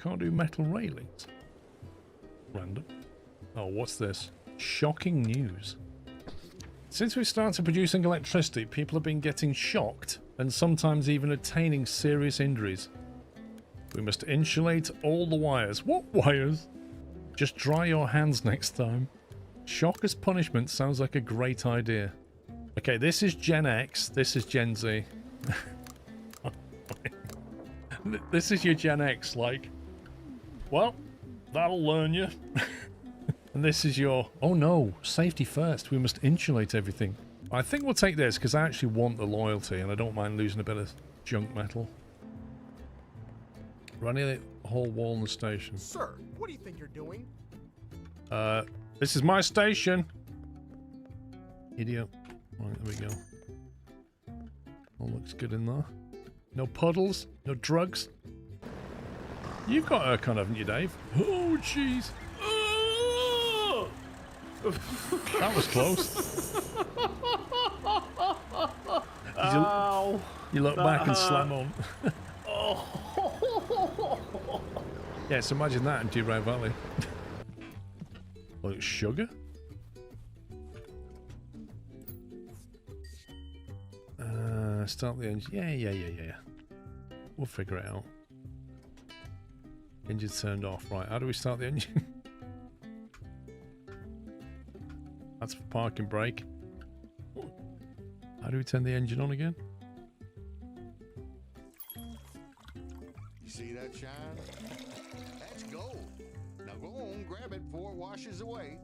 can't do metal railings. Random. Oh, what's this? Shocking news. Since we started producing electricity, people have been getting shocked and sometimes even attaining serious injuries. We must insulate all the wires. What wires? Just dry your hands next time. Shock as punishment sounds like a great idea. Okay, this is Gen X. This is Gen Z. This is your Gen X, like, well, that'll learn you. And this is your, oh no, safety first. We must insulate everything. I think we'll take this because I actually want the loyalty and I don't mind losing a bit of junk metal. Running the whole wall in the station. Sir, what do you think you're doing? This is my station. Idiot. Right, there we go. All looks good in there. No puddles, no drugs. You've got a con, haven't you, Dave? Oh, jeez. That was close. Ow. You look back and slam on. Yeah, so imagine that in Derail Valley. Well, it's sugar? Start the engine. Yeah. We'll figure it out. Engine turned off. Right, how do we start the engine? That's for parking brake. How do we turn the engine on again? You see that shine? That's gold. Now go on, grab it before it washes away.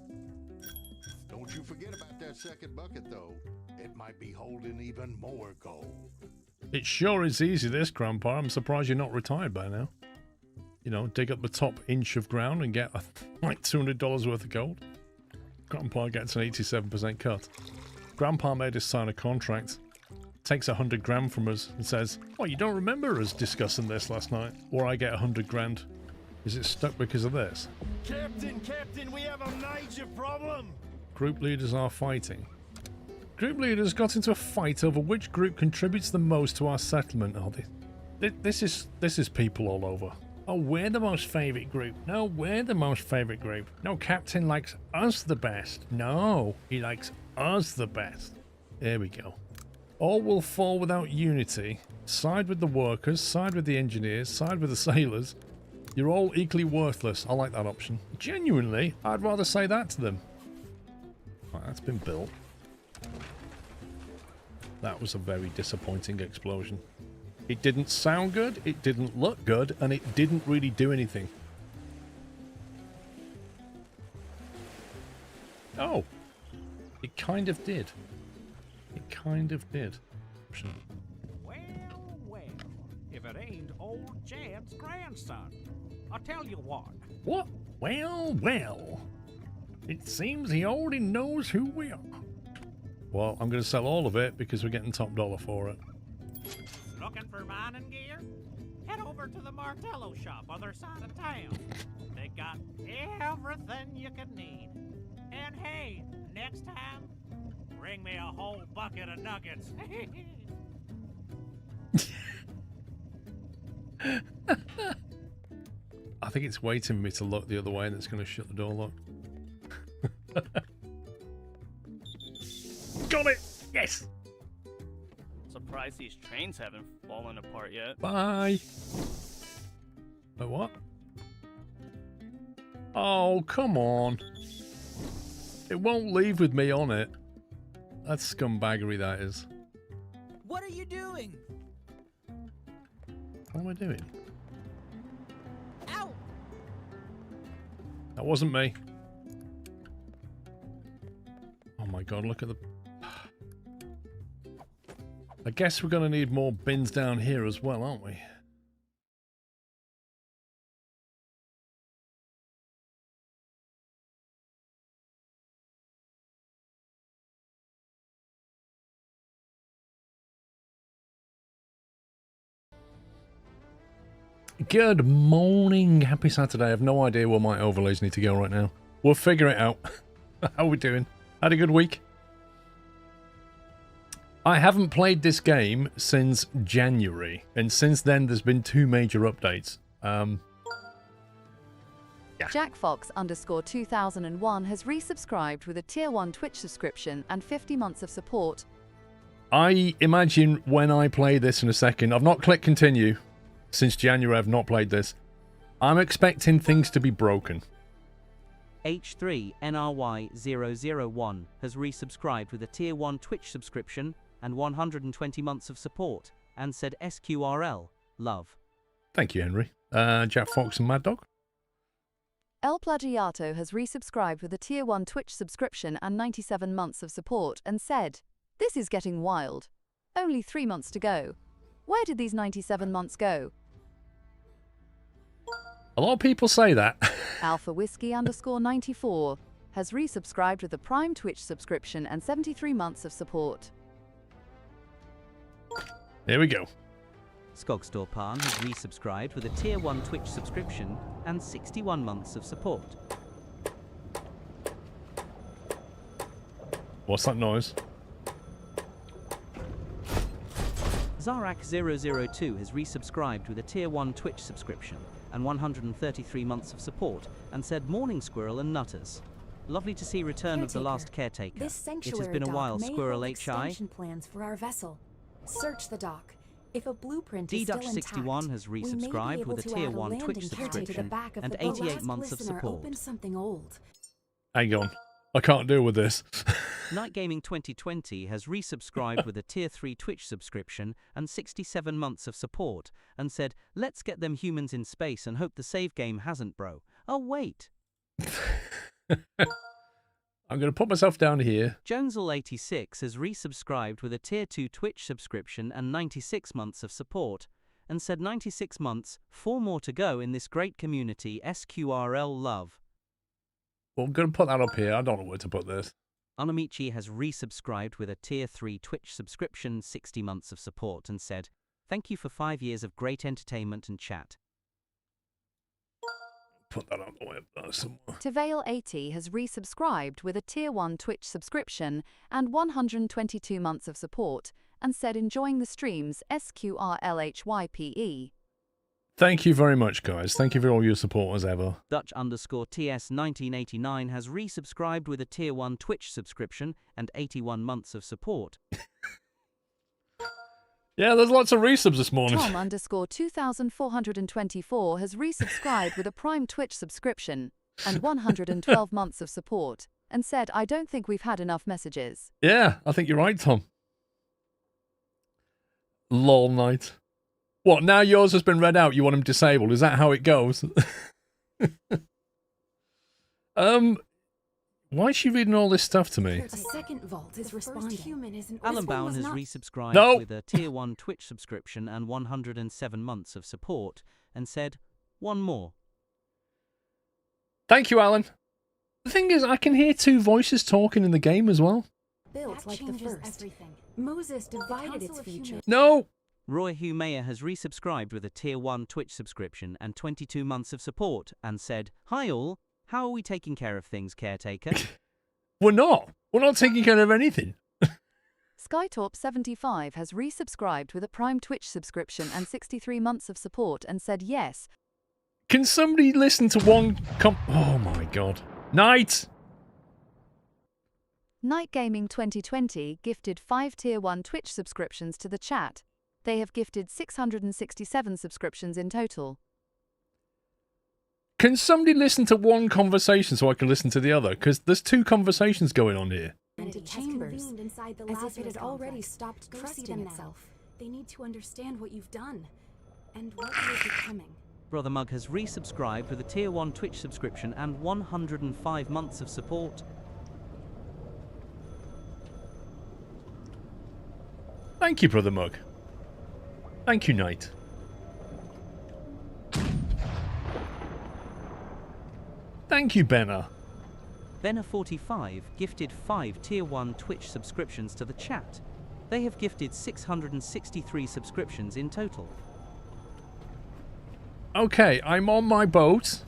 Don't you forget about that second bucket, though. It might be holding even more gold. It sure is easy, this, Grandpa. I'm surprised you're not retired by now. You know, dig up the top inch of ground and get like $200 worth of gold. Grandpa gets an 87% cut. Grandpa made us sign a contract. Takes 100 grand from us and says, oh, you don't remember us discussing this last night? Or I get 100 grand. Is it stuck because of this? Captain, we have a major problem. Group leaders are fighting. Group leaders got into a fight over which group contributes the most to our settlement. Oh, this is people all over. Oh, we're the most favourite group. No, we're the most favourite group. No, Captain likes us the best. No, he likes us the best. There we go. All will fall without unity. Side with the workers, side with the engineers, side with the sailors. You're all equally worthless. I like that option. Genuinely, I'd rather say that to them. Right, that's been built. That was a very disappointing explosion. It didn't sound good, it didn't look good, and it didn't really do anything. Oh! It kind of did. It kind of did. Well, if it ain't old Jan's grandson. I'll tell you what. What? Well. It seems he already knows who we are. Well, I'm going to sell all of it because we're getting top dollar for it. Looking for mining gear? Head over to the Martello shop, other side of town. They got everything you could need. And hey, next time, bring me a whole bucket of nuggets. I think it's waiting for me to look the other way and it's going to shut the door lock. Got it! Yes! Surprised these trains haven't fallen apart yet. Bye! Wait, what? Oh, come on. It won't leave with me on it. That's scumbaggery, that is. What are you doing? What am I doing? Ow! That wasn't me. Oh my god, look at the... I guess we're going to need more bins down here as well, aren't we? Good morning. Happy Saturday. I have no idea where my overlays need to go right now. We'll figure it out. How are we doing? Had a good week? I haven't played this game since January, and since then there's been 2 major updates. Yeah. JackFox_2001 has resubscribed with a Tier 1 Twitch subscription and 50 months of support. I imagine when I play this in a second, I've not clicked continue since January, I've not played this. I'm expecting things to be broken. H3NRY001 has resubscribed with a Tier 1 Twitch subscription and 120 months of support and said SQRL, love. Thank you, Henry. Jack Fox and Mad Dog. El Plagiato has resubscribed with a Tier 1 Twitch subscription and 97 months of support and said, "This is getting wild. Only 3 months to go. Where did these 97 months go?" A lot of people say that. Alpha Whiskey _94 has resubscribed with a Prime Twitch subscription and 73 months of support. Here we go. Skogstorpan has resubscribed with a Tier 1 Twitch subscription and 61 months of support. What's that noise? Zarak002 has resubscribed with a Tier 1 Twitch subscription and 133 months of support and said morning squirrel and nutters. Lovely to see return of the last caretaker. This It has sanctuary been a dock while, may Squirrel hold HI. expansion plans for our vessel. Search the dock. If a blueprint is still D-Dutch61 intact, has we may be resubscribed able with a to Tier add 1 Twitch landing gear to the subscription back of and the 88 last months of listener support. opened something old. Hang on. I can't deal with this. Night Gaming 2020 has resubscribed with a Tier 3 Twitch subscription and 67 months of support and said, "Let's get them humans in space and hope the save game hasn't, bro." Oh, wait. I'm going to put myself down here. Jonesel86 has resubscribed with a Tier 2 Twitch subscription and 96 months of support and said 96 months, 4 more to go in this great community, SQRL love. Well, I'm going to put that up here. I don't know where to put this. Anamichi has resubscribed with a Tier 3 Twitch subscription, 60 months of support and said, "Thank you for 5 years of great entertainment and chat." Put that on the web somewhere. Tavail80 has resubscribed with a Tier 1 Twitch subscription and 122 months of support and said enjoying the streams SQRLHYPE. Thank you very much, guys. Thank you for all your support as ever. Dutch_TS1989 has resubscribed with a Tier 1 Twitch subscription and 81 months of support. Yeah, there's lots of resubs this morning. Tom_2424 has resubscribed with a Prime Twitch subscription and 112 months of support and said, "I don't think we've had enough messages." Yeah, I think you're right, Tom. Lol night. What, now yours has been read out, you want him disabled? Is that how it goes? Why is she reading all this stuff to me? A second vault is responding. Alan Bowen has resubscribed No. with a Tier 1 Twitch subscription and 107 months of support and said, "One more." Thank you, Alan. The thing is, I can hear two voices talking in the game as well. Built like the first. Moses divided its future. No! Roy Hugh Mayer has resubscribed with a Tier 1 Twitch subscription and 22 months of support and said, "Hi all, how are we taking care of things, Caretaker?" We're not. We're not taking care of anything. Skytorp75 has resubscribed with a Prime Twitch subscription and 63 months of support and said yes. Can somebody listen to one Oh my god. Night! Night Gaming 2020 gifted 5 Tier 1 Twitch subscriptions to the chat. They have gifted 667 subscriptions in total. Can somebody listen to one conversation so I can listen to the other? Because there's two conversations going on here. Into chambers, as if it had already stopped trusting itself. They need to understand what you've done and what you're becoming. Brother Mug has resubscribed with a Tier 1 Twitch subscription and 105 months of support. Thank you, Brother Mug. Thank you, Knight. Thank you, Benna. Benna45 gifted 5 Tier 1 Twitch subscriptions to the chat. They have gifted 663 subscriptions in total. Okay, I'm on my boat.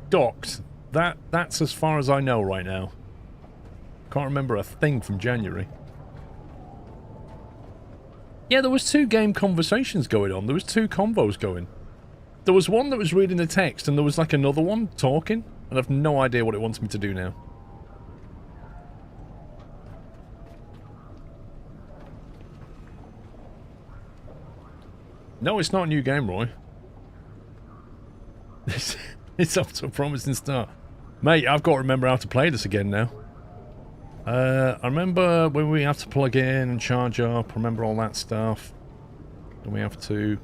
Docked. That's as far as I know right now. Can't remember a thing from January. Yeah, there was 2 game conversations going on. There was 2 convos going. There was one that was reading the text and there was like another one talking. And I've no idea what it wants me to do now. No, it's not a new game, Roy. It's up to a promising start. Mate, I've got to remember how to play this again now. I remember when we have to plug in and charge up, remember all that stuff. And we have to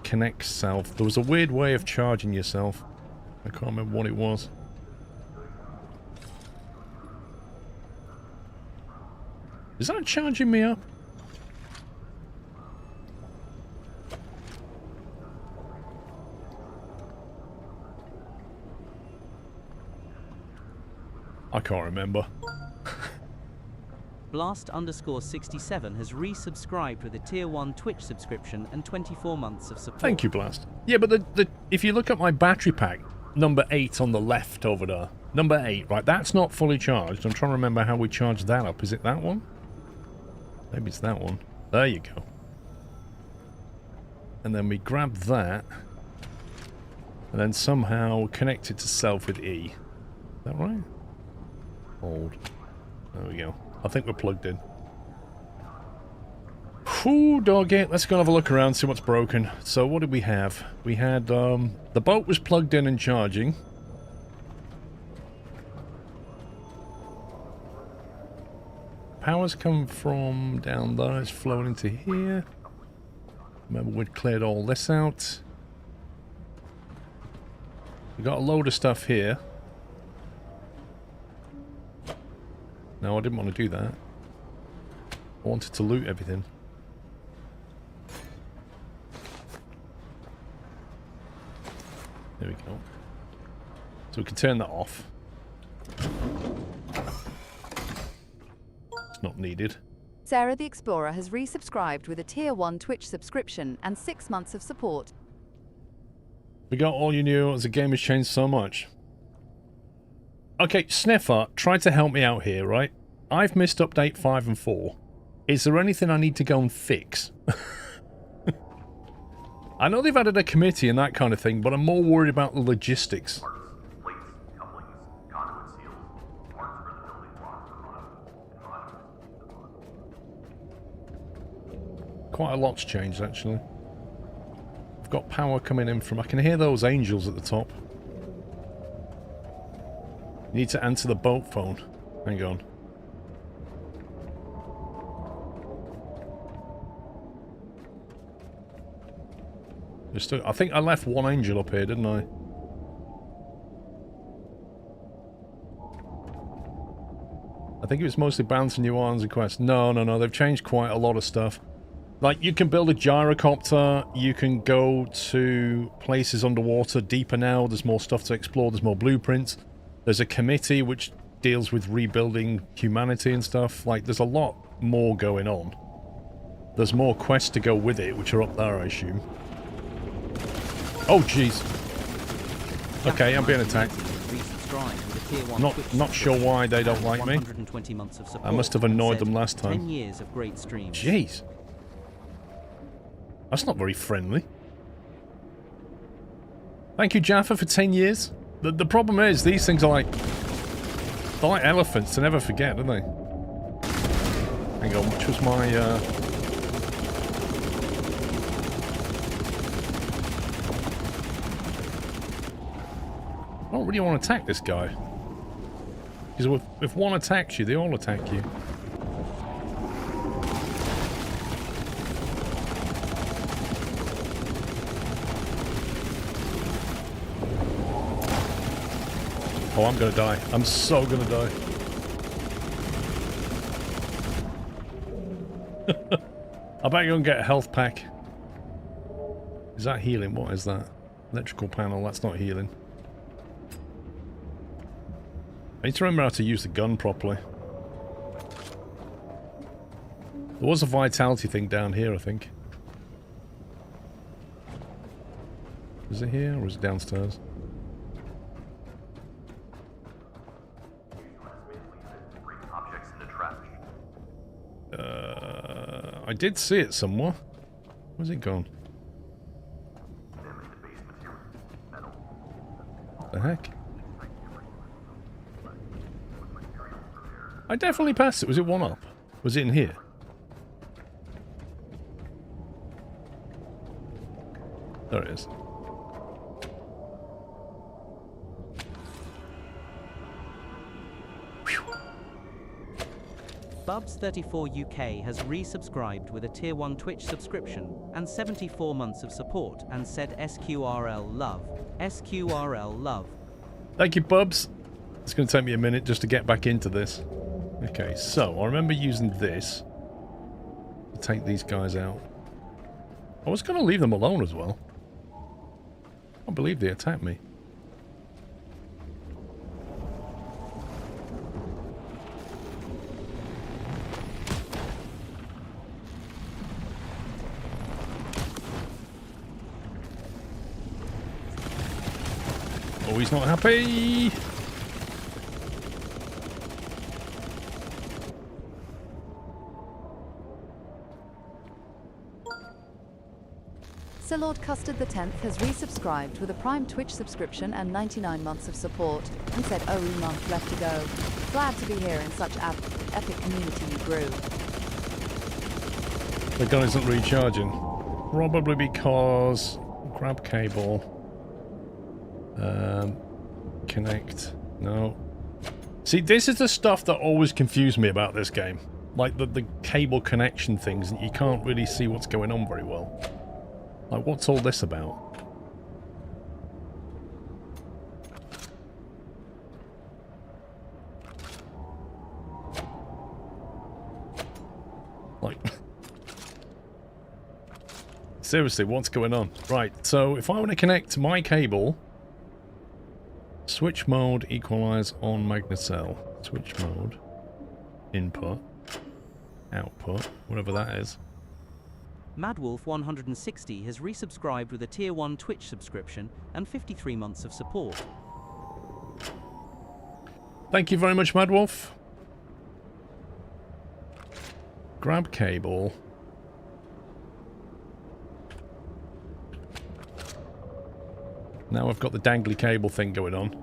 connect self. There was a weird way of charging yourself. I can't remember what it was. Is that charging me up? I can't remember. Blast_67 has resubscribed with a tier 1 Twitch subscription and 24 months of support. Thank you, Blast. Yeah, but if you look at my battery pack, number 8 on the left over there. Number 8, right, that's not fully charged. I'm trying to remember how we charge that up. Is it that one? Maybe it's that one. There you go. And then we grab that. And then somehow connect it to self with E. Is that right? Hold. There we go. I think we're plugged in. Whew, dog it. Let's go and have a look around, see what's broken. So what did we have? We had, the boat was plugged in and charging. Power's come from down there. It's flowing into here. Remember, we'd cleared all this out. We got a load of stuff here. No, I didn't want to do that. I wanted to loot everything. There we go. So we can turn that off. It's not needed. Sarah the Explorer has resubscribed with a tier 1 Twitch subscription and 6 months of support. We got all you knew as the game has changed so much. Okay, Sniffer, try to help me out here, right? I've missed update 5 and 4. Is there anything I need to go and fix? I know they've added a committee and that kind of thing, but I'm more worried about the logistics. Quite a lot's changed, actually. I've got power coming in from... I can hear those angels at the top. You need to answer the boat phone. Hang on. I think I left one angel up here, didn't I? I think it was mostly bouncing new islands and quests. No, no, no. They've changed quite a lot of stuff. Like, you can build a gyrocopter. You can go to places underwater deeper now. There's more stuff to explore. There's more blueprints. There's a committee which deals with rebuilding humanity and stuff. Like, there's a lot more going on. There's more quests to go with it, which are up there, I assume. Oh, jeez. Okay, I'm being attacked. Not sure why they don't like me. I must have annoyed them last time. 10 years of great streams. Jeez. That's not very friendly. Thank you, Jaffa, for 10 years. The problem is, these things are like... They're like elephants, they never forget, don't they? Hang on, which was my... I don't really want to attack this guy. Because if one attacks you, they all attack you. Oh, I'm gonna die. I'm so gonna die. I bet you're gonna get a health pack. Is that healing? What is that? Electrical panel, that's not healing. I need to remember how to use the gun properly. There was a vitality thing down here, I think. Is it here or is it downstairs? I did see it somewhere. Where's it gone? What the heck? I definitely passed it. Was it one up? Was it in here? There it is. Bubs34UK has resubscribed with a Tier 1 Twitch subscription and 74 months of support and said SQRL love. SQRL love. Thank you, Bubs. It's going to take me a minute just to get back into this. Okay, so I remember using this to take these guys out. I was going to leave them alone as well. I can't believe they attacked me. Oh, he's not happy. Sir Lord Custard X has resubscribed with a Prime Twitch subscription and 99 months of support and said, "Oh, month left to go. Glad to be here in such epic community you grew." The gun isn't recharging. Probably because... Grab cable. Connect. No. See, this is the stuff that always confused me about this game. Like the cable connection things, and you can't really see what's going on very well. Like, what's all this about? Like... Seriously, what's going on? Right, so if I want to connect my cable... Switch mode, equalize on magnet cell. Switch mode. Input. Output. Whatever that is. Madwolf160 has resubscribed with a Tier 1 Twitch subscription and 53 months of support. Thank you very much, Madwolf. Grab cable. Now I've got the dangly cable thing going on.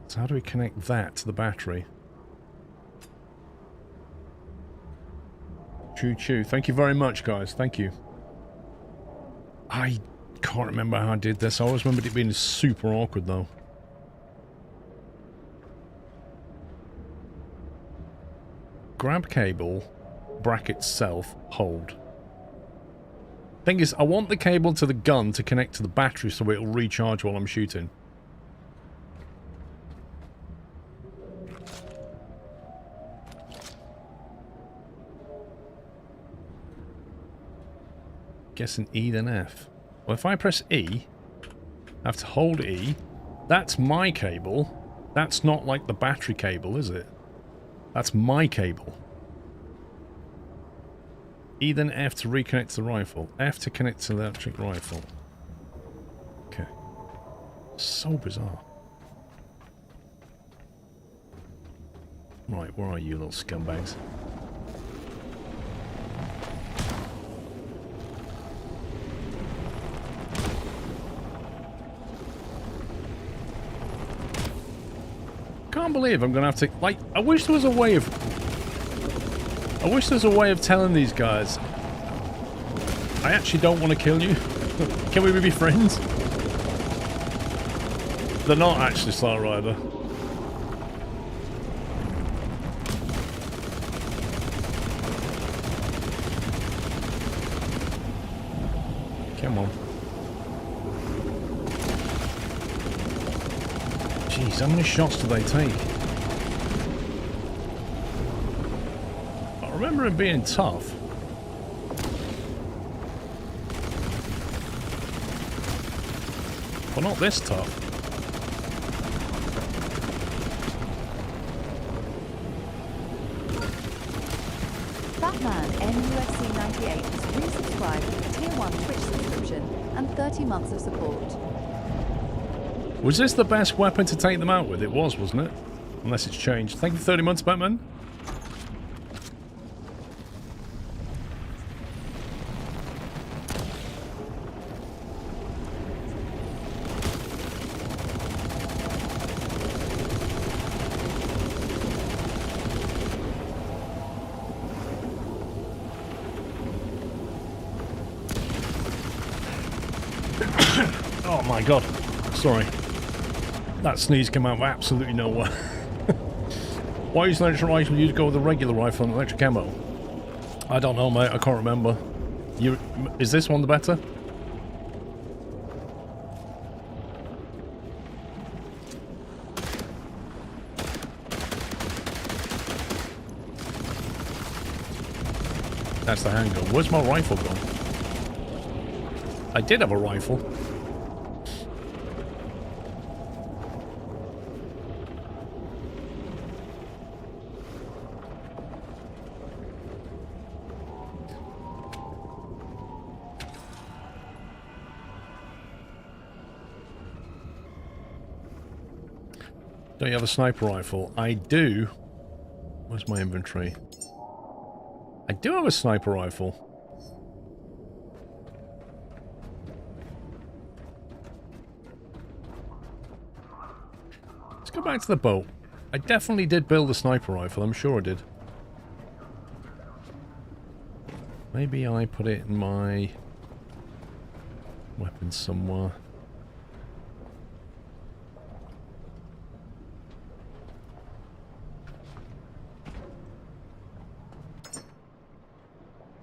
So how do we connect that to the battery? Choo-choo. Thank you very much, guys. Thank you. I can't remember how I did this. I always remembered it being super awkward, though. Grab cable, bracket self, hold. Thing is, I want the cable to the gun to connect to the battery so it'll recharge while I'm shooting. Guessing E then F. Well, if I press E, I have to hold E. That's my cable. That's not like the battery cable, is it? That's my cable. E then F to reconnect to the rifle. F to connect to the electric rifle. Okay. So bizarre. Right, where are you, little scumbags? Can't believe I'm gonna have to, like, I wish there was a way of telling these guys I actually don't want to kill you. Can we be friends? They're not actually Star Rider. Come on. Jeez, how many shots do they take? I remember him being tough. But not this tough. Batman NUFC 98 has resubscribed with a Tier 1 Twitch subscription and 30 months of support. Was this the best weapon to take them out with? It was, wasn't it? Unless it's changed. Thank you for 30 months, Batman. my god. Sorry. That sneeze came out of absolutely nowhere. Why use an electric rifle? You go with a regular rifle and electric ammo. I don't know, mate. I can't remember. Is this one the better? That's the handgun. Where's my rifle gone? I did have a rifle. Don't you have a sniper rifle? I do. Where's my inventory? I do have a sniper rifle. Let's go back to the boat. I definitely did build a sniper rifle. I'm sure I did. Maybe I put it in my weapons somewhere.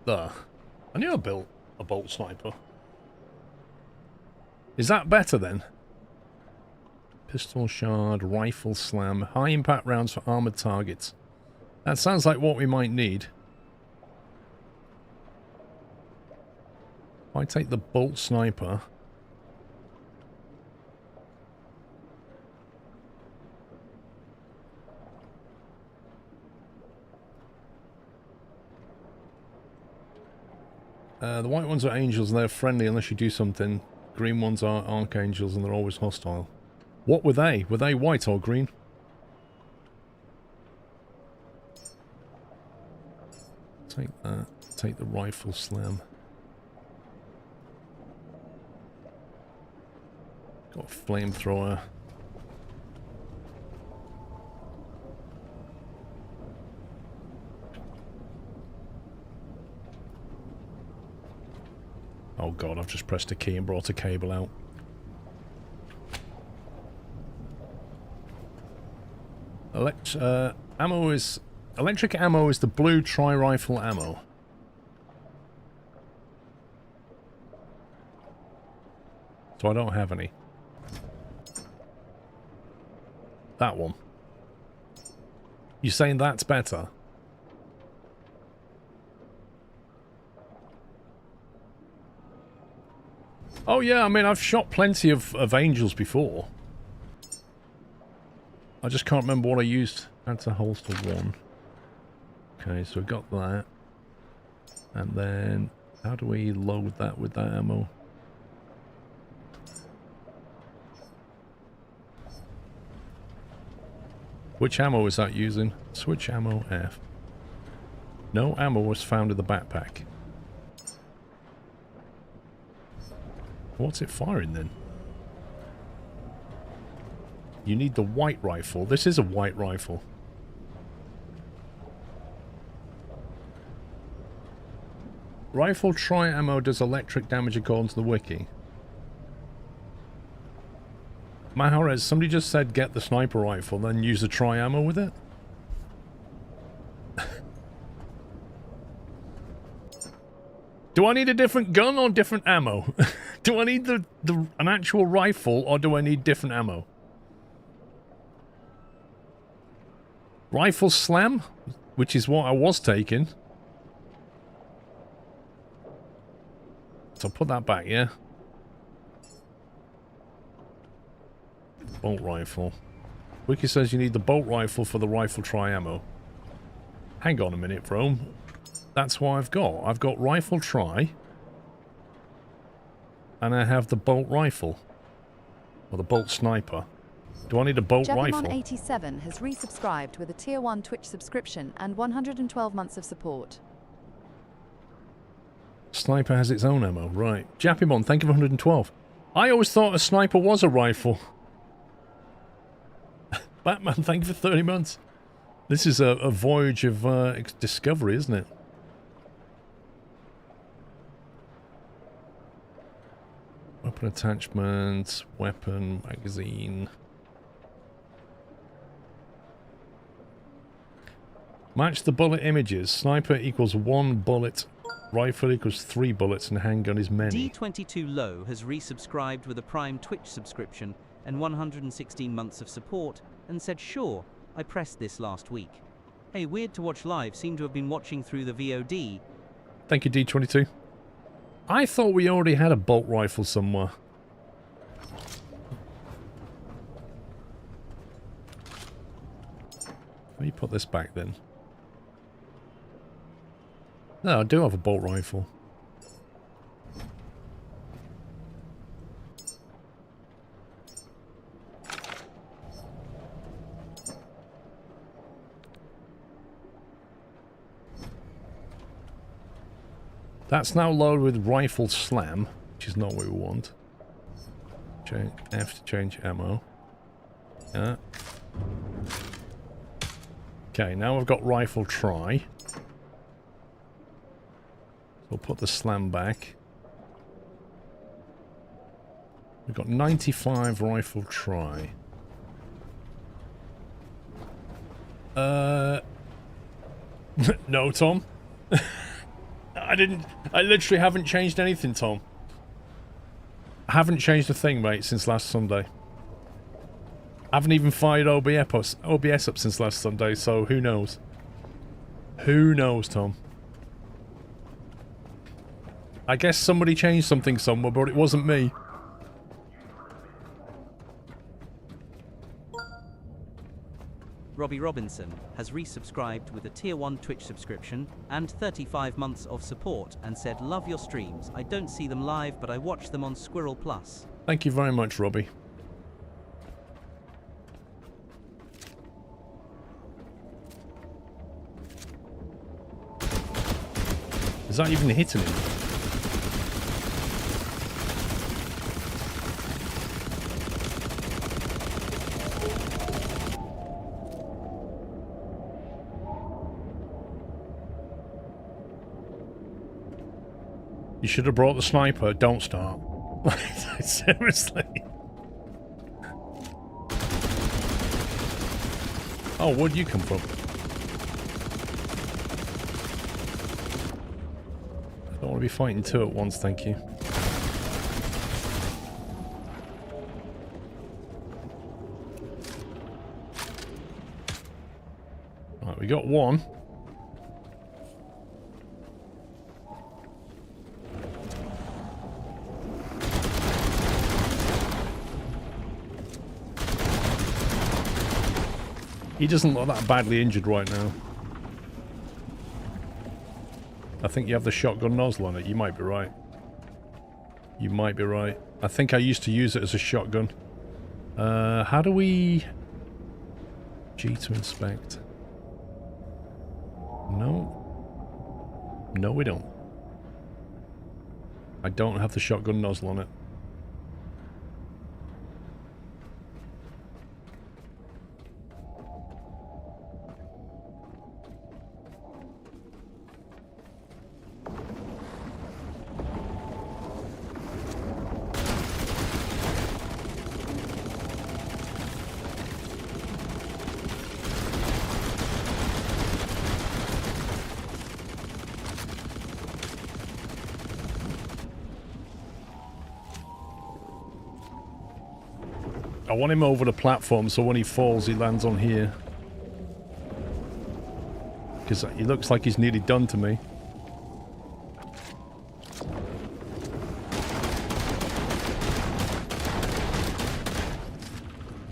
There. I knew I built a bolt sniper. Is that better then? Pistol shard, rifle slam, high impact rounds for armored targets. That sounds like what we might need. If I take the bolt sniper. The white ones are angels and they're friendly unless you do something. Green ones are archangels and they're always hostile. What were they? Were they white or green? Take that. Take the rifle slam. Got a flamethrower. Oh god, I've just pressed a key and brought a cable out. Electric ammo is the blue tri-rifle ammo. So I don't have any. That one. You saying that's better? Oh yeah, I mean, I've shot plenty of angels before. I just can't remember what I used. That's a holster one. Okay, so we got that. And then, how do we load that with that ammo? Which ammo is that using? Switch ammo F. No ammo was found in the backpack. What's it firing then? You need the white rifle. This is a white rifle. Rifle tri-ammo does electric damage according to the wiki. Maharez, somebody just said get the sniper rifle, then use the tri-ammo with it? Do I need a different gun or different ammo? Do I need an actual rifle or do I need different ammo? Rifle slam, which is what I was taking. So put that back, yeah? Bolt rifle. Wiki says you need the bolt rifle for the rifle tri-ammo. Hang on a minute, Rome. That's what I've got. I've got rifle tri. And I have the bolt rifle. Or the bolt sniper. Do I need a bolt rifle? Jepimon87 has resubscribed with a Tier 1 Twitch subscription and 112 months of support. Sniper has its own ammo. Right. Japimon, thank you for 112. I always thought a sniper was a rifle. Batman, thank you for 30 months. This is a voyage of discovery, isn't it? Weapon attachment, weapon, magazine. Match the bullet images. Sniper equals 1 bullet, rifle equals 3 bullets, and handgun is many. D22 Low has resubscribed with a Prime Twitch subscription and 116 months of support and said, sure, I pressed this last week. Hey, weird to watch live, seem to have been watching through the VOD. Thank you, D22. I thought we already had a bolt rifle somewhere. Let me put this back then. No, I do have a bolt rifle. That's now loaded with rifle slam, which is not what we want. Change F to change ammo. Yeah. Okay, now I've got rifle try. So we'll put the slam back. We've got 95 rifle try. No, Tom. I literally haven't changed anything, Tom. I haven't changed a thing, mate, since last Sunday. I haven't even fired OBS up since last Sunday, so who knows? Who knows, Tom? I guess somebody changed something somewhere, but it wasn't me. Robbie Robinson has resubscribed with a Tier 1 Twitch subscription and 35 months of support and said, love your streams. I don't see them live, but I watch them on Squirrel Plus. Thank you very much, Robbie. Is that even hitting him? You should have brought the sniper. Don't start. Seriously. Oh, where'd you come from? I don't want to be fighting two at once, thank you. Right, we got one. He doesn't look that badly injured right now. I think you have the shotgun nozzle on it. You might be right. You might be right. I think I used to use it as a shotgun. How do we... G to inspect. No. No, we don't. I don't have the shotgun nozzle on it. I want him over the platform so when he falls he lands on here. Because he looks like he's nearly done to me.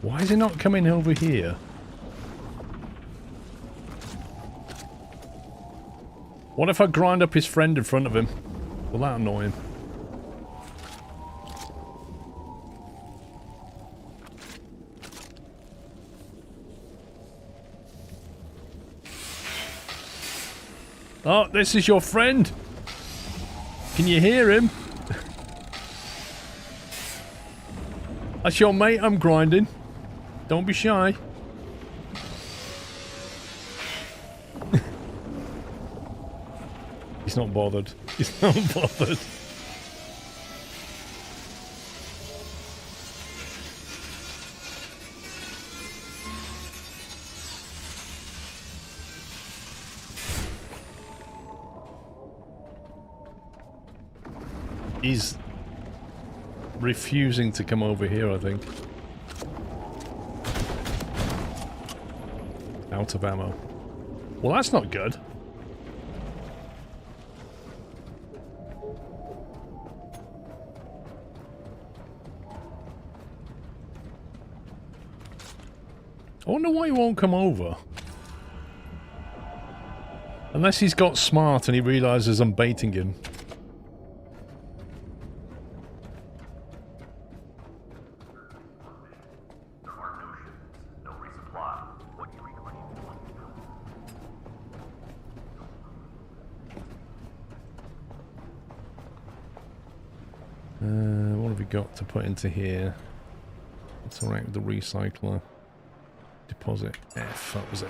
Why is he not coming over here? What if I grind up his friend in front of him? Will that annoy him? Oh, this is your friend. Can you hear him? That's your mate I'm grinding. Don't be shy. He's not bothered. He's not bothered. He's refusing to come over here, I think. Out of ammo. Well, that's not good. I wonder why he won't come over. Unless he's got smart and he realizes I'm baiting him. What have we got to put into here? It's alright with the recycler. Deposit F, that was it.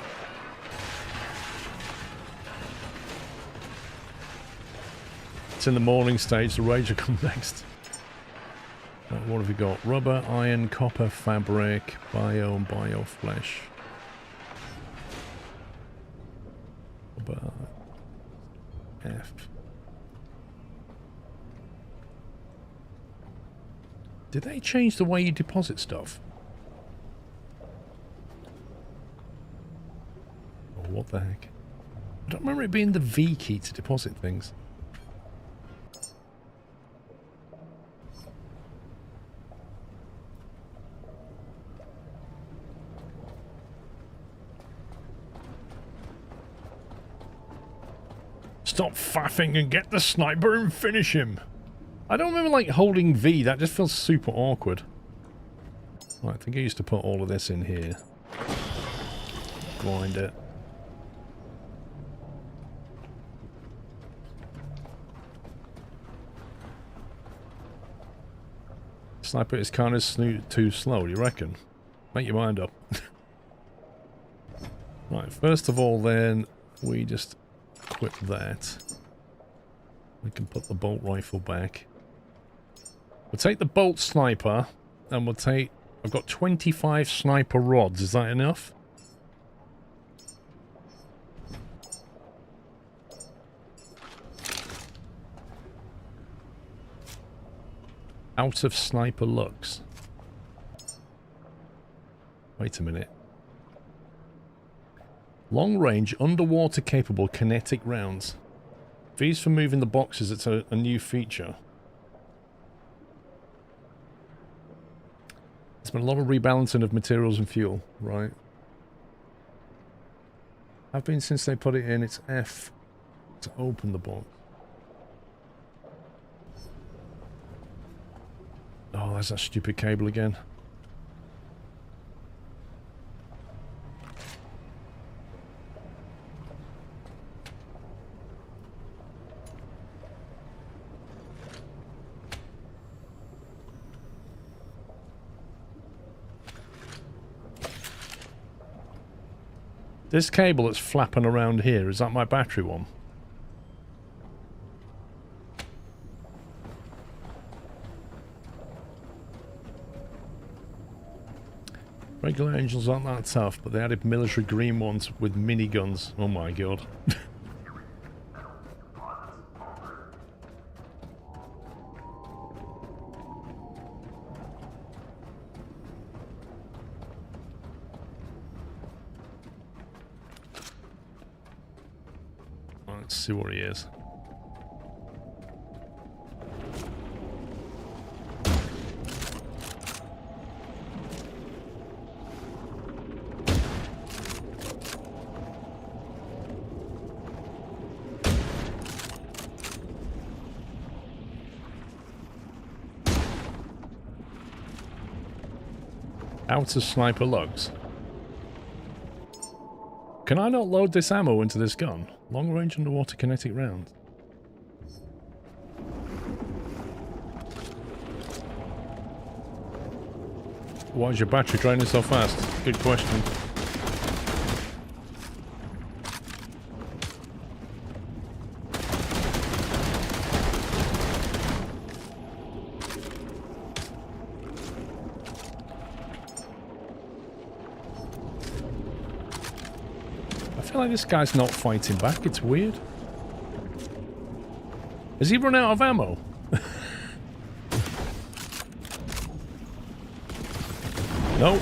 It's in the morning stage, the rage will come next. Right, what have we got? Rubber, iron, copper, fabric, bio and bio flesh. Rubber F. Did they change the way you deposit stuff? Oh, what the heck? I don't remember it being the V key to deposit things. Stop faffing and get the sniper and finish him. I don't remember like holding V, that just feels super awkward. Right, I think I used to put all of this in here. Grind it. Sniper is kind of too slow, do you reckon? Make your mind up. Right, first of all then, we just equip that. We can put the bolt rifle back. We'll take the bolt sniper, and we'll take... I've got 25 sniper rods, is that enough? Out of sniper looks. Wait a minute. Long range, underwater capable kinetic rounds. V's for moving the boxes, it's a new feature. There's been a lot of rebalancing of materials and fuel, right? Have been since they put it in, it's F to open the box. Oh, there's that stupid cable again. This cable that's flapping around here, is that my battery one? Regular engines aren't that tough, but they added military green ones with miniguns. Oh my god. Let's see what he is. Out of sniper lugs. Can I not load this ammo into this gun? Long range underwater kinetic rounds. Why is your battery draining so fast? Good question. I feel like this guy's not fighting back, it's weird. Has he run out of ammo? Nope.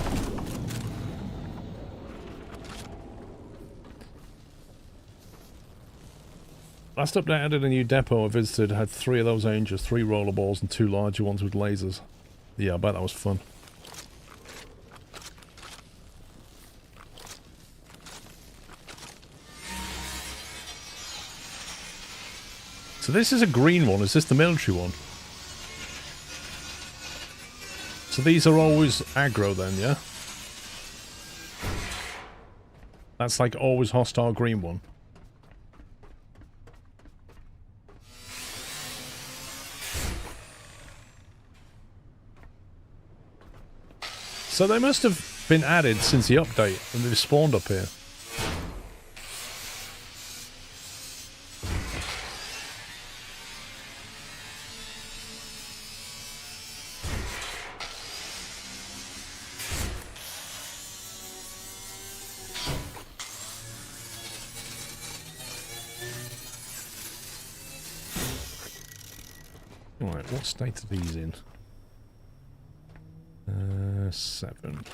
Last update added a new depot I visited, had 3 of those angels, 3 rollerballs and 2 larger ones with lasers. Yeah, I bet that was fun. So this is a green one, is this the military one? So these are always aggro then, yeah? That's like always hostile green one. So they must have been added since the update and they've spawned up here. Alright, what state are these in? 7.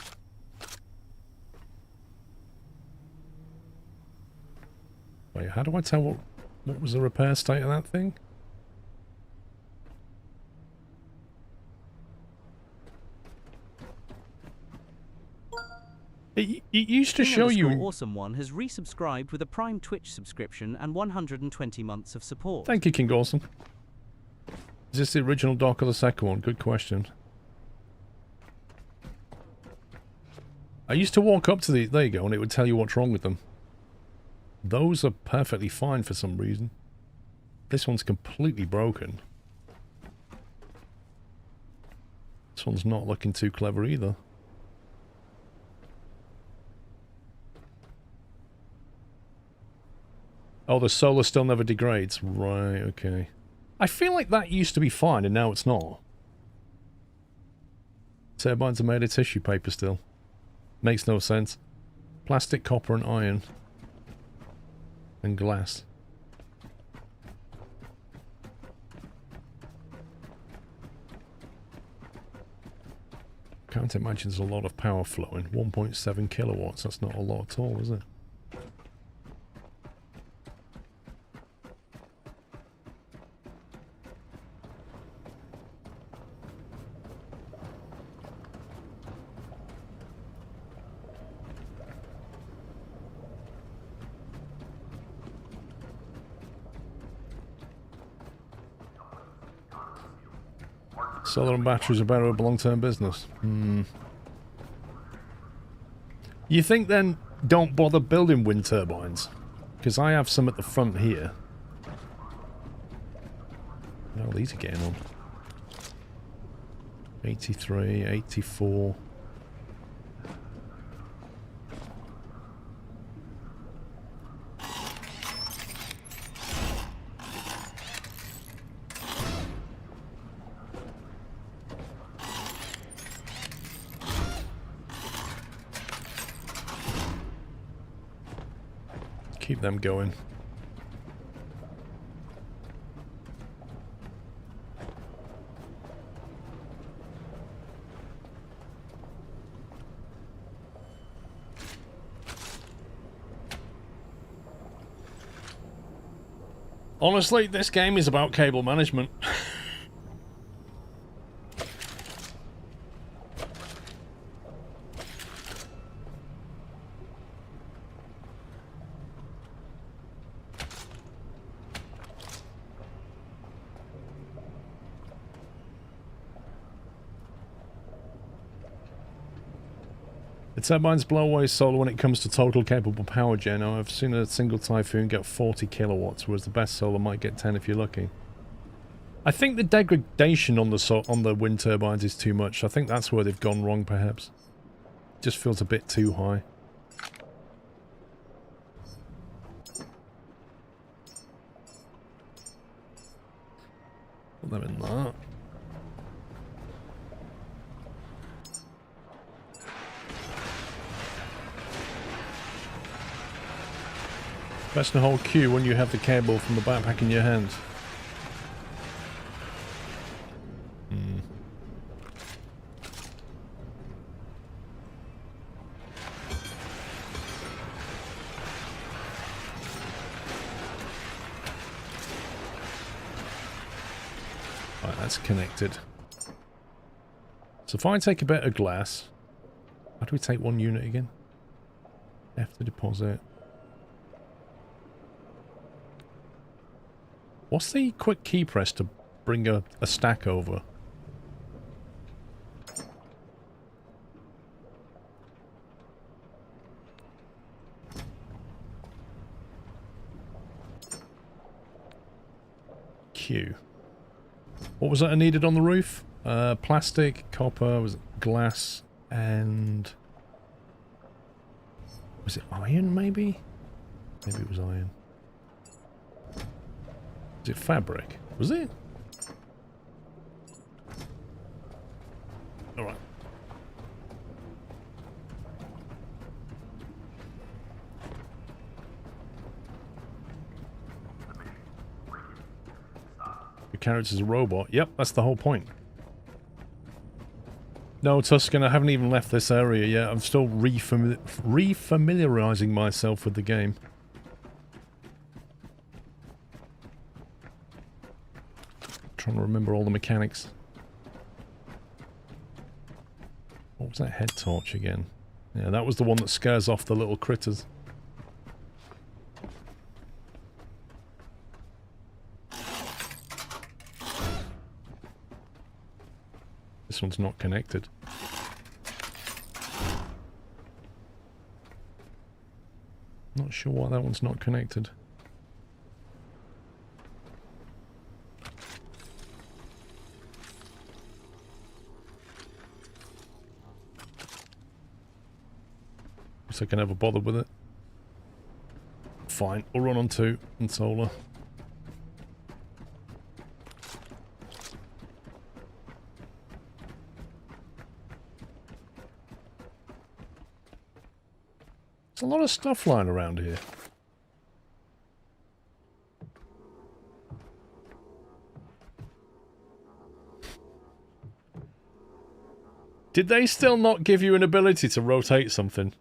Wait, how do I tell what was the repair state of that thing? It used to show you... Awesome One has resubscribed with a Prime Twitch subscription and 120 months of support. Thank you, King Awesome. Is this the original dock or the second one? Good question. I used to walk up to the... There you go, and it would tell you what's wrong with them. Those are perfectly fine for some reason. This one's completely broken. This one's not looking too clever either. Oh, the solar still never degrades. Right, okay. I feel like that used to be fine, and now it's not. Turbines are made of tissue paper still. Makes no sense. Plastic, copper, and iron. And glass. Can't imagine there's a lot of power flowing. 1.7 kilowatts, that's not a lot at all, is it? Solar and batteries are better with long-term business. You think then don't bother building wind turbines? Because I have some at the front here. Oh, these are getting on. 83, 84. Keep them going. Honestly, this game is about cable management. The turbines blow away solar when it comes to total capable power gen. I've seen a single Typhoon get 40 kilowatts, whereas the best solar might get 10 if you're lucky. I think the degradation on the wind turbines is too much. I think that's where they've gone wrong, perhaps. Just feels a bit too high. Put them in that. Press and hold Q when you have the cable from the backpack in your hand. Right, that's connected. So if I take a bit of glass... How do we take one unit again? F to deposit. What's the quick key press to bring a stack over? Q. What was that I needed on the roof? Plastic, copper, was it glass, and... Was it iron, maybe? Maybe it was iron. Was it fabric? Was it? Alright. Your character's a robot. Yep, that's the whole point. No, Tuscan, I haven't even left this area yet. I'm still refamiliarizing myself with the game. Trying to remember all the mechanics. What was that head torch again? Yeah, that was the one that scares off the little critters. This one's not connected. Not sure why that one's not connected. Guess I can never bother with it. Fine, we'll run on 2 and solar. There's a lot of stuff lying around here. Did they still not give you an ability to rotate something?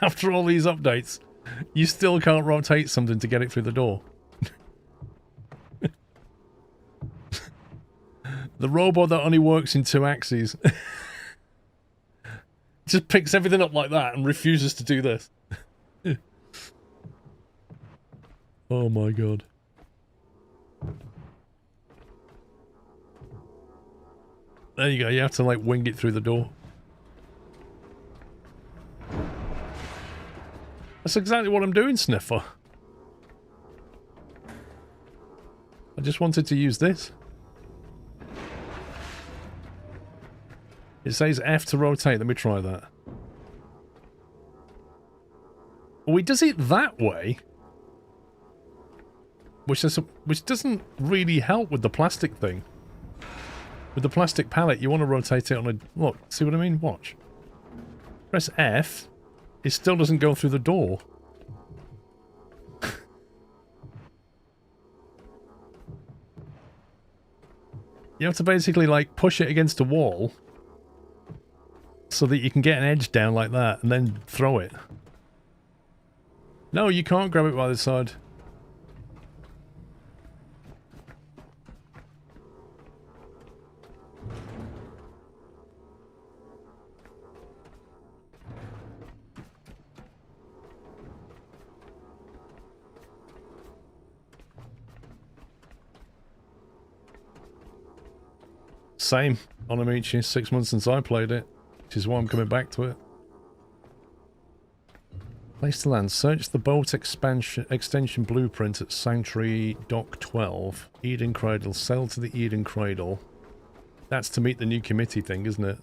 After all these updates, you still can't rotate something to get it through the door. The robot that only works in 2 axes. Just picks everything up like that and refuses to do this. Oh my god. There you go, you have to like wing it through the door. That's exactly what I'm doing, Sniffer. I just wanted to use this. It says F to rotate. Let me try that. Oh, he does it that way. Which doesn't really help with the plastic thing. With the plastic pallet, you want to rotate it on a... Look, see what I mean? Watch. Press F. It still doesn't go through the door. You have to basically, like, push it against a wall... so that you can get an edge down like that, and then throw it. No, you can't grab it by the side. Same, Onamichi, 6 months since I played it. Which is why I'm coming back to it. Place to land. Search the boat extension blueprint at Sanctuary Dock 12. Eden Cradle. Sail to the Eden Cradle. That's to meet the new committee thing, isn't it?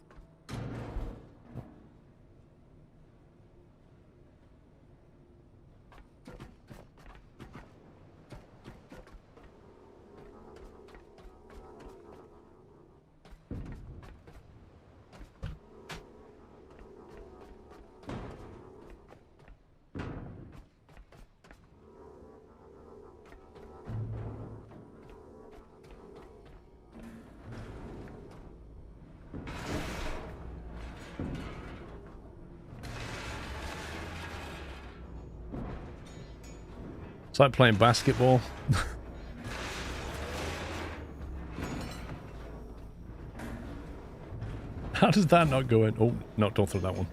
It's like playing basketball. How does that not go in? Oh, no, don't throw that one.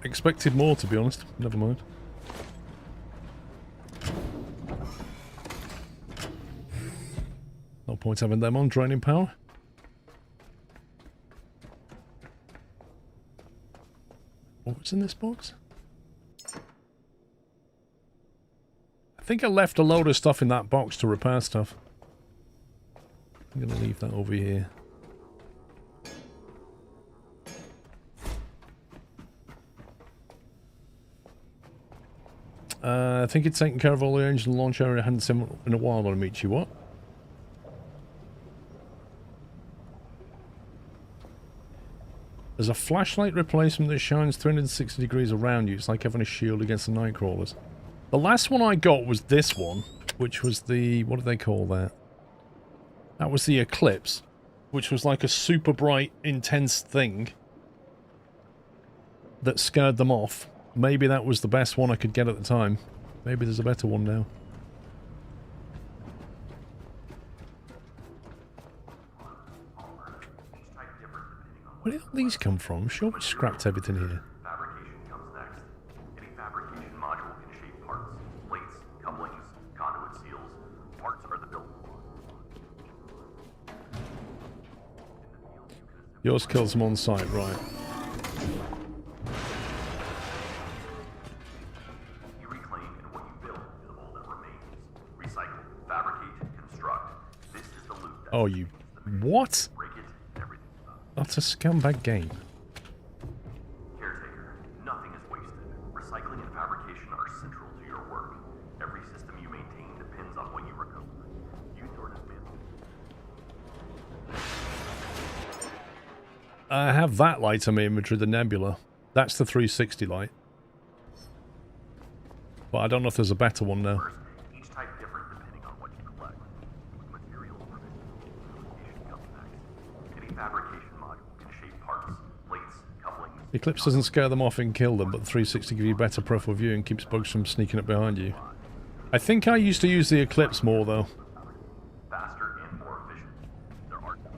Expected more, to be honest. Never mind. No point having them on, draining power. What's in this box? I think I left a load of stuff in that box to repair stuff. I'm going to leave that over here. I think it's taken care of all the engine launch area. I hadn't seen in a while on Meet You. What? There's a flashlight replacement that shines 360 degrees around you. It's like having a shield against the night crawlers. The last one I got was this one, which was the... what do they call that? That was the Eclipse, which was like a super bright, intense thing that scared them off. Maybe that was the best one I could get at the time. Maybe there's a better one now. Where did these come from? I'm sure we scrapped everything here. Fabrication comes next. Any fabrication module can shape parts, plates, couplings, conduit seals. Parts are the building blocks. Yours kills them on site, right. You reclaim and what you build is all that remains. Recycle, fabricate, construct. This is the loop that... Oh, you... what? Break it, everything stops. That's a scumbag game. Caretaker, nothing is wasted. Recycling and fabrication are central to your work. Every system you maintain depends on what you recover. Use your dismantle. I have that light on my inventory, the Nebula. That's the 360 light. But I don't know if there's a better one now. Each type different depending on what you collect. With materials provision, fabrication comes next. Any fabrication module can shape parts, plates, couplings. Eclipse doesn't scare them off and kill them, but the 360 gives you better peripheral view and keeps bugs from sneaking up behind you. I think I used to use the Eclipse more, though. Faster and more efficient. There are no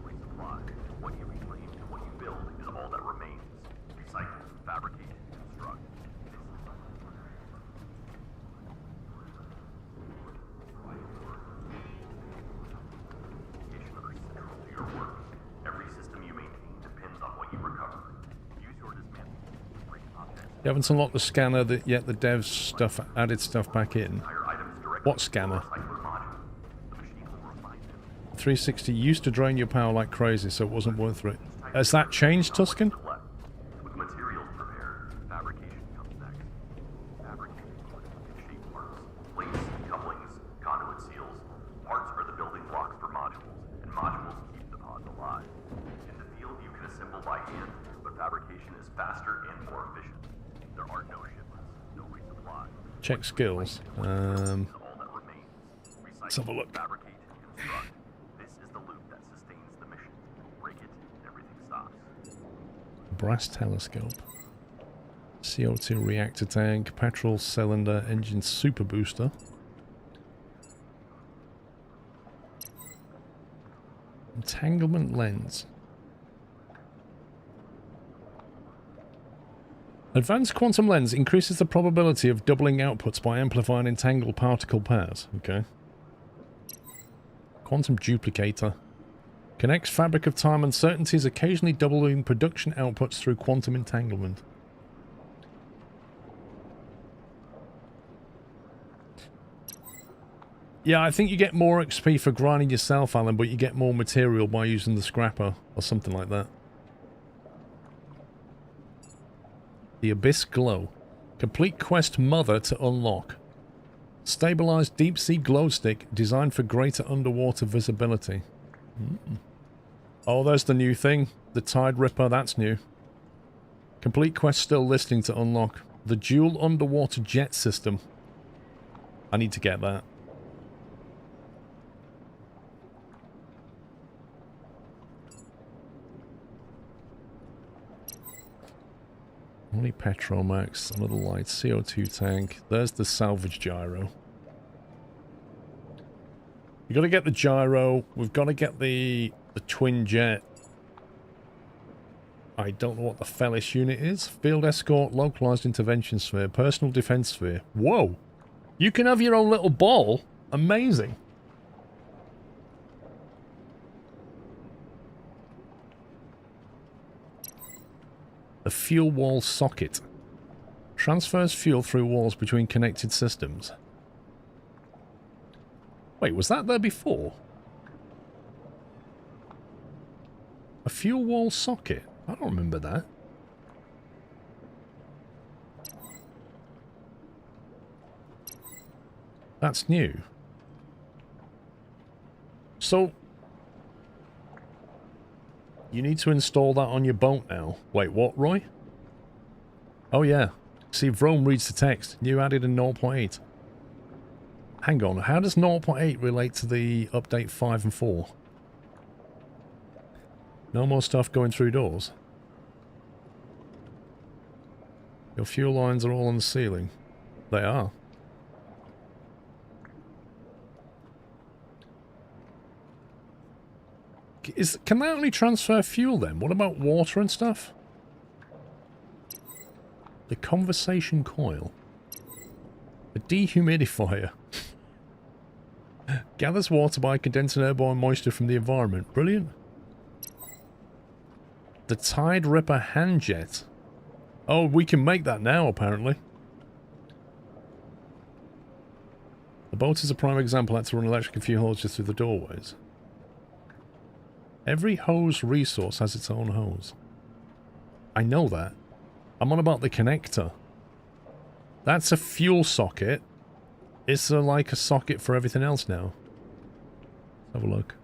resupply. What you reclaim and what you build is all that remains. Recycle, fabricate, construct. Are central to your work. Every system you maintain depends on what you recover. Use your dismantle to bring objects. You haven't unlocked the scanner that yet the devs stuff added stuff back in. What scanner? 360 used to drain your power like crazy, so it wasn't worth it. Has that changed, Tuscan? With materials prepared, fabrication comes next. Fabricated can shape parts, plates, couplings, conduit seals. Parts are the building blocks for modules, and modules keep the pods alive. In the field, you can assemble by hand, but fabrication is faster and more efficient. There are no shipments, no resupply. Check skills. All that remains. Let's have a look. Fabricate, construct. This is the loop that sustains the mission. Break it, and everything stops. Brass telescope. CO2 reactor tank, petrol cylinder, engine super booster. Entanglement lens. Advanced quantum lens increases the probability of doubling outputs by amplifying entangled particle pairs. Okay. Quantum duplicator. Connects fabric of time uncertainties, occasionally doubling production outputs through quantum entanglement. Yeah, I think you get more XP for grinding yourself, Alan, but you get more material by using the scrapper or something like that. The Abyss Glow. Complete quest mother to unlock. Stabilized deep sea glow stick designed for greater underwater visibility. Oh, there's the new thing. The Tide Ripper, that's new. Complete quest still listing to unlock. The dual underwater jet system. I need to get that. Only Petromax, another light, CO2 tank. There's the salvage gyro. You gotta get the gyro. We've got to get the twin jet. I don't know what the Fellis unit is. Field escort, localized intervention sphere, personal defense sphere. Whoa! You can have your own little ball. Amazing. The fuel wall socket. Transfers fuel through walls between connected systems. Wait, was that there before? A fuel wall socket? I don't remember that. That's new. So, you need to install that on your boat now. Wait, what, Roy? Oh yeah. See, Vrome reads the text. New added in 0.8. Hang on, how does 0.8 relate to the update 5 and 4? No more stuff going through doors. Your fuel lines are all on the ceiling. They are. Can they only transfer fuel then? What about water and stuff? The conversation coil. A dehumidifier. Gathers water by condensing airborne moisture from the environment. Brilliant. The Tide Ripper hand jet. Oh, we can make that now, apparently. The boat is a prime example. Had to run electric fuel hoses through the doorways. Every hose resource has its own hose. I know that. I'm on about the connector. That's a fuel socket. Is there like a socket for everything else now? Let's have a look.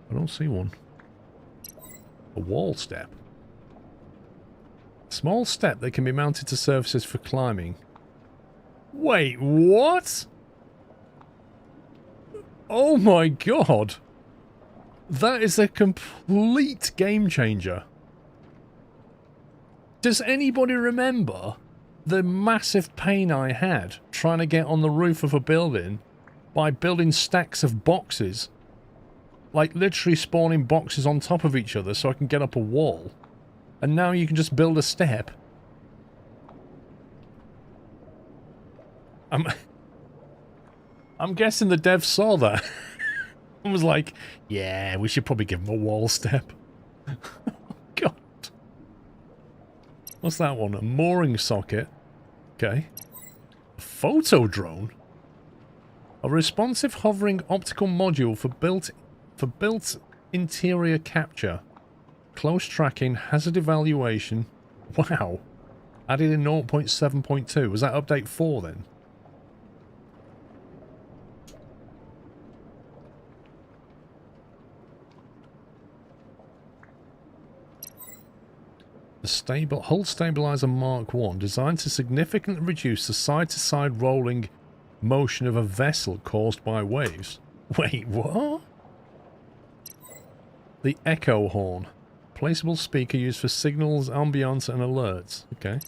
I don't see one. A wall step. Small step that can be mounted to surfaces for climbing. Wait, what? Oh my god. That is a complete game changer. Does anybody remember the massive pain I had trying to get on the roof of a building by building stacks of boxes? Like literally spawning boxes on top of each other so I can get up a wall. And now you can just build a step. I'm guessing the devs saw that. And was like, yeah, we should probably give him a wall step. God. What's that one? A mooring socket. Okay. A photo drone? A responsive hovering optical module for built interior capture. Close tracking, hazard evaluation. Wow. Added in 0.7.2. Was that update 4 then? The hull stabilizer Mark 1, designed to significantly reduce the side-to-side rolling motion of a vessel caused by waves. Wait, what? The echo horn. Placeable speaker used for signals, ambience and alerts. Okay.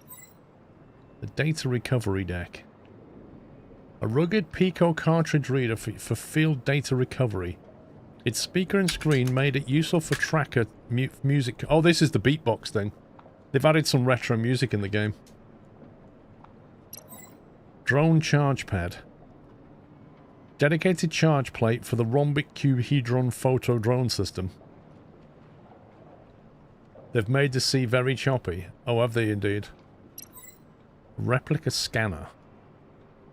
The data recovery deck. A rugged Pico cartridge reader for field data recovery. Its speaker and screen made it useful for tracker music. Oh, this is the beatbox then. They've added some retro music in the game. Drone charge pad. Dedicated charge plate for the rhombic cubehedron photo drone system. They've made the sea very choppy. Oh, have they indeed? Replica scanner.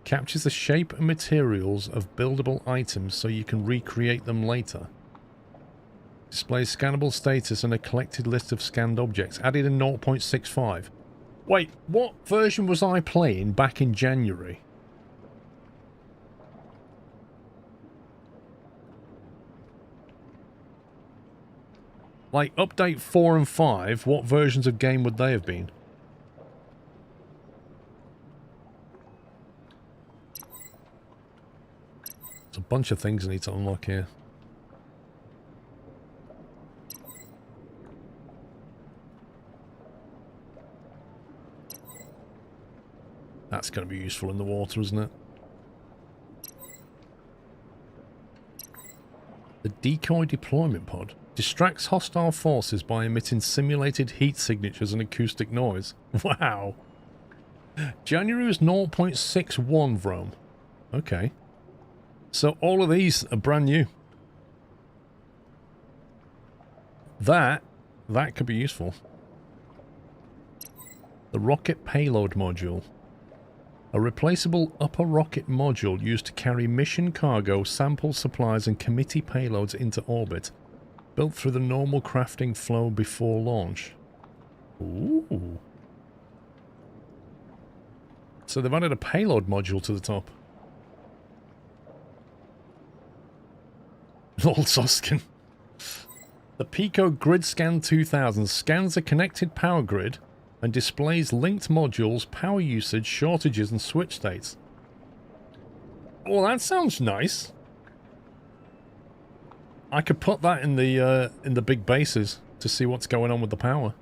Captures the shape and materials of buildable items so you can recreate them later. Displays scannable status and a collected list of scanned objects. Added in 0.65. Wait, what version was I playing back in January? Like, update 4 and 5, what versions of game would they have been? There's a bunch of things I need to unlock here. That's going to be useful in the water, isn't it? The decoy deployment pod distracts hostile forces by emitting simulated heat signatures and acoustic noise. Wow. January was 0.61 Vrome. Okay. So all of these are brand new. That could be useful. The rocket payload module. A replaceable upper rocket module used to carry mission cargo, sample supplies and committee payloads into orbit. Built through the normal crafting flow before launch. Ooh. So they've added a payload module to the top. Lol Soskin. The Pico Grid Scan 2000 scans a connected power grid and displays linked modules, power usage, shortages and switch states. Well, that sounds nice. I could put that in the big bases to see what's going on with the power.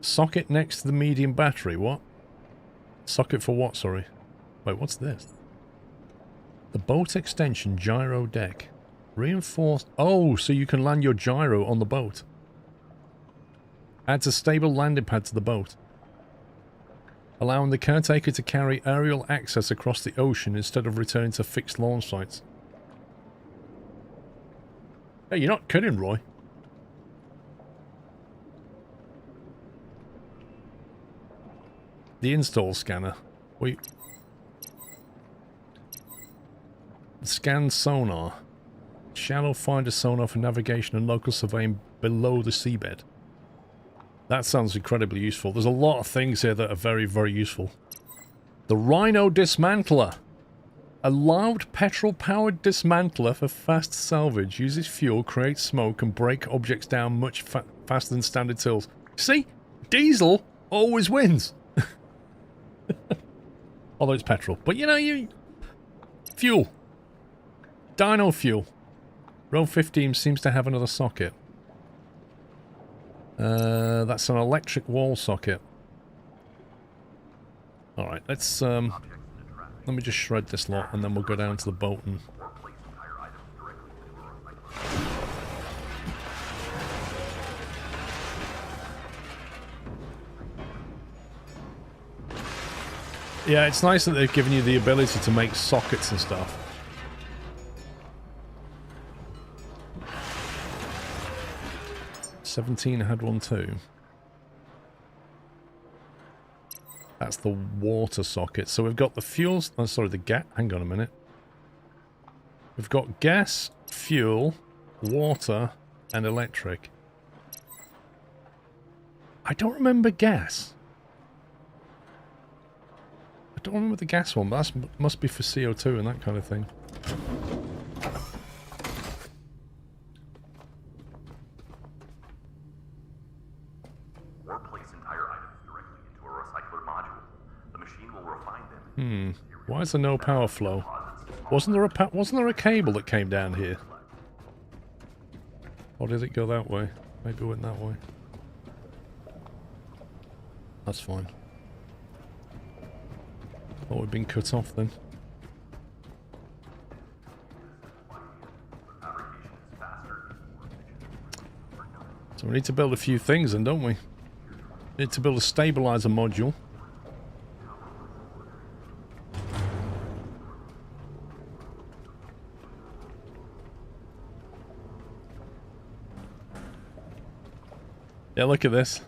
Socket next to the medium battery, what? Socket for what, sorry? Wait, what's this? The boat extension gyro deck. Reinforced... Oh, so you can land your gyro on the boat. Adds a stable landing pad to the boat. Allowing the caretaker to carry aerial access across the ocean instead of returning to fixed launch sites. Hey, you're not kidding, Roy. The install scanner. Wait. Scan sonar. Shallow finder sonar for navigation and local surveying below the seabed. That sounds incredibly useful. There's a lot of things here that are very, very useful. The Rhino Dismantler. A loud petrol-powered dismantler for fast salvage. Uses fuel, creates smoke, and break objects down much faster than standard tools. See? Diesel always wins. Although it's petrol. But you know, fuel. Dino fuel. Row 15 seems to have another socket. That's an electric wall socket. Alright, let's let me just shred this lot and then we'll go down to the boat and... Yeah, it's nice that they've given you the ability to make sockets and stuff. '17 had one too. That's the water socket. So we've got the fuels... Oh, sorry, the gas... Hang on a minute. We've got gas, fuel, water, and electric. I don't remember gas. I don't remember the gas one, but that must be for CO2 and that kind of thing. Why is there no power flow? Wasn't there a cable that came down here? Or did it go that way? Maybe it went that way. That's fine. Oh, we've been cut off then. So we need to build a few things then, don't we? Need to build a stabilizer module. Yeah, look at this.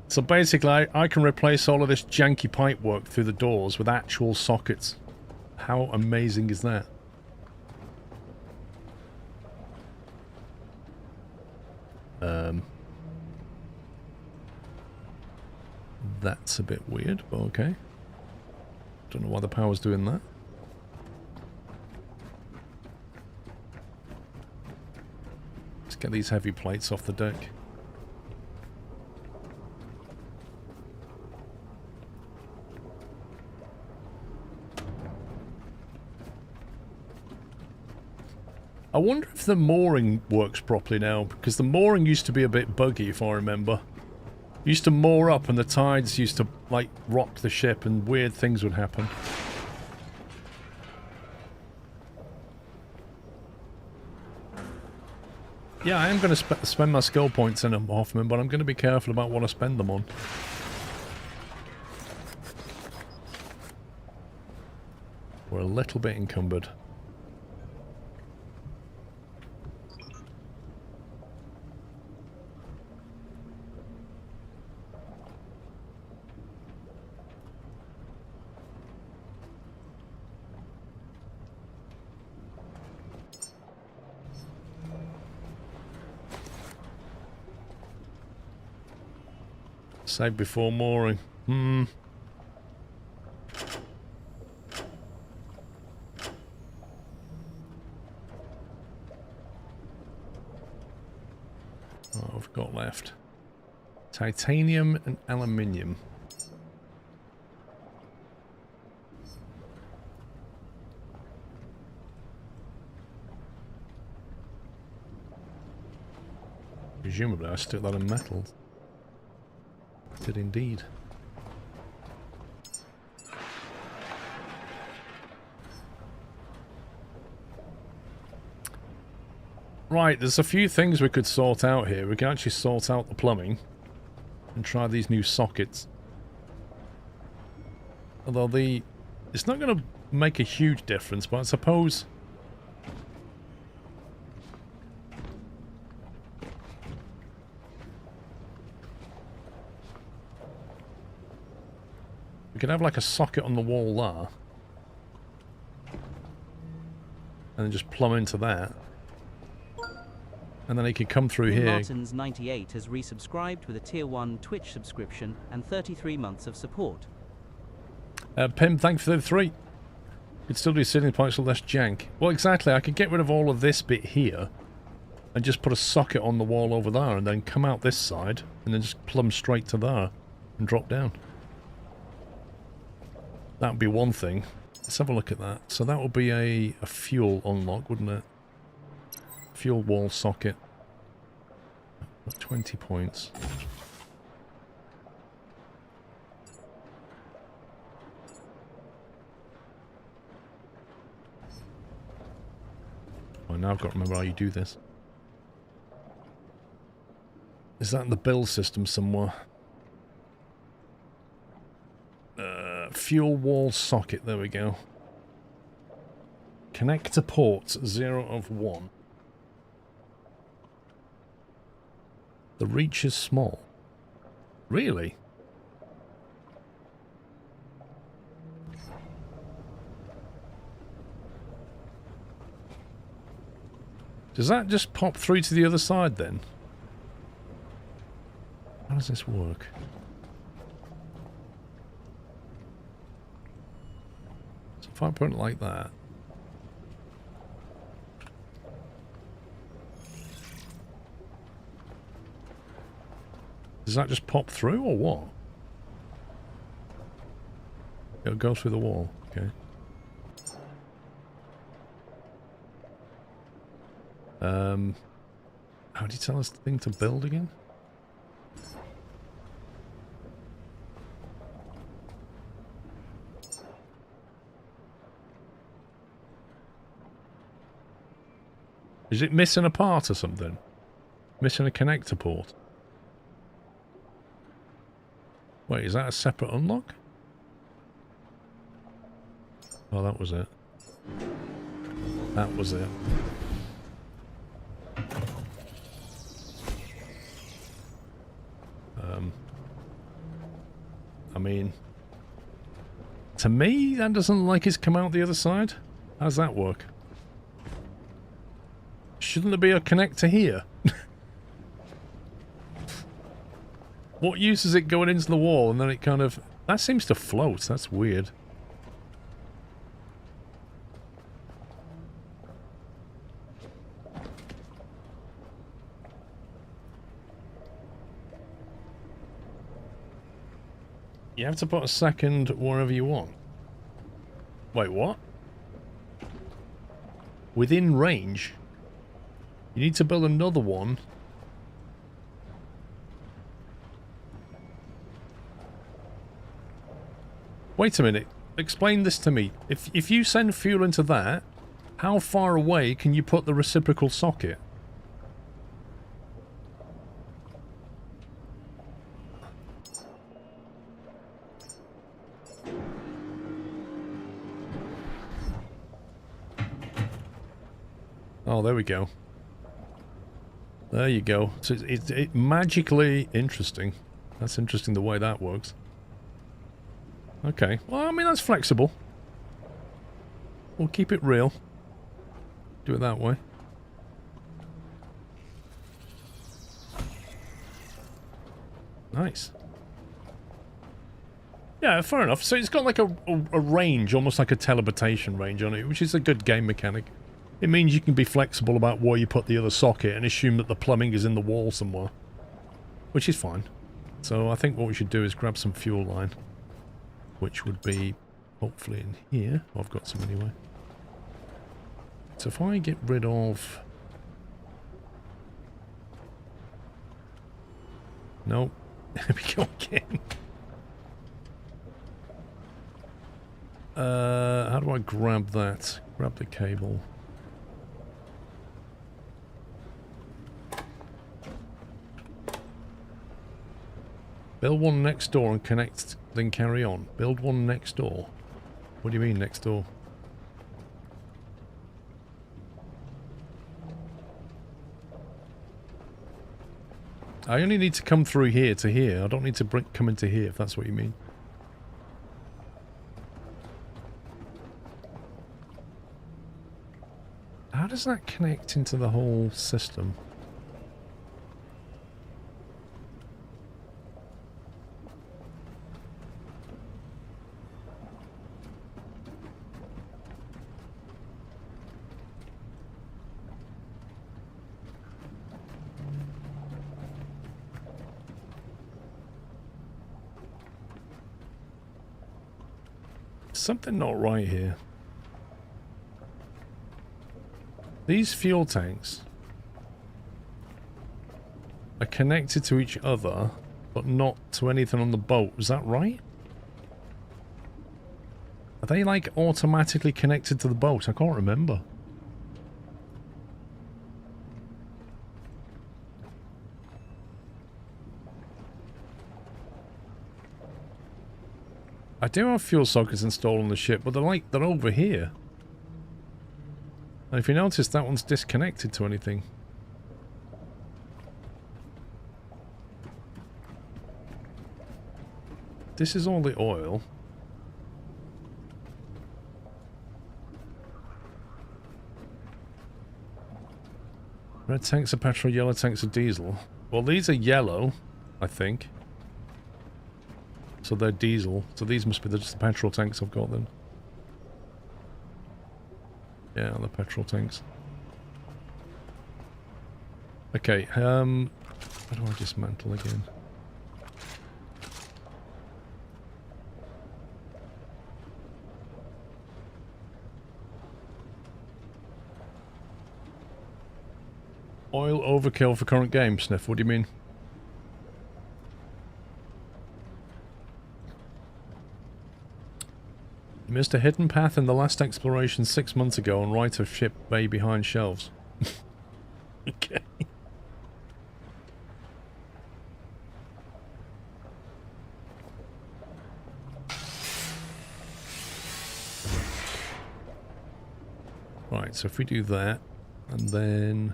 So basically, I can replace all of this janky pipe work through the doors with actual sockets. How amazing is that? That's a bit weird, but okay. Don't know why the power's doing that. Let's get these heavy plates off the deck. I wonder if the mooring works properly now, because the mooring used to be a bit buggy, if I remember. Used to moor up and the tides used to, like, rock the ship and weird things would happen. Yeah, I am going to spend my skill points in them, Hoffman, but I'm going to be careful about what I spend them on. We're a little bit encumbered. Save before mooring. Oh, what have we got left? Titanium and aluminium. Presumably I stuck that in metal. Did indeed. Right, there's a few things we could sort out here. We can actually sort out the plumbing and try these new sockets. Although it's not going to make a huge difference, but I suppose we could have like a socket on the wall there. And then just plumb into that. And then he could come through here. Martins 98 has resubscribed with a tier 1 Twitch subscription and 33 months of support. Pim, thanks for the 3. Could still do ceiling points with less jank. Well, exactly. I could get rid of all of this bit here and just put a socket on the wall over there and then come out this side and then just plumb straight to there and drop down. That would be one thing. Let's have a look at that. So that would be a fuel unlock, wouldn't it? Fuel wall socket. 20 points. Oh, now I've got to remember how you do this. Is that in the build system somewhere? Fuel wall socket, there we go. Connector ports, 0 of 1. The reach is small. Really? Does that just pop through to the other side then? How does this work? So if I put it like that. Does that just pop through or what? It'll go through the wall. Okay. How do you tell us the thing to build again? Is it missing a part or something? Missing a connector port? Wait, is that a separate unlock? Oh, that was it. That was it. I mean, to me, that doesn't look like it's come out the other side. How's that work? Shouldn't there be a connector here? What use is it going into the wall and then it kind of... That seems to float. That's weird. You have to put a second wherever you want. Wait, what? Within range? You need to build another one. Wait a minute. Explain this to me. If you send fuel into that, how far away can you put the reciprocal socket? Oh, there we go. There you go. So it's magically interesting. That's interesting the way that works. Okay. Well, I mean, that's flexible. We'll keep it real. Do it that way. Nice. Yeah, fair enough. So it's got like a range, almost like a teleportation range on it, which is a good game mechanic. It means you can be flexible about where you put the other socket and assume that the plumbing is in the wall somewhere. Which is fine. So I think what we should do is grab some fuel line. Which would be hopefully in here. I've got some anyway. So if I get rid of... Nope. There we go again. How do I grab that? Grab the cable. Build one next door and connect, then carry on. Build one next door. What do you mean next door? I only need to come through here to here. I don't need to come into here, if that's what you mean. How does that connect into the whole system? Something not right here. These fuel tanks are connected to each other, but not to anything on the boat. Is that right? Are they like automatically connected to the boat? I can't remember. I do have fuel sockets installed on the ship, but they're over here. And if you notice, that one's disconnected to anything. This is all the oil. Red tanks are petrol, yellow tanks are diesel. Well, these are yellow, I think. So they're diesel. So these must be just the petrol tanks I've got then. Yeah, the petrol tanks. Okay, how do I dismantle again? Oil overkill for current game, Sniff, what do you mean? You missed a hidden path in the last exploration 6 months ago on right of ship bay behind shelves. Okay. Right, so if we do that, and then...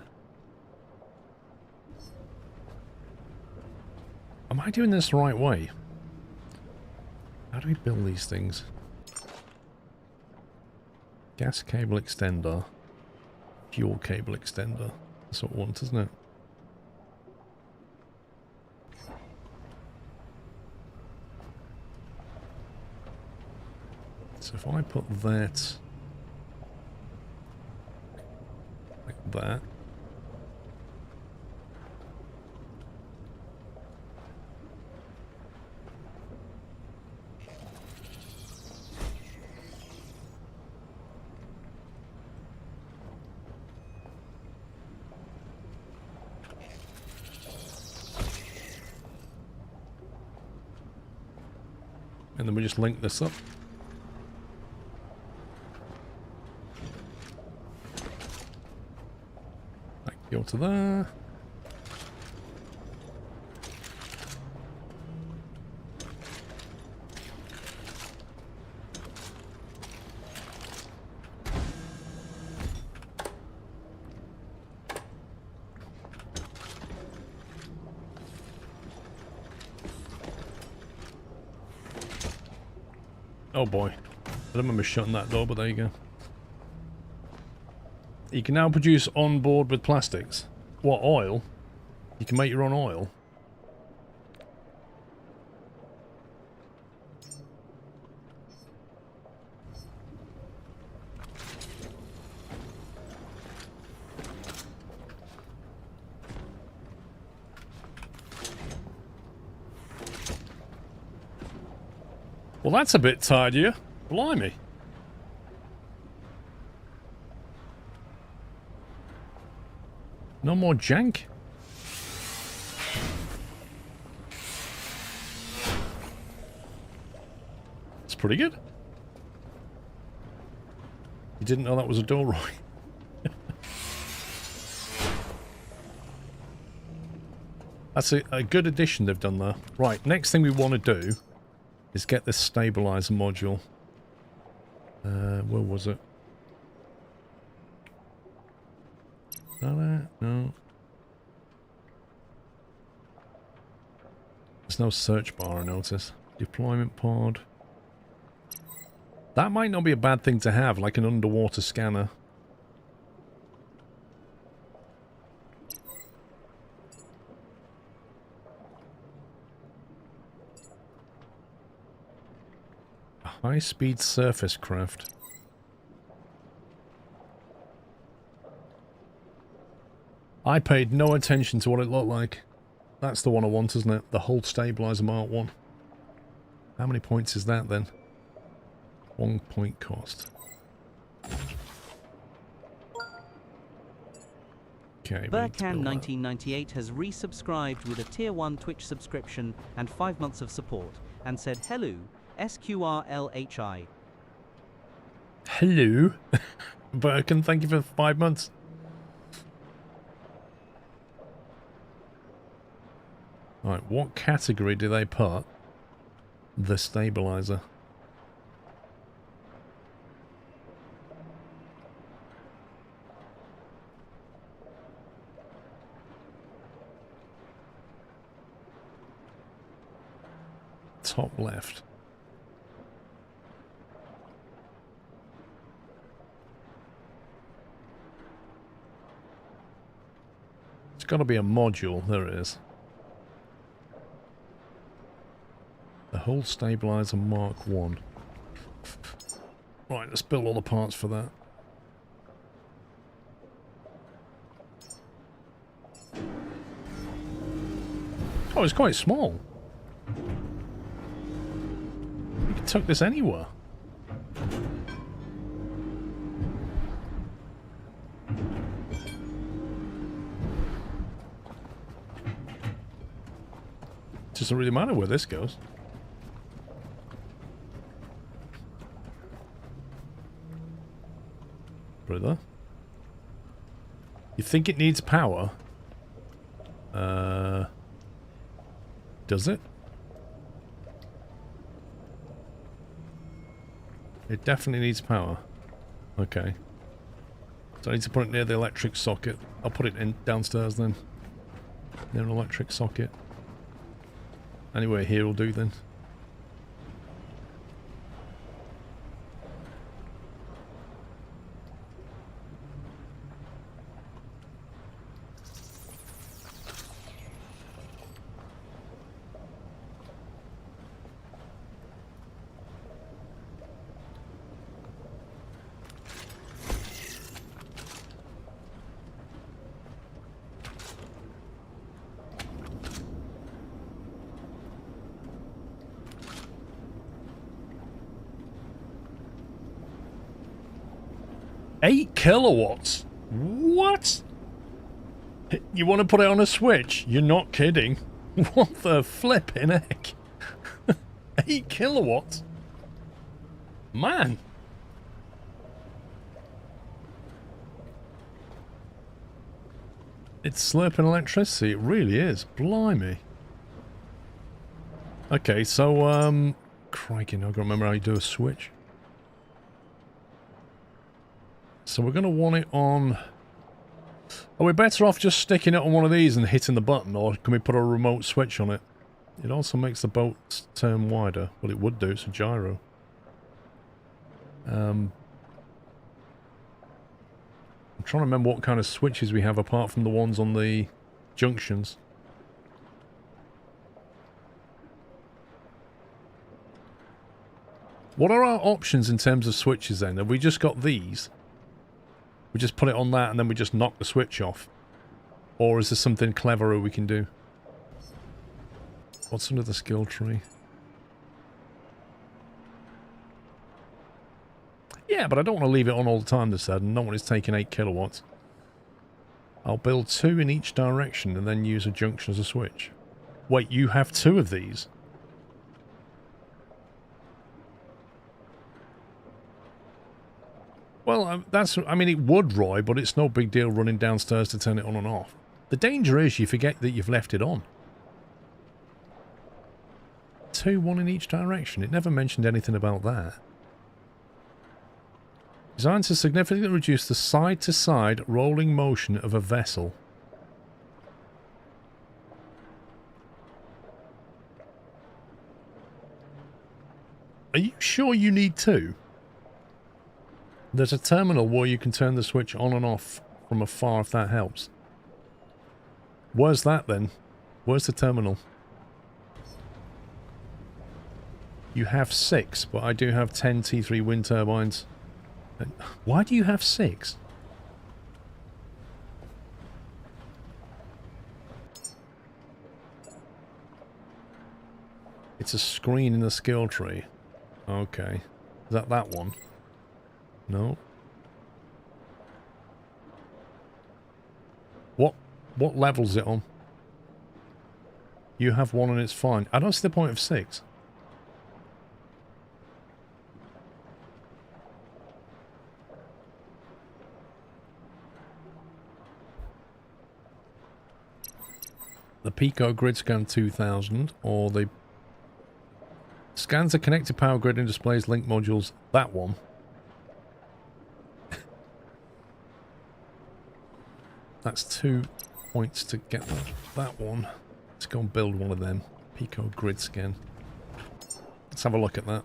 Am I doing this the right way? How do we build these things? Gas cable extender, fuel cable extender. That's what I want, isn't it? So if I put that like that. And then we just link this up. Go to there. Oh boy. I don't remember shutting that door, but there you go. You can now produce on board with plastics. What, oil? You can make your own oil? Well, that's a bit tidier. Blimey. No more jank? It's pretty good. You didn't know that was a door, Roy? That's a good addition they've done there. Right, next thing we want to do is get this stabilizer module. Where was it? No. There's no search bar, I notice. Deployment pod. That might not be a bad thing to have, like an underwater scanner. A high-speed surface craft. I paid no attention to what it looked like. That's the one I want, isn't it? The hull stabilizer Mark 1. How many points is that then? 1 point cost. Okay. Burkham1998 has resubscribed with a tier 1 Twitch subscription and 5 months of support and said hello, SQRLHI. Hello. Burkham, thank you for 5 months. Right, what category do they put the stabilizer? Top left. It's got to be a module. There it is. The hull stabilizer Mark 1. Right, let's build all the parts for that. Oh, it's quite small. You can tuck this anywhere. It doesn't really matter where this goes. Brother. You think it needs power? Does it? It definitely needs power. Okay. So I need to put it near the electric socket. I'll put it in downstairs then. Near an electric socket. Anyway, here will do then. Kilowatts? What? You want to put it on a Switch? You're not kidding. What the flipping heck? 8 kilowatts? Man! It's slurping electricity, it really is. Blimey. Okay, so, crikey, I can't remember how you do a switch. So we're going to want it on... Are we better off just sticking it on one of these and hitting the button, or can we put a remote switch on it? It also makes the boat turn wider. Well, it would do, it's a gyro. I'm trying to remember what kind of switches we have apart from the ones on the junctions. What are our options in terms of switches then? Have we just got these? We just put it on that and then we just knock the switch off? Or is there something cleverer we can do? What's under the skill tree? Yeah, but I don't want to leave it on all the time, this said, and no one is taking 8 kilowatts. I'll build 2 in each direction and then use a junction as a switch. Wait, you have 2 of these? Well, that's... I mean, it would, Roy, but it's no big deal running downstairs to turn it on and off. The danger is you forget that you've left it on. 2, 1 in each direction. It never mentioned anything about that. Designed to significantly reduce the side-to-side rolling motion of a vessel. Are you sure you need 2? There's a terminal where you can turn the switch on and off from afar if that helps. Where's that then? Where's the terminal? You have 6, but I do have 10 T3 wind turbines. Why do you have 6? It's a screen in the skill tree. Okay. Is that one? No. What level's it on? You have 1 and it's fine. I don't see the point of 6. The Pico Grid Scan 2000, or the scans a connected power grid and displays link modules. That one. That's 2 points to get that one. Let's go and build one of them. Pico Grid Scan. Let's have a look at that.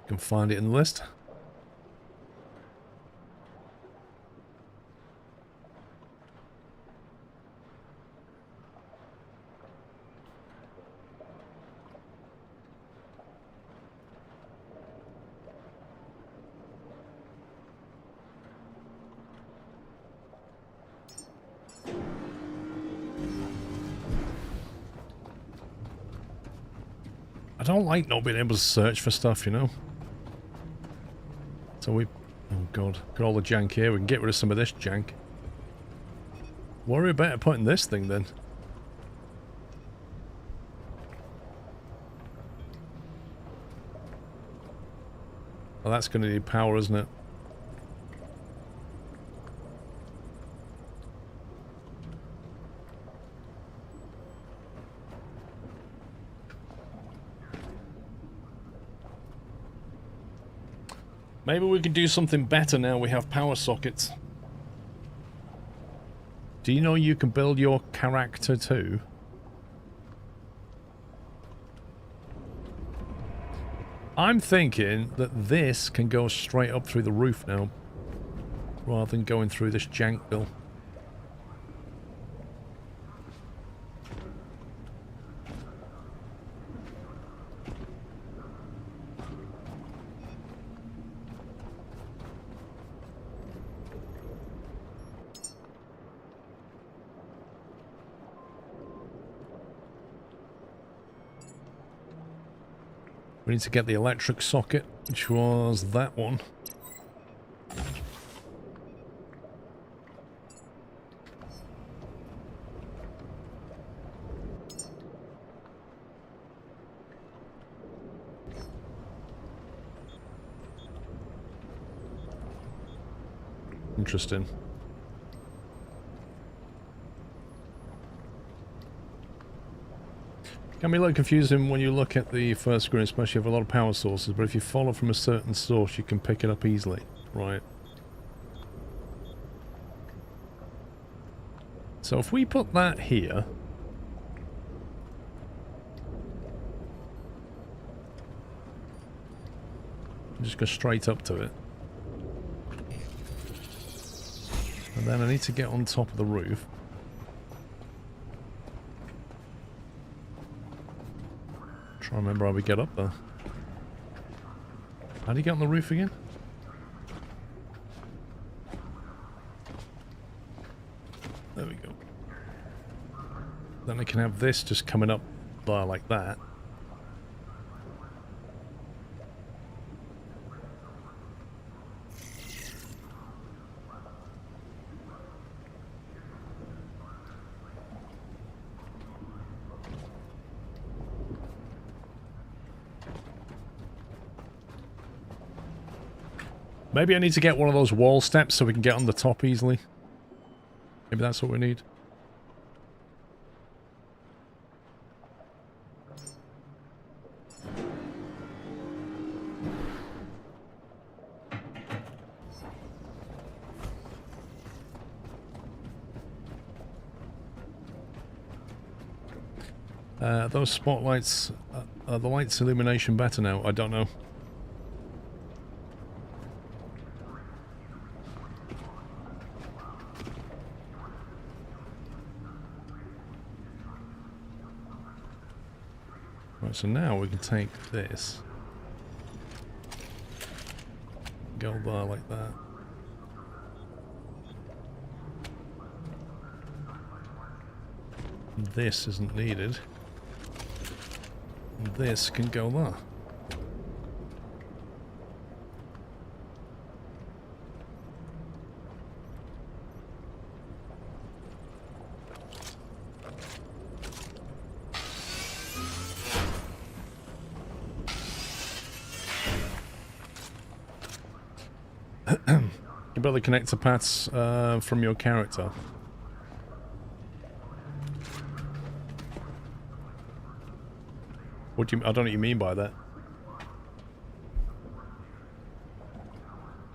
You can find it in the list. I don't like not being able to search for stuff, you know. So we... Oh god. Got all the jank here. We can get rid of some of this jank. Worry about putting this thing then. Well, that's going to need power, isn't it? Maybe we could do something better now we have power sockets. Do you know you can build your character too? I'm thinking that this can go straight up through the roof now, rather than going through this jank bill. We need to get the electric socket, which was that one. Interesting. Can be a little confusing when you look at the first screen, especially if you have a lot of power sources, but if you follow from a certain source, you can pick it up easily. Right. So if we put that here... just go straight up to it. And then I need to get on top of the roof. Try and remember how we get up there. How do you get on the roof again? There we go. Then I can have this just coming up there like that. Maybe I need to get one of those wall steps so we can get on the top easily. Maybe that's what we need. Those spotlights, are the lights illumination better now? I don't know. Right, so now we can take this, go there like that. This isn't needed. And this can go there. You build the connector paths from your character. What do you? I don't know what you mean by that.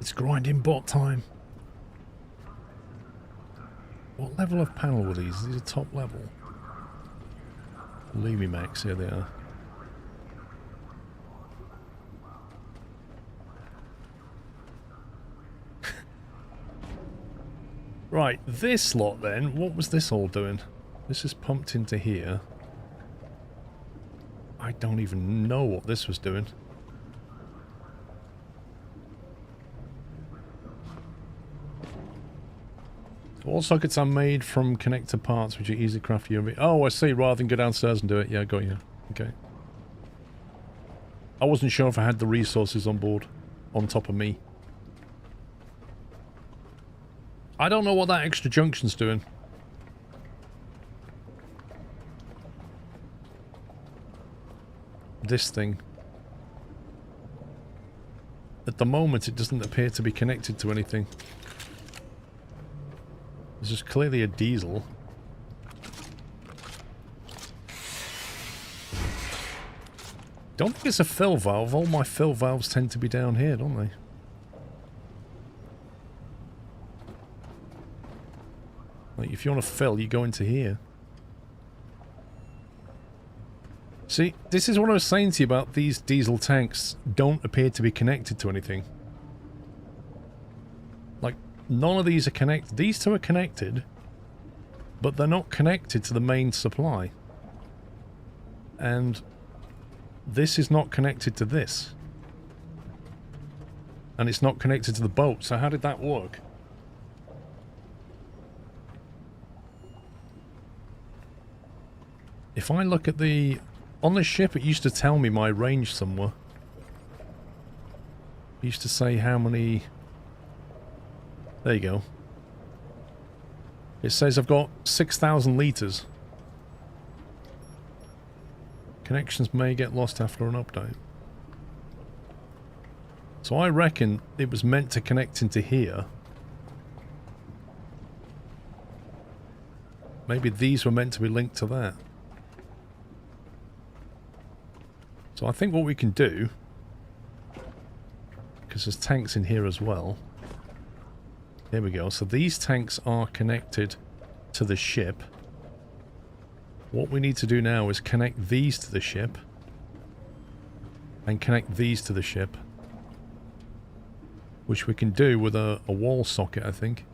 It's grinding bot time. What level of panel were these? These are top level. Leave me, Max. Here they are. Right, this lot then, what was this all doing? This is pumped into here. I don't even know what this was doing. All sockets are made from connector parts which are easy to craft UV. Oh, I see, rather than go downstairs and do it. Yeah, got you. Okay. I wasn't sure if I had the resources on board, on top of me. I don't know what that extra junction's doing. This thing. At the moment, it doesn't appear to be connected to anything. This is clearly a diesel. Don't think it's a fill valve. All my fill valves tend to be down here, don't they? Like, if you want to fill, you go into here. See, this is what I was saying to you about these diesel tanks don't appear to be connected to anything. Like, none of these are connected. These two are connected, but they're not connected to the main supply. And this is not connected to this. And it's not connected to the boat, so how did that work? If I look at the... On the ship, it used to tell me my range somewhere. It used to say how many... There you go. It says I've got 6,000 litres. Connections may get lost after an update. So I reckon it was meant to connect into here. Maybe these were meant to be linked to that. So I think what we can do, because there's tanks in here as well. There we go. So these tanks are connected to the ship. What we need to do now is connect these to the ship. And connect these to the ship. Which we can do with a wall socket, I think.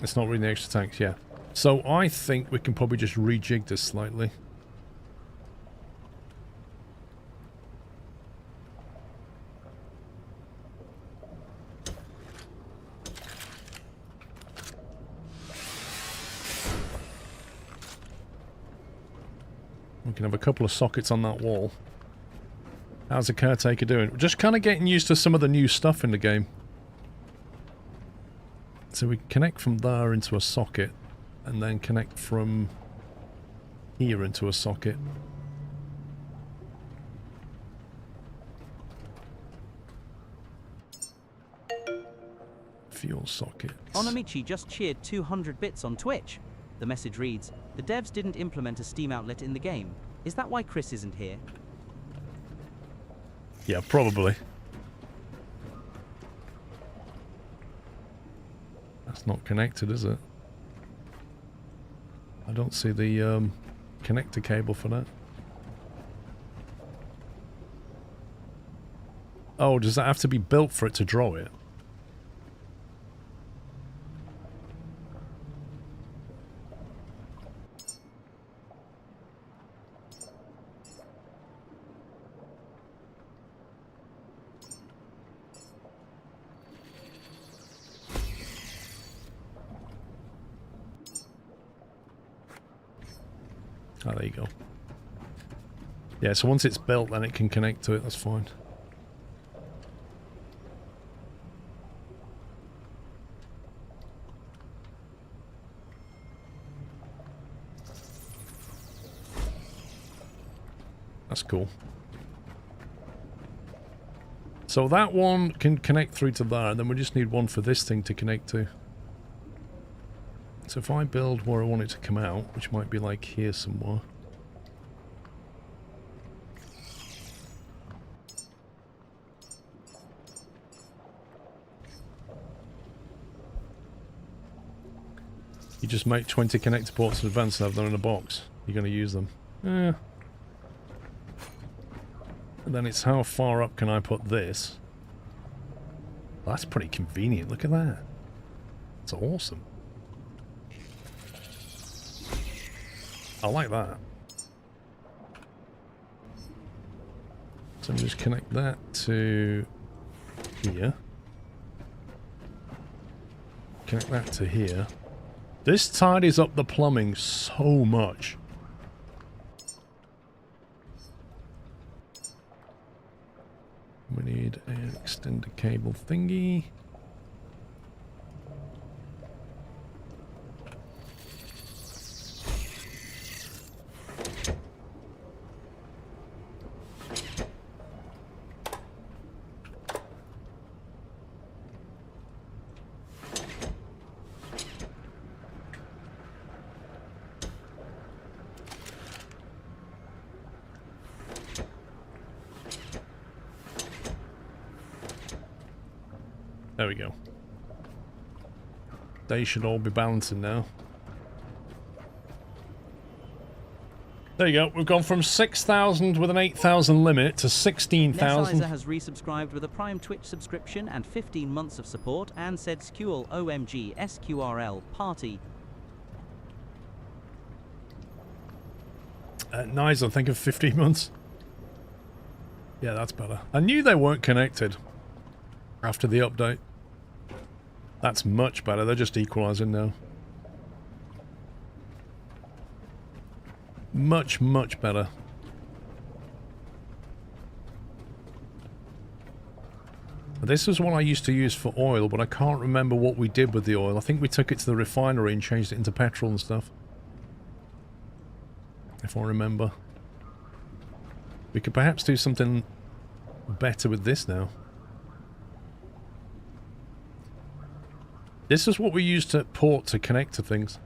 It's not really the extra tanks, yeah. So I think we can probably just rejig this slightly. We can have a couple of sockets on that wall. How's the Caretaker doing? We're just kind of getting used to some of the new stuff in the game. So we connect from there into a socket, and then connect from here into a socket. Fuel socket. Onamichi just cheered 200 bits on Twitch. The message reads, the devs didn't implement a Steam outlet in the game. Is that why Chris isn't here? Yeah, probably. That's not connected, is it? I don't see the connector cable for that. Oh, does that have to be built for it to draw it? Oh, there you go. Yeah, so once it's built, then it can connect to it. That's fine. That's cool. So that one can connect through to there, and then we just need one for this thing to connect to. So if I build where I want it to come out, which might be like here somewhere. You just make 20 connector ports in advance and have them in a box. You're going to use them. Yeah. And then it's how far up can I put this? Well, that's pretty convenient. Look at that. It's awesome. I like that. So just connect that to here. Connect that to here. This tidies up the plumbing so much. We need an extender cable thingy. There we go. They should all be balancing now. There you go. We've gone from 6,000 with an 8,000 limit to 16,000. Nessizer has resubscribed with a Prime Twitch subscription and 15 months of support and said Skewel OMG SQRL party. Nice, I think of 15 months. Yeah, that's better. I knew they weren't connected after the update. That's much better. They're just equalizing now. Much, much better. This is what I used to use for oil, but I can't remember what we did with the oil. I think we took it to the refinery and changed it into petrol and stuff. If I remember. We could perhaps do something better with this now. This is what we use to port to connect to things.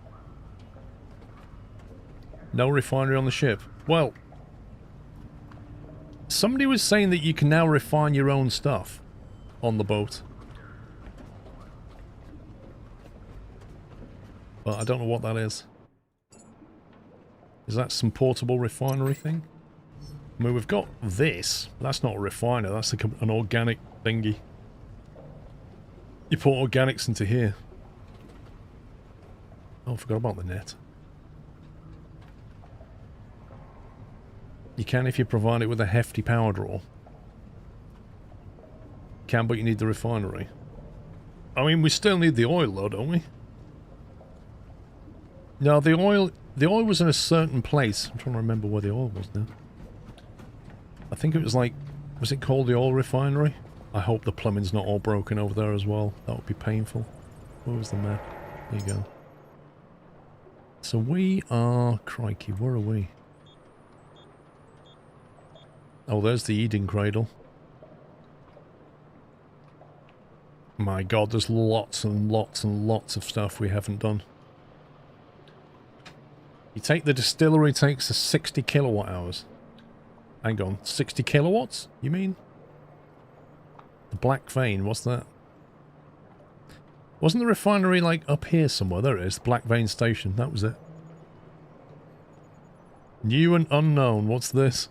No refinery on the ship. Well, somebody was saying that you can now refine your own stuff on the boat. But I don't know what that is. Is that some portable refinery thing? I mean, we've got this. But that's not a refiner. That's like an organic thingy. You put organics into here. Oh, I forgot about the net. You can if you provide it with a hefty power draw. Can, but you need the refinery. I mean, we still need the oil though, don't we? No, the oil was in a certain place. I'm trying to remember where the oil was now. I think it was like, was it called the oil refinery? I hope the plumbing's not all broken over there as well. That would be painful. Where was the map? There you go. So we are... Crikey, where are we? Oh, there's the Eden Cradle. My god, there's lots and lots and lots of stuff we haven't done. You take the distillery, takes us 60 kilowatt hours. Hang on, 60 kilowatts? You mean? The Black Vein, what's that? Wasn't the refinery like up here somewhere? There it is, the Black Vein Station, that was it. New and unknown, what's this?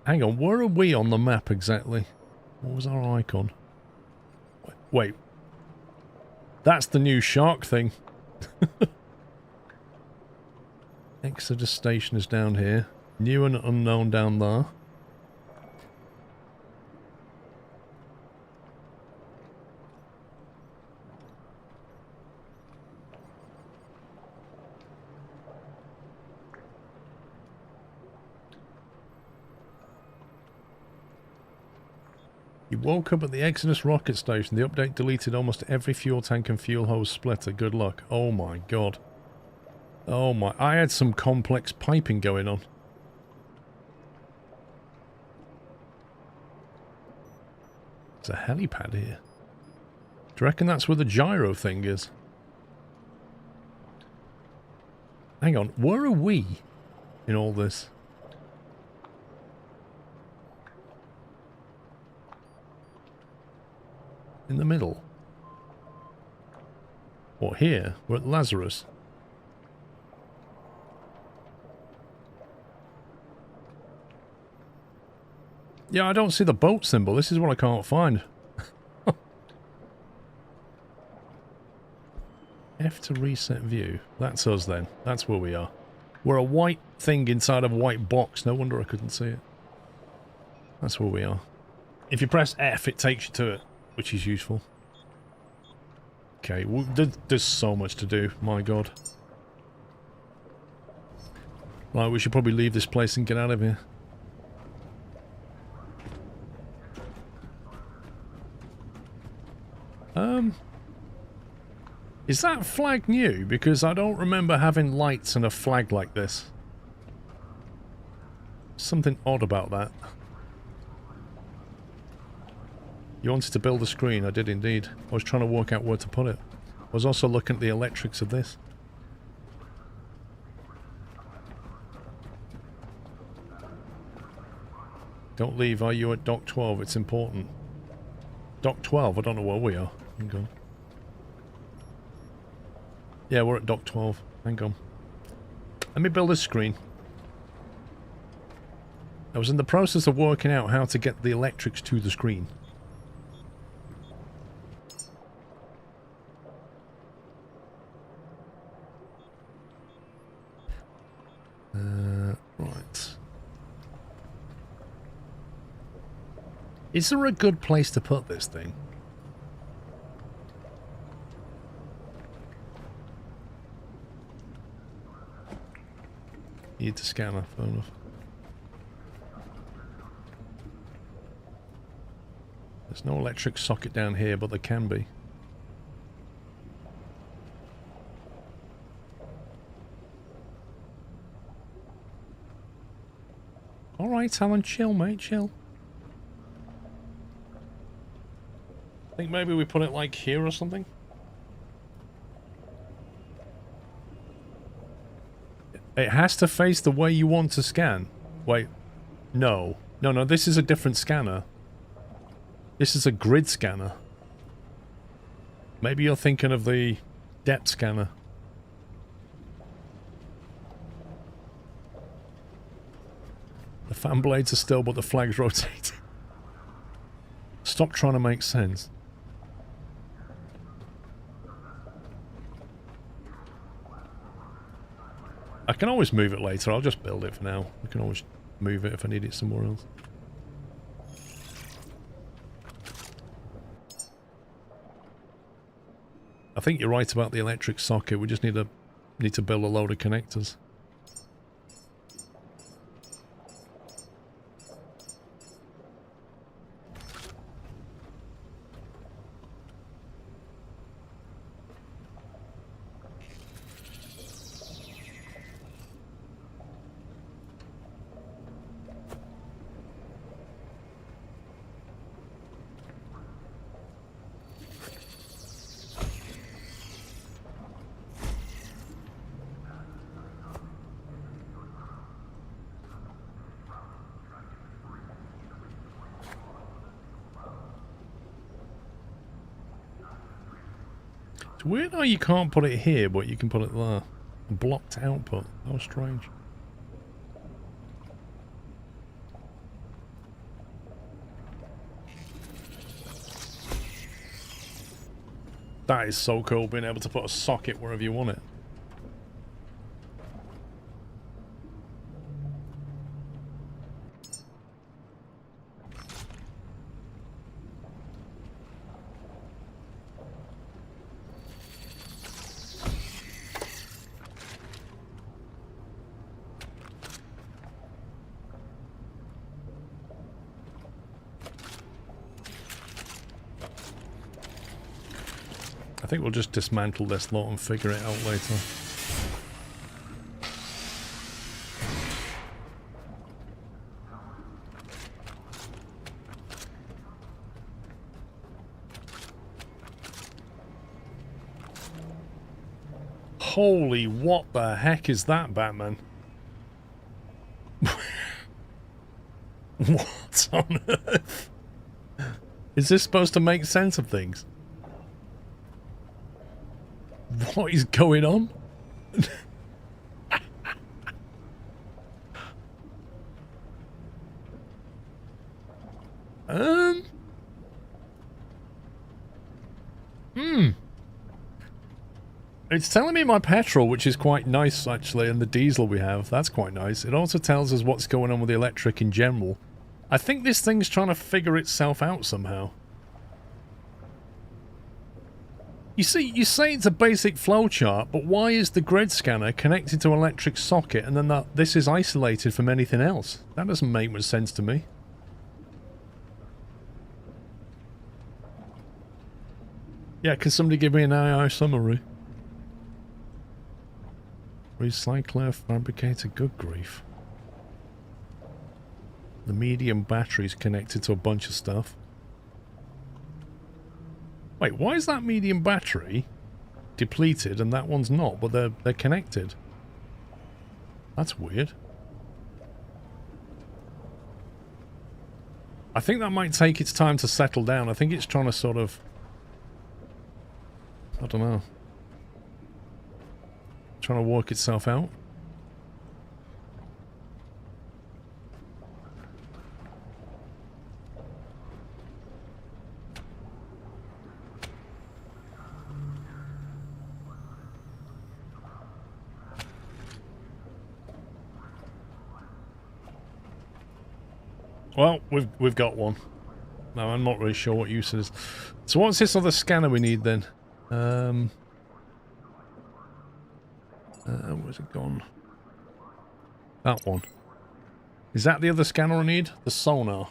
Hang on, where are we on the map exactly? What was our icon? Wait. That's the new shark thing. Exodus Station is down here. New and unknown down there. You woke up at the Exodus rocket station. The update deleted almost every fuel tank and fuel hose splitter. Good luck. Oh my god. Oh my... I had some complex piping going on. There's a helipad here. Do you reckon that's where the gyro thing is? Hang on. Where are we in all this? In the middle. What, here? We're at Lazarus. Yeah, I don't see the boat symbol. This is what I can't find. F to reset view. That's us then. That's where we are. We're a white thing inside of a white box. No wonder I couldn't see it. That's where we are. If you press F, it takes you to it, which is useful. Okay, well, there's so much to do. My god. Right, we should probably leave this place and get out of here. Is that flag new? Because I don't remember having lights and a flag like this. Something odd about that. You wanted to build a screen? I did indeed. I was trying to work out where to put it. I was also looking at the electrics of this. Don't leave, are you at Dock 12? It's important. Dock 12? I don't know where we are. Hang on. Yeah, we're at Dock 12. Hang on. Let me build a screen. I was in the process of working out how to get the electrics to the screen. Right. Is there a good place to put this thing? Need to scan my phone off. There's no electric socket down here, but there can be. Alright, Alan, chill, mate, chill. think maybe we put it like here or something. It has to face the way you want to scan. Wait. No. No, this is a different scanner. This is a grid scanner. Maybe you're thinking of the depth scanner. The fan blades are still, but the flag's rotating. Stop trying to make sense. I can always move it later. I'll just build it for now. I can always move it if I need it somewhere else. I think you're right about the electric socket. We just need to build a load of connectors. It's weird how you can't put it here, but you can put it there. Blocked output. How strange. That is so cool, being able to put a socket wherever you want it. I think we'll just dismantle this lot and figure it out later. Holy, what the heck is that, Batman? What on earth? Is this supposed to make sense of things? What is going on? It's telling me my petrol, which is quite nice actually, and the diesel we have, that's quite nice. It also tells us what's going on with the electric in general. I think this thing's trying to figure itself out somehow. You see, you say it's a basic flowchart, but why is the grid scanner connected to an electric socket and then this is isolated from anything else? That doesn't make much sense to me. Yeah, can somebody give me an AI summary? Recycler, fabricator, good grief. The medium battery's connected to a bunch of stuff. Wait, why is that medium battery depleted and that one's not, but they're connected? That's weird. I think that might take its time to settle down. I think it's trying to sort of... I don't know. Trying to work itself out. Well, we've got one. No, I'm not really sure what use it is. So what's this other scanner we need then? Where's it gone? That one. Is that the other scanner I need? The sonar.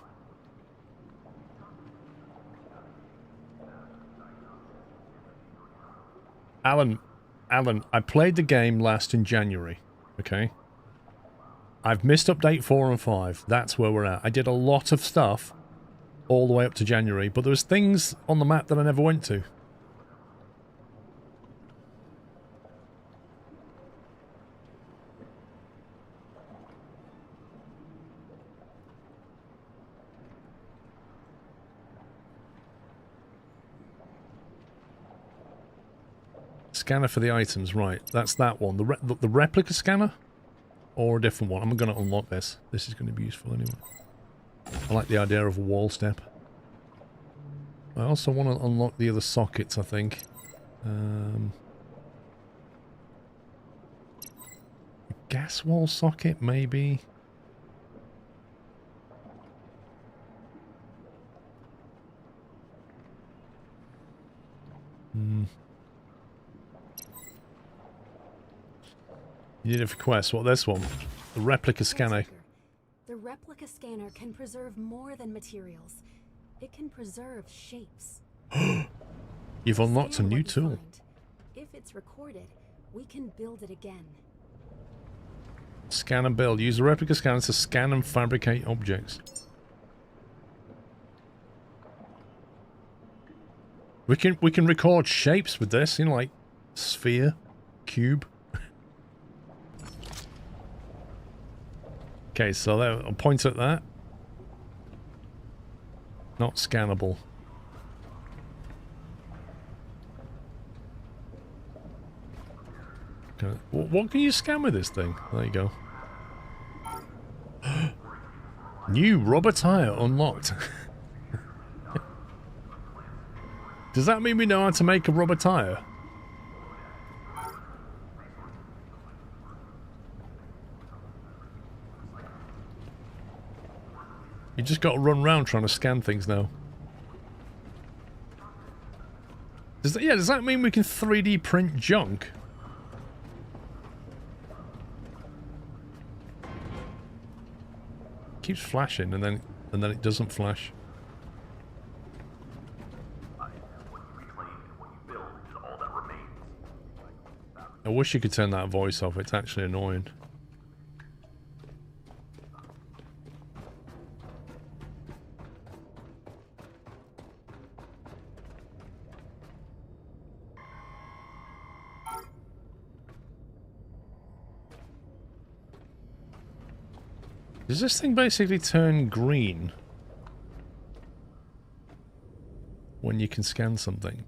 Alan, I played the game last in January, okay? I've missed update 4 and 5. That's where we're at. I did a lot of stuff, all the way up to January, but there was things on the map that I never went to. Scanner for the items, right. That's that one. The replica scanner? Or a different one? I'm going to unlock this. This is going to be useful anyway. I like the idea of a wall step. I also want to unlock the other sockets, I think. Gas wall socket, maybe? You need it for quests. What, this one? The replica scanner. The replica scanner can preserve more than materials. It can preserve shapes. You've unlocked a new tool. If it's recorded, we can build it again. Scan and build. Use the replica scanner to scan and fabricate objects. We can record shapes with this, you know, like sphere, cube. Okay, so there, I'll point at that. Not scannable. Okay. What can you scan with this thing? There you go. New rubber tire unlocked. Does that mean we know how to make a rubber tire? You just got to run around trying to scan things now. Does that mean we can 3D print junk? It keeps flashing and then it doesn't flash. I wish you could turn that voice off. It's actually annoying. Does this thing basically turn green when you can scan something?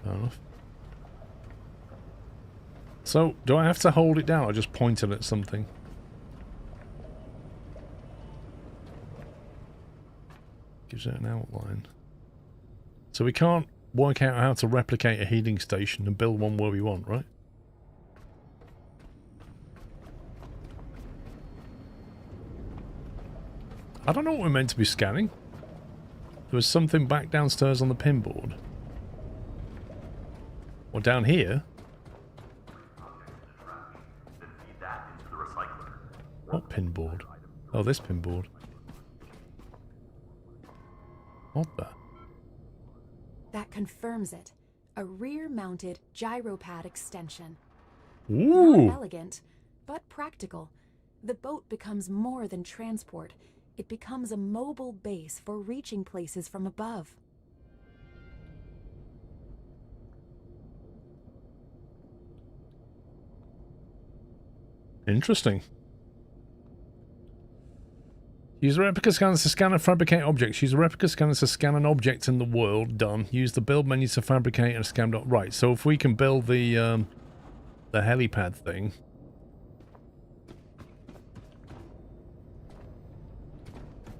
Fair enough. So, do I have to hold it down or just point it at something? Gives it an outline. So we can't work out how to replicate a healing station and build one where we want, right? I don't know what we're meant to be scanning. There was something back downstairs on the pinboard. Or down here. What pinboard? Oh, this pinboard. What the? That confirms it. A rear-mounted gyropad extension. Ooh. Not elegant, but practical. The boat becomes more than transport. It becomes a mobile base for reaching places from above. Interesting. Use a replica scanner to scan and fabricate objects. Use a replica scanner to scan an object in the world. Done. Use the build menu to fabricate and scan. Right, so if we can build the helipad thing.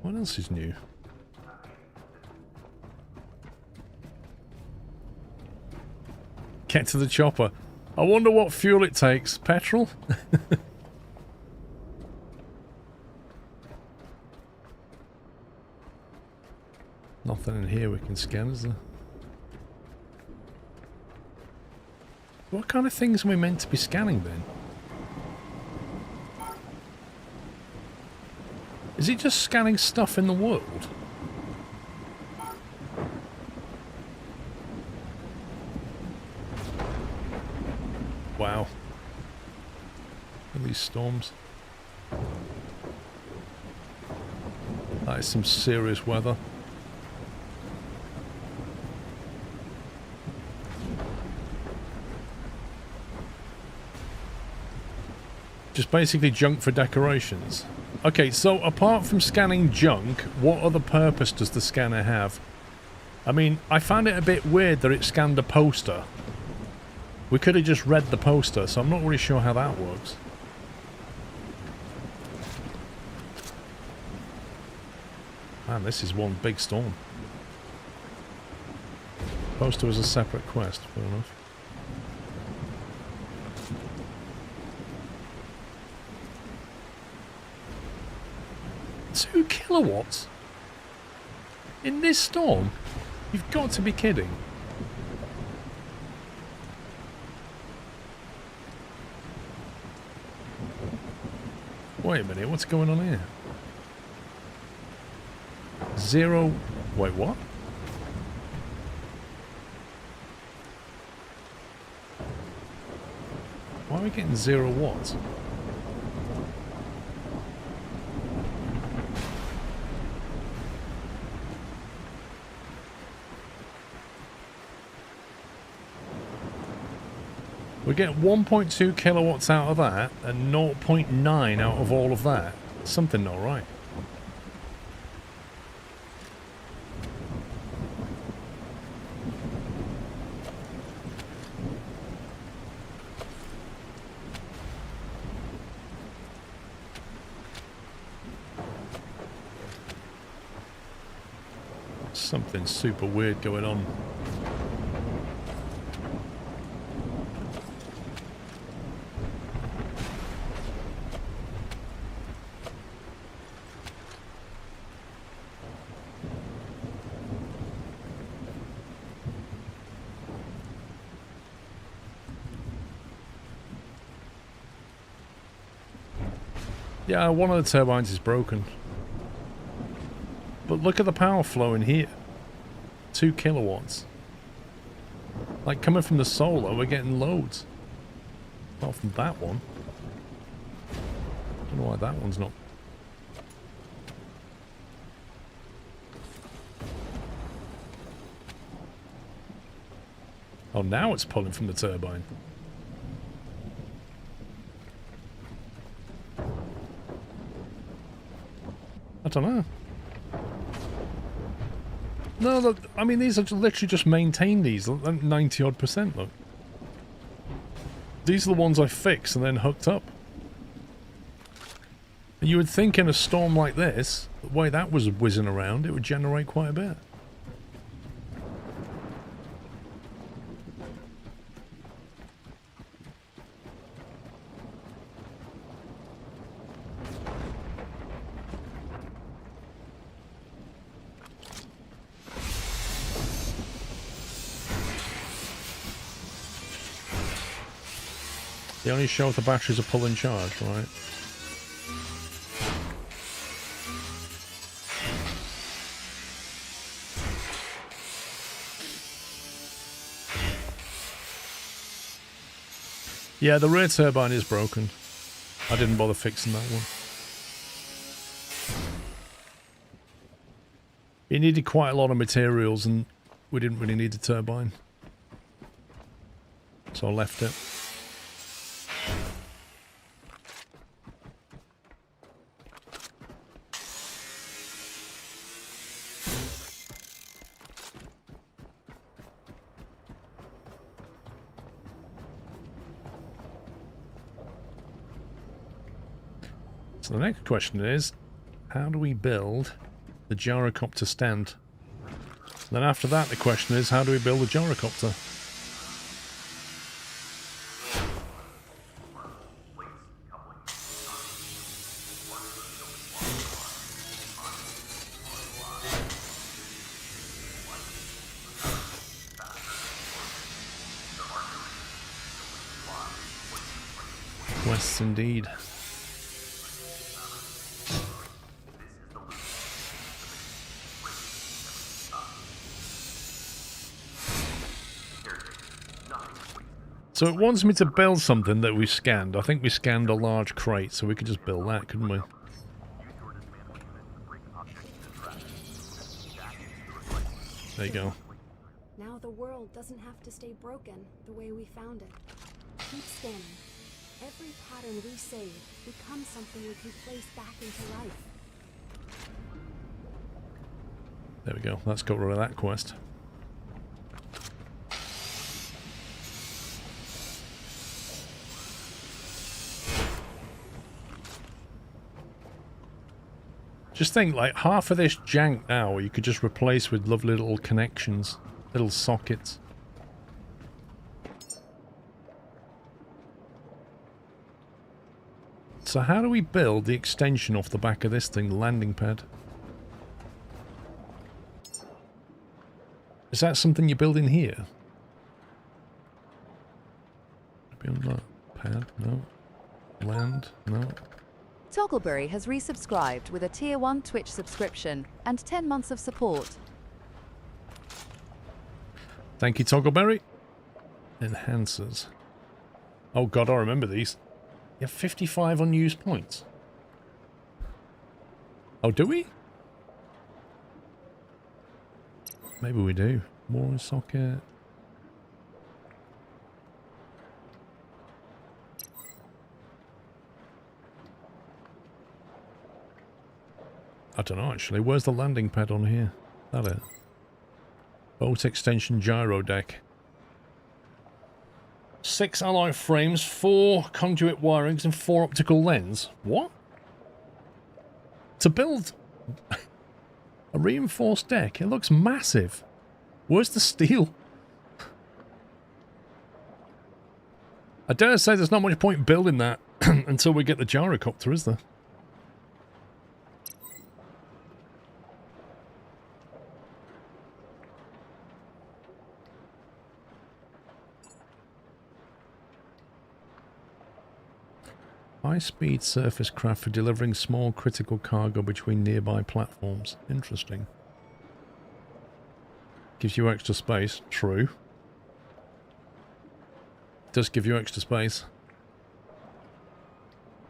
What else is new? Get to the chopper. I wonder what fuel it takes. Petrol? Nothing in here we can scan, is there? What kind of things are we meant to be scanning then? Is it just scanning stuff in the world? Wow. Look at these storms. That is some serious weather. Just basically junk for decorations. Okay, so apart from scanning junk, what other purpose does the scanner have? I mean, I found it a bit weird that it scanned a poster. We could have just read the poster, so I'm not really sure how that works. Man, this is one big storm. Poster was a separate quest, fair enough. Two kilowatts? In this storm? You've got to be kidding. Wait a minute, what's going on here? Zero... Wait, what? Why are we getting 0 watts? We get 1.2 kilowatts out of that and 0.9 out of all of that. Something not right. Something super weird going on. Yeah, one of the turbines is broken. But look at the power flow in here. 2 kilowatts. Like, coming from the solar, we're getting loads. Apart from that one. Don't know why that one's not. Oh, now it's pulling from the turbine. I don't know. No, look, I mean, these are literally just maintain these. 90 odd %, look. These are the ones I fixed and then hooked up. And you would think in a storm like this, the way that was whizzing around, it would generate quite a bit. They only show if the batteries are full in charge, right? Yeah, the rear turbine is broken. I didn't bother fixing that one. It needed quite a lot of materials and we didn't really need the turbine. So I left it. So the next question is, how do we build the gyrocopter stand? Then after that, the question is, how do we build the gyrocopter? Quests indeed. So it wants me to build something that we scanned. I think we scanned a large crate, so we could just build that, couldn't we? There you go. Now the world doesn't have to stay broken the way we found it. Keep scanning. Every pattern we save becomes something we can place back into life. There we go. Let's get rid of that quest. Just think, like, half of this jank now you could just replace with lovely little connections, little sockets. So how do we build the extension off the back of this thing, the landing pad? Is that something you're building here? Beyond that pad? No. Land? No. Toggleberry has resubscribed with a Tier 1 Twitch subscription and 10 months of support. Thank you, Toggleberry. Enhancers. Oh god, I remember these. You have 55 unused points. Oh, do we? Maybe we do. More socket. I don't know, actually. Where's the landing pad on here? Is that it? Boat extension gyro deck. 6 alloy frames, 4 conduit wirings, and 4 optical lens. What? To build a reinforced deck? It looks massive. Where's the steel? I dare say there's not much point building that until we get the gyrocopter, is there? High-speed surface craft for delivering small critical cargo between nearby platforms. Interesting. Gives you extra space. True. Does give you extra space.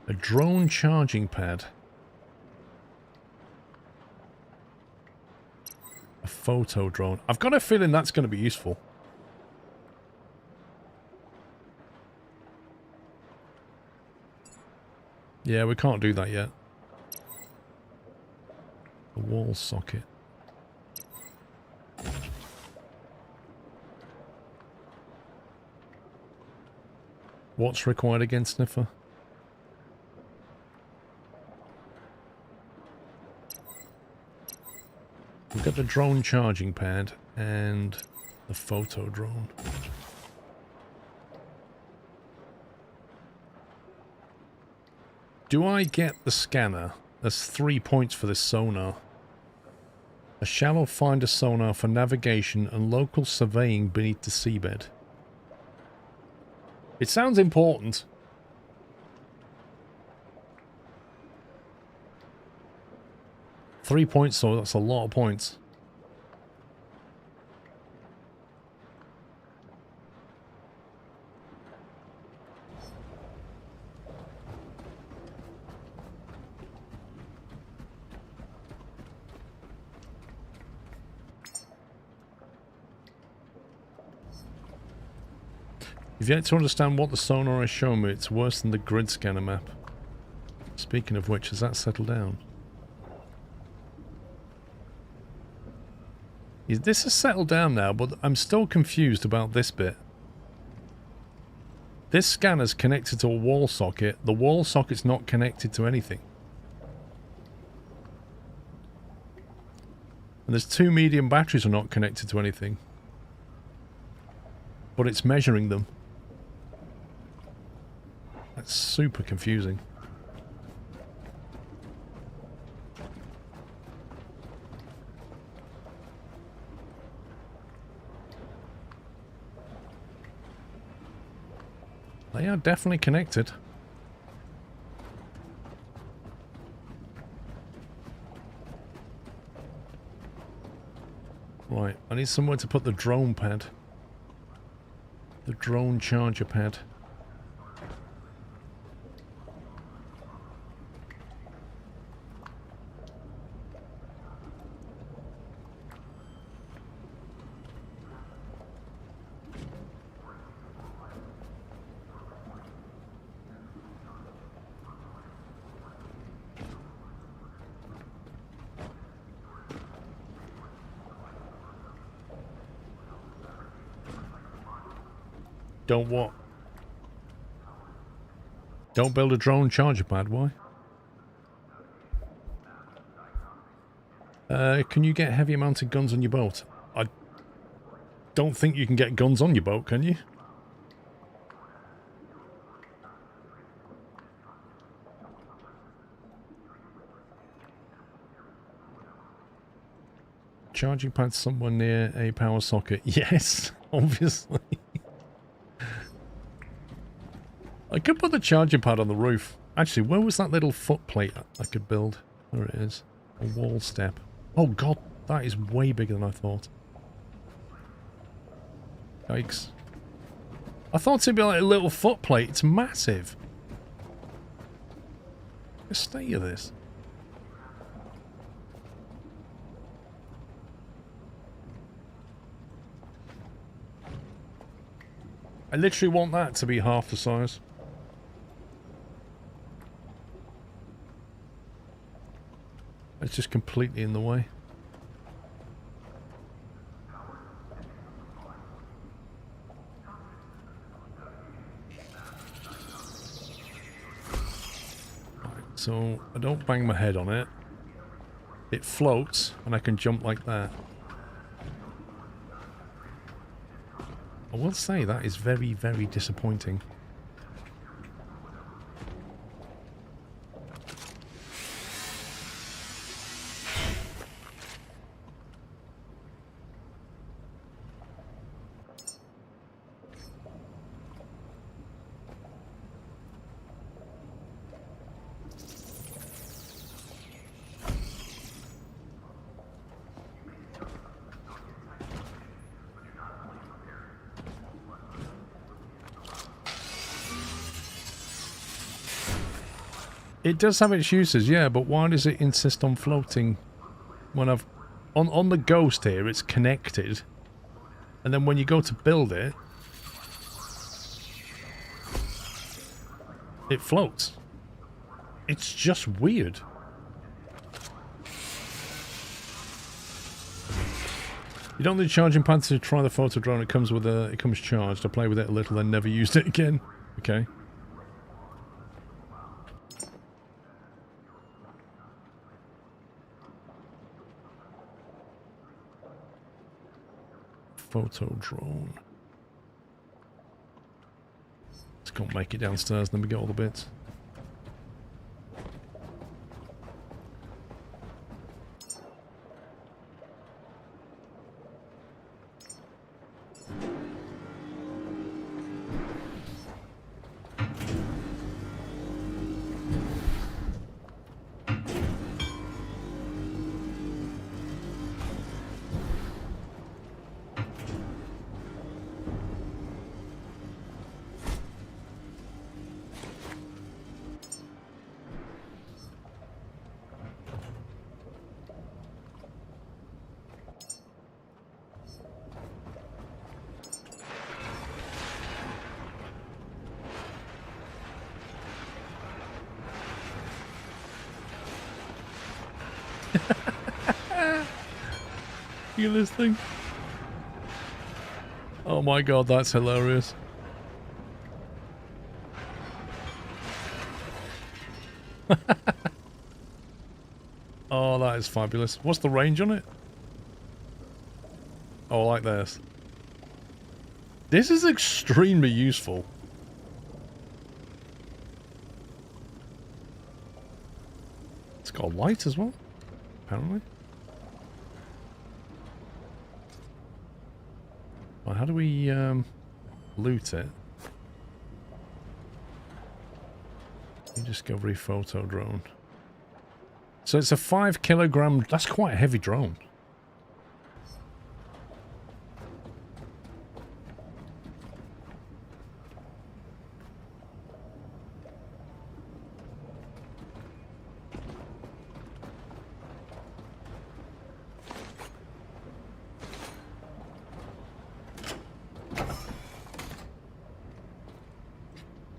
A drone charging pad. A photo drone. I've got a feeling that's going to be useful. Yeah, we can't do that yet. A wall socket. What's required again, Sniffer? We've got the drone charging pad and the photo drone. Do I get the scanner? There's 3 points for this sonar. A shallow finder sonar for navigation and local surveying beneath the seabed. It sounds important. $3 points, so that's a lot of points. You've yet to understand what the sonar has shown me. It's worse than the grid scanner map. Speaking of which, has that settled down? This has settled down now, but I'm still confused about this bit. This scanner's connected to a wall socket. The wall socket's not connected to anything. And there's 2 medium batteries are not connected to anything. But it's measuring them. That's super confusing. They are definitely connected. Right, I need somewhere to put the drone pad. The drone charger pad. Don't what? Don't build a drone charger pad, why? Can you get heavy mounted guns on your boat? I don't think you can get guns on your boat, can you? Charging pad somewhere near a power socket. Yes, obviously. I could put the charging pad on the roof. Actually, where was that little foot plate I could build? There it is. A wall step. Oh god, that is way bigger than I thought. Yikes. I thought it'd be like a little foot plate. It's massive. The state of this. I literally want that to be half the size. It's just completely in the way. Right, so I don't bang my head on it. It floats and I can jump like that. I will say that is very, very disappointing. It does have its uses, yeah, but why does it insist on floating when I've... On the Ghost here, it's connected. And then when you go to build it... it floats. It's just weird. You don't need a charging pad to try the photo drone. It comes with a... it comes charged. I played with it a little and never used it again. Okay. Photo drone. Let's go make it downstairs, then we get all the bits. Look at this thing. Oh my god, that's hilarious. Oh, that is fabulous. What's the range on it? Oh, I like this. This is extremely useful. It's got a light as well, apparently. Well, how do we loot it? Discovery photo drone. So it's a 5 kilogram. That's quite a heavy drone.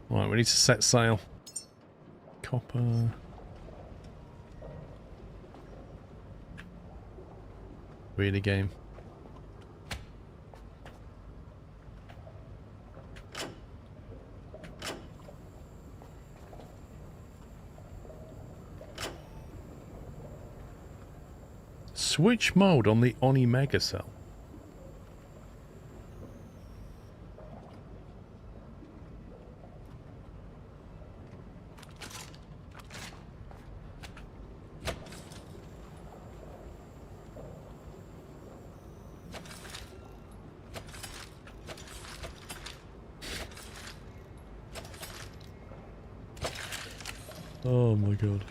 Right, we need to set sail. Copper. Really game. Switch mode on the Oni Mega Cell. Oh my god.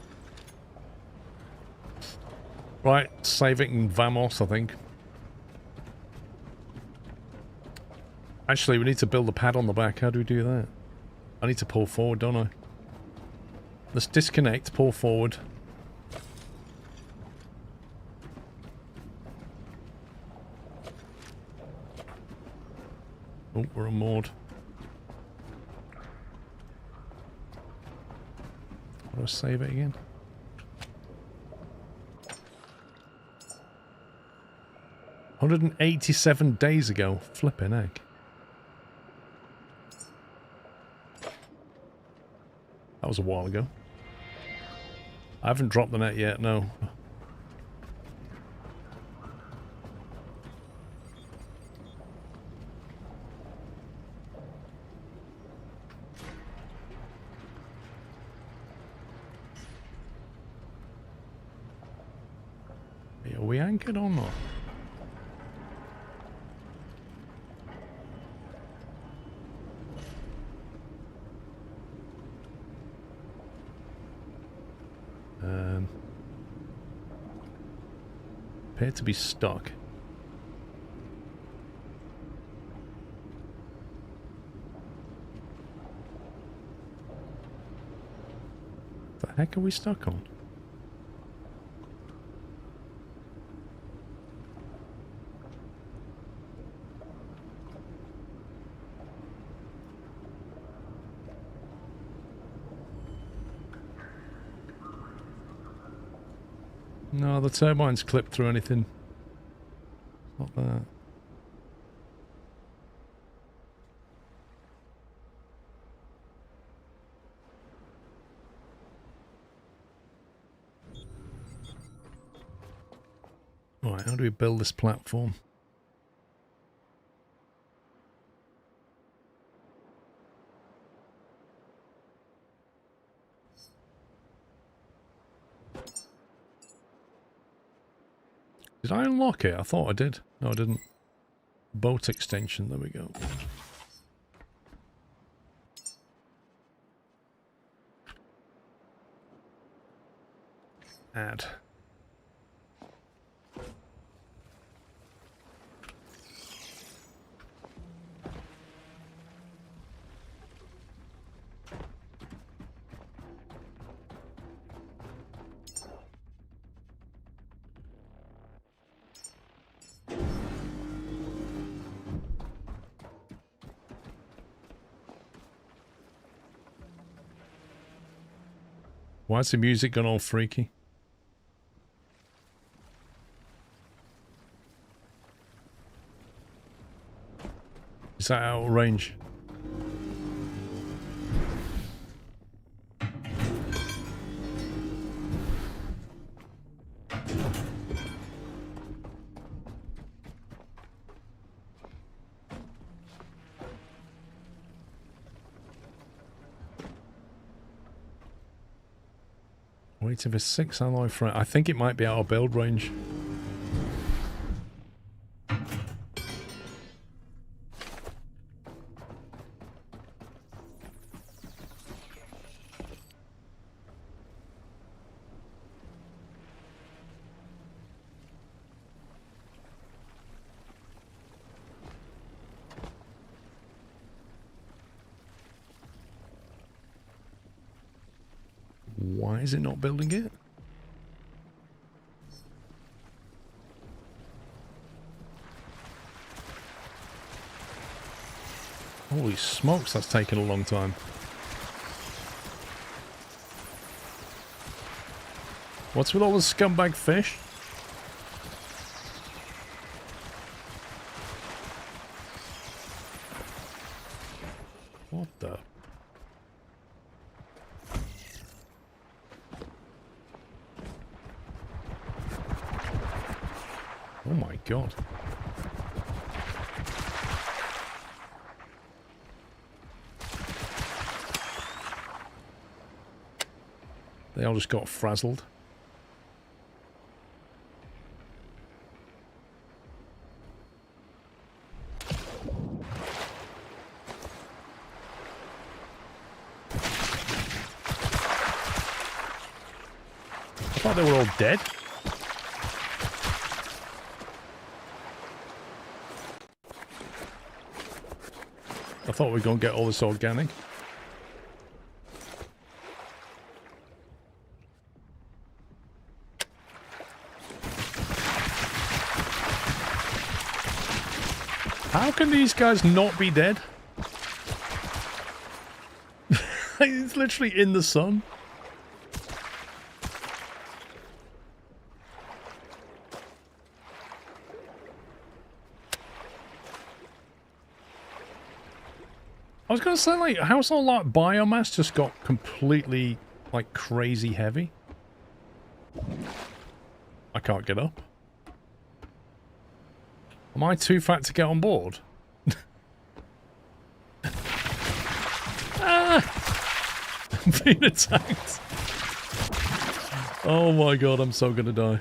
Right, save it in Vamos, I think. Actually, we need to build a pad on the back. How do we do that? I need to pull forward, don't I? Let's disconnect, pull forward. Oh, we're unmoored. How do I save it again? $187 days ago. Flipping heck. That was a while ago. I haven't dropped the net yet, no. Are we anchored or not? Appear to be stuck. The heck are we stuck on? No, the turbine's clipped through anything. Not that. Right, how do we build this platform? Did I unlock it? I thought I did. No, I didn't. Boat extension, there we go. Add. Why is the music gone all freaky? Is that out of range? Waiting for 6 alloy front. I think it might be out of build range. Why is it not building it? Holy smokes, that's taken a long time. What's with all the scumbag fish? What the? Oh my god. They all just got frazzled. I thought they were all dead. I thought we were going to get all this organic. How can these guys not be dead? It's literally in the sun. I was gonna say, like, how's all that biomass just got completely, like, crazy heavy? I can't get up. Am I too fat to get on board? Ah! I'm being attacked. Oh my god, I'm so gonna die.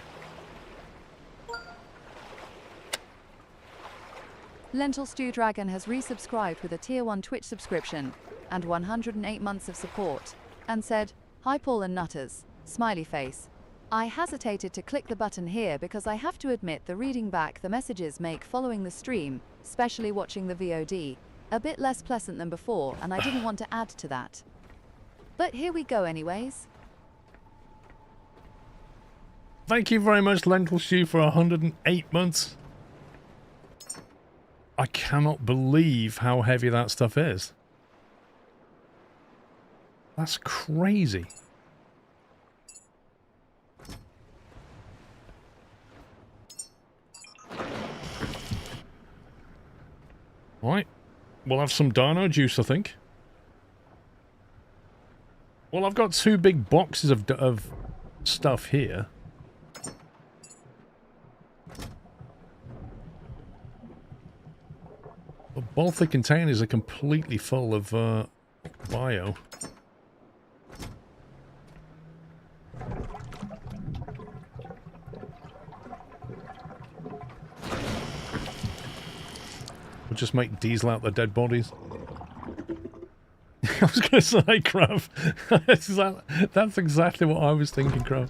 Lentil Stew Dragon has resubscribed with a Tier 1 Twitch subscription and 108 months of support, and said, "Hi Paul and Nutters, smiley face. I hesitated to click the button here because I have to admit the reading back the messages make following the stream, especially watching the VOD, a bit less pleasant than before, and I didn't want to add to that. But here we go anyways." Thank you very much, Lentil Stew, for 108 months. I cannot believe how heavy that stuff is. That's crazy. Right. We'll have some dino juice, I think. Well, I've got 2 big boxes of stuff here. But both the containers are completely full of bio. We'll just make diesel out the dead bodies. I was going to say, Crab. That's exactly what I was thinking, Crab.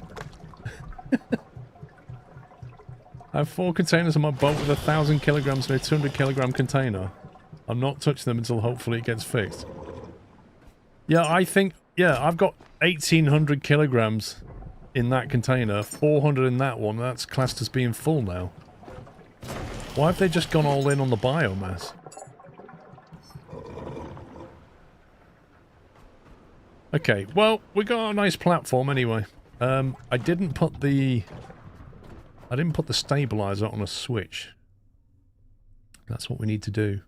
I have 4 containers on my boat with 1,000 kilograms in a 200 kilogram container. I'm not touching them until hopefully it gets fixed. Yeah, I think... Yeah, I've got 1,800 kilograms in that container, 400 in that one. That's classed as being full now. Why have they just gone all in on the biomass? Okay, well, we got a nice platform anyway. I didn't put the stabilizer on a switch. That's what we need to do.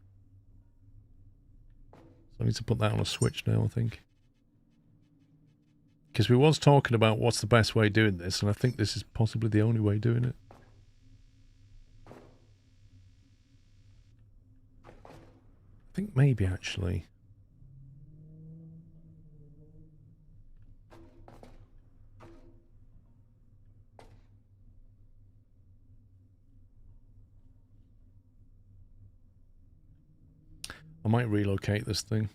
So I need to put that on a switch now, I think. Because we was talking about what's the best way of doing this, and I think this is possibly the only way of doing it. I think maybe, actually. I might relocate this thing.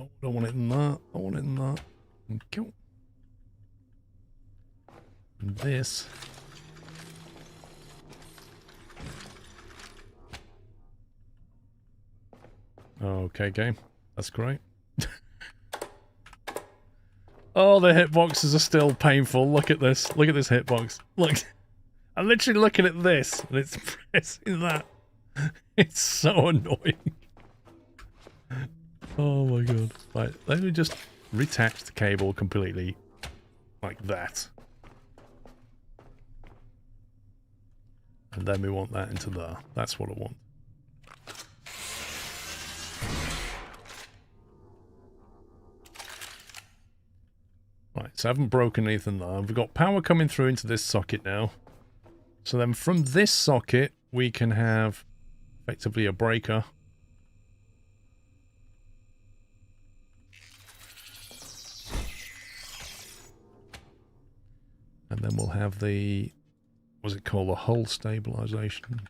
No, don't want it in that. I want it in that. Okay. And this. Okay, game. That's great. Oh, the hitboxes are still painful. Look at this. Look at this hitbox. Look. I'm literally looking at this, and it's pressing that. It's so annoying. Oh my god. Right, let me just reattach the cable completely. Like that. And then we want that into there. That's what I want. Right, so I haven't broken anything there. We've got power coming through into this socket now. So then from this socket, we can have effectively a breaker. And then we'll have the, what's it called? The hull stabilization.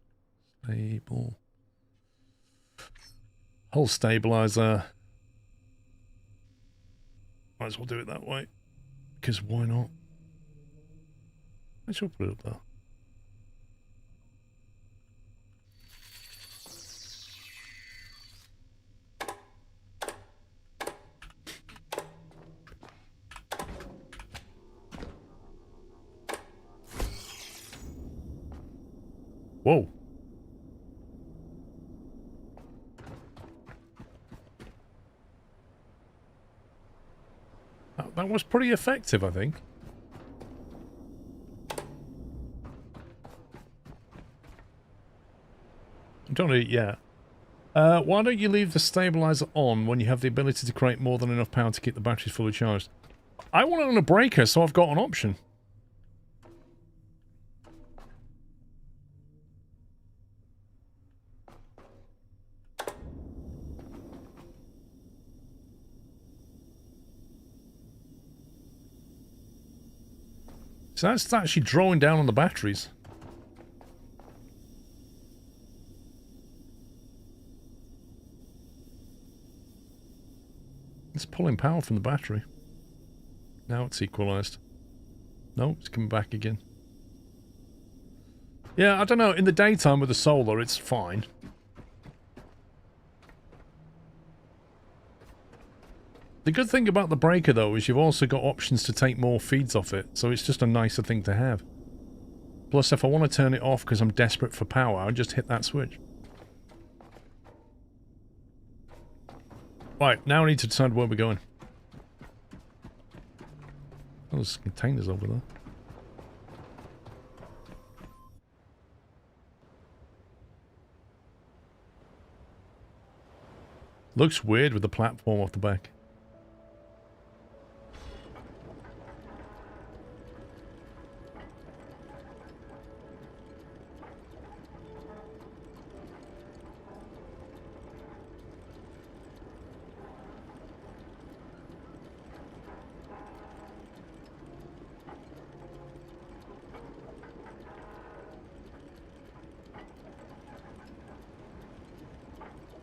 Hull stabilizer. Might as well do it that way. Because why not? I shall put it up there. Whoa. That was pretty effective, I think. Don't need it yet. Why don't you leave the stabilizer on when you have the ability to create more than enough power to keep the batteries fully charged? I want it on a breaker, so I've got an option. So that's actually drawing down on the batteries. It's pulling power from the battery. Now it's equalized. No, it's coming back again. Yeah, I don't know. In the daytime with the solar, it's fine. The good thing about the breaker, though, is you've also got options to take more feeds off it, so it's just a nicer thing to have. Plus, if I want to turn it off because I'm desperate for power, I'll just hit that switch. Right, now I need to decide where we're going. Oh, there's containers over there. Looks weird with the platform off the back.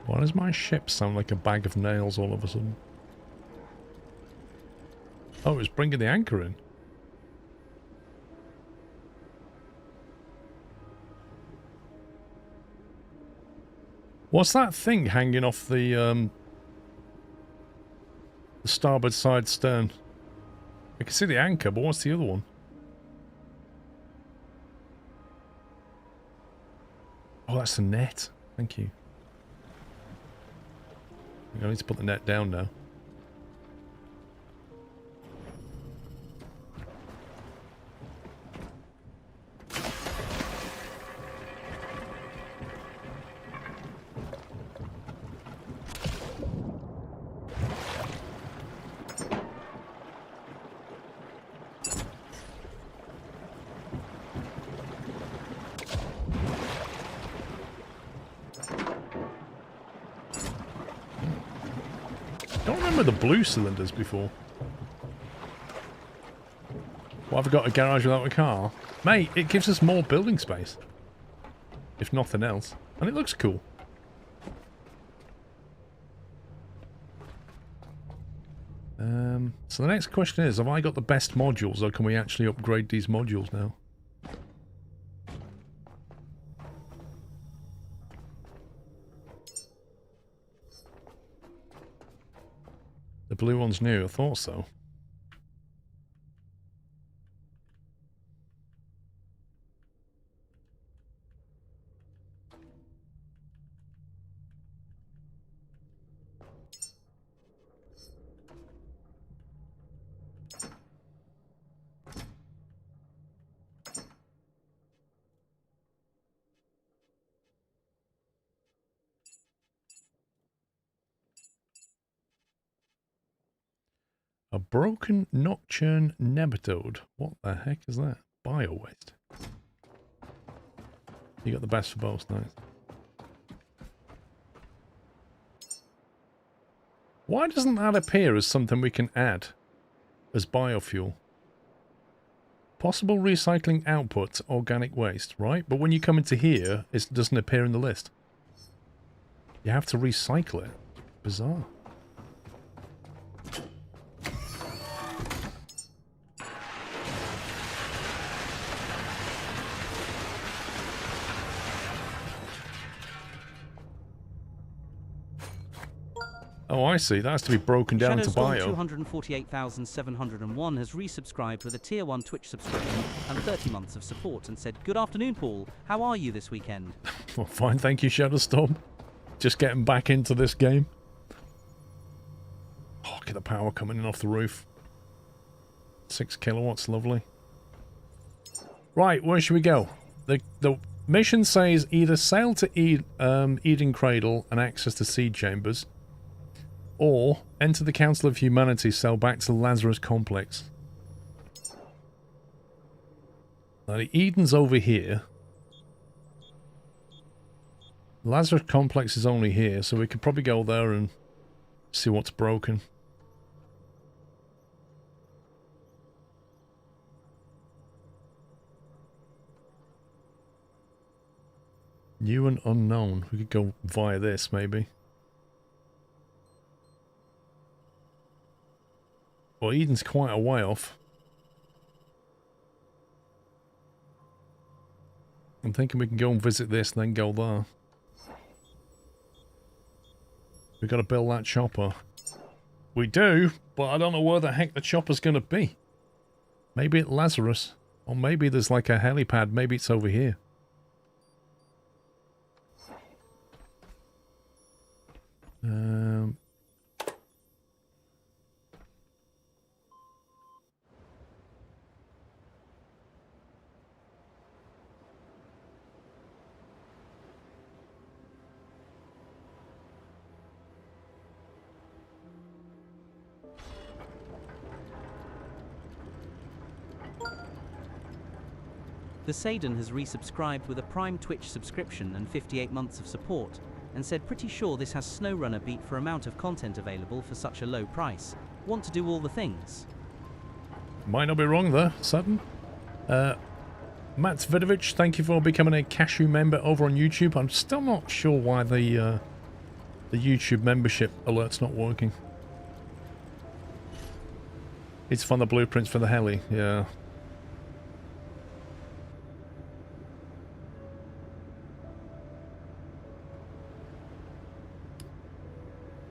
Why does my ship sound like a bag of nails all of a sudden? Oh, it's bringing the anchor in. What's that thing hanging off the starboard side stern? I can see the anchor, but what's the other one? Oh, that's the net. Thank you. I need to put the net down now. The blue cylinders before. Well, I've got a garage without a car. Mate, it gives us more building space. If nothing else. And it looks cool. So the next question is, have I got the best modules, or can we actually upgrade these modules now? The blue one's new, I thought so. A broken nocturne nematode. What the heck is that? Bio waste. You got the best for both, nice. Why doesn't that appear as something we can add as biofuel? Possible recycling output, organic waste, right? But when you come into here, it doesn't appear in the list. You have to recycle it. Bizarre. Oh, I see. That has to be broken down to bio. 248,701 has resubscribed with a Tier 1 Twitch subscription and 30 months of support and said, "Good afternoon, Paul. How are you this weekend?" Well, fine, thank you, Shadowstorm. Just getting back into this game. Oh, look at the power coming in off the roof. 6 kilowatts, lovely. Right, where should we go? The mission says either sail to Eden Cradle and access the seed chambers, or enter the Council of Humanity, sail back to the Lazarus Complex. Now, the Eden's over here. Lazarus Complex is only here, so we could probably go there and see what's broken. New and unknown. We could go via this, maybe. Well, Eden's quite a way off. I'm thinking we can go and visit this and then go there. We've got to build that chopper. We do, but I don't know where the heck the chopper's going to be. Maybe at Lazarus. Or maybe there's like a helipad. Maybe it's over here. The Saden has resubscribed with a Prime Twitch subscription and 58 months of support, and said, "Pretty sure this has SnowRunner beat for amount of content available for such a low price. Want to do all the things?" Might not be wrong there, Sutton. Matt Vidovich, thank you for becoming a Cashew member over on YouTube. I'm still not sure why the YouTube membership alert's not working. It's from the blueprints for the heli, yeah.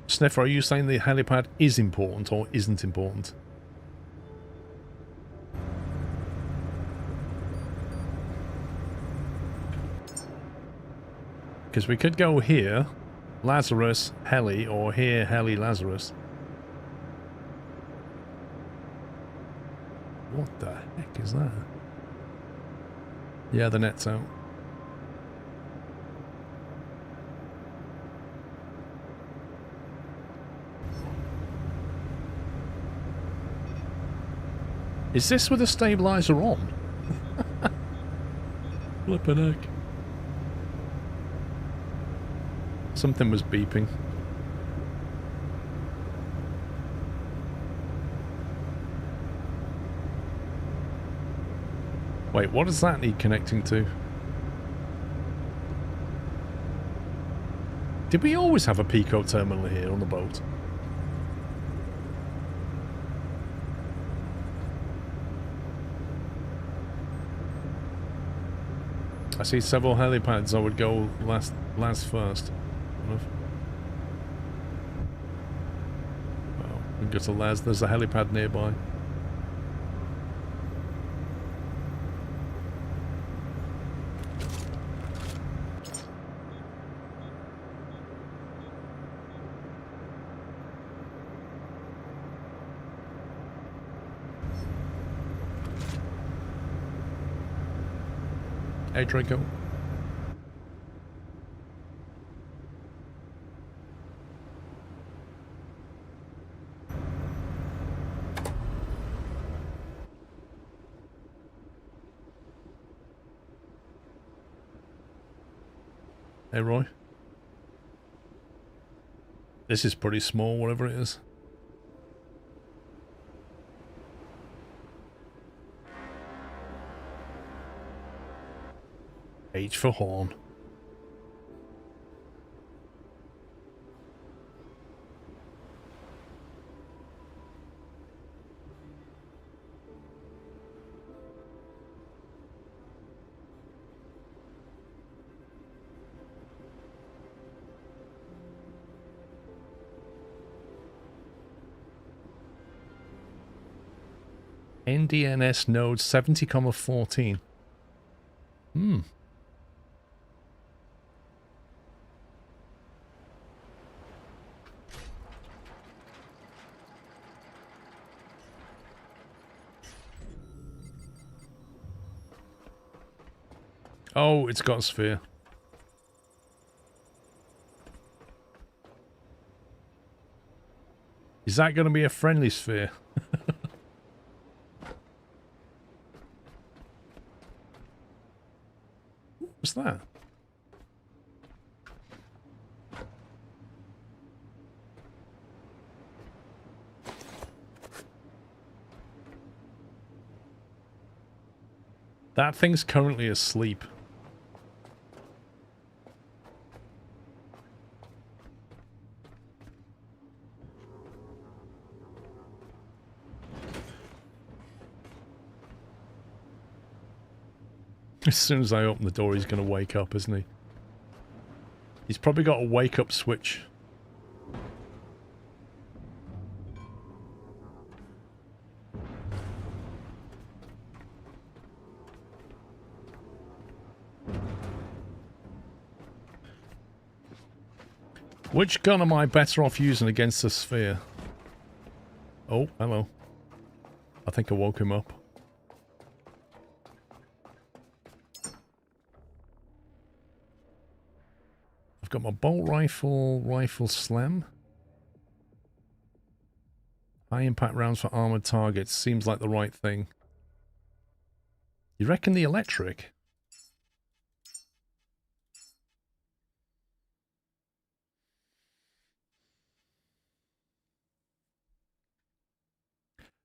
Sniffer, are you saying the helipad is important or isn't important? Because we could go here, Lazarus, heli, or here, heli, Lazarus. What the heck is that? Yeah, the net's out. Is this with the stabilizer on? Flippin' heck. Something was beeping. Wait, what does that need connecting to? Did we always have a Pico terminal here on the boat? I see several helipads. I would go last first. Well, we can go to Les. There's a helipad nearby. Hey, Draco. Hey, Roy. This is pretty small, whatever it is. H for horn. NDNS node 70,14. Hmm. Oh, it's got a sphere. Is that going to be a friendly sphere? What's that? That thing's currently asleep. As soon as I open the door, he's going to wake up, isn't he? He's probably got a wake-up switch. Which gun am I better off using against the sphere? Oh, hello. I think I woke him up. I've got my bolt rifle slam. High impact rounds for armored targets. Seems like the right thing. You reckon the electric?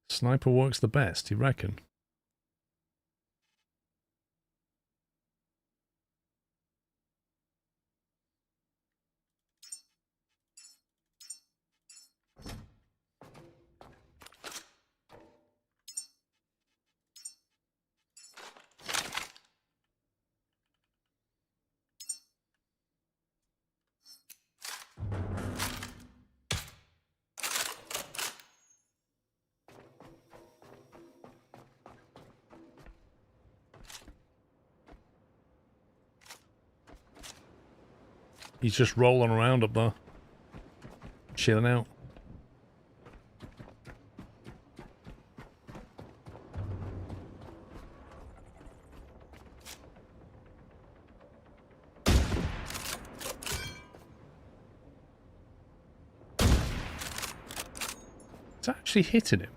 Sniper works the best, you reckon? He's just rolling around up there. Chilling out. It's actually hitting him.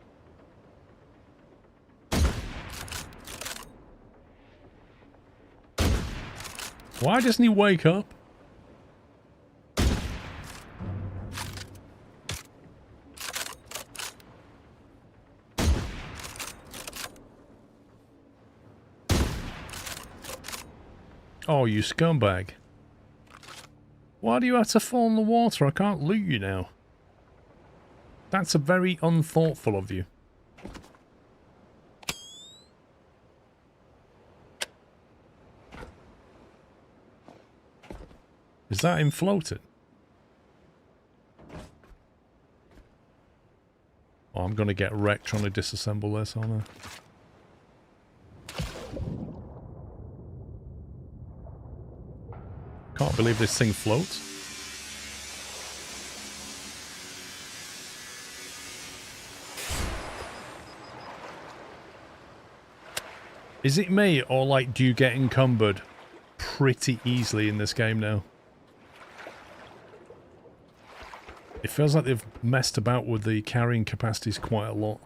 Why doesn't he wake up? Oh, you scumbag. Why do you have to fall in the water? I can't loot you now. That's a very unthoughtful of you. Is that him floating? Oh, I'm going to get wrecked trying to disassemble this, aren't I? Can't believe this thing floats. Is it me, or like do you get encumbered pretty easily in this game now? It feels like they've messed about with the carrying capacities quite a lot.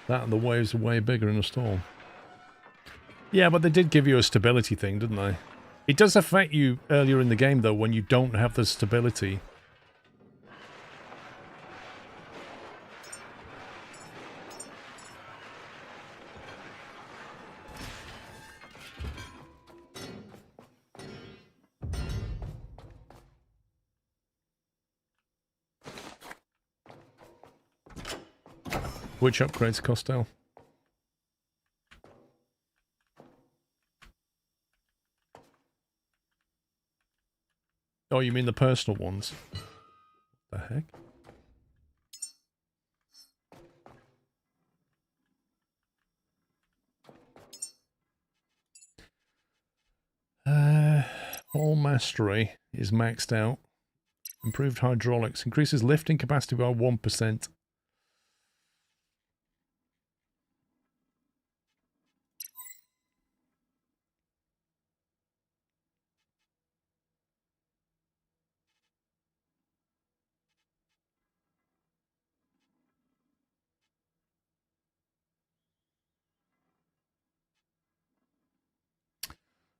That and the waves are way bigger in a storm. Yeah, but they did give you a stability thing, didn't they? It does affect you earlier in the game, though, when you don't have the stability. Which upgrades, Costello? Oh, you mean the personal ones? What the heck? All mastery is maxed out. Improved hydraulics increases lifting capacity by 1%.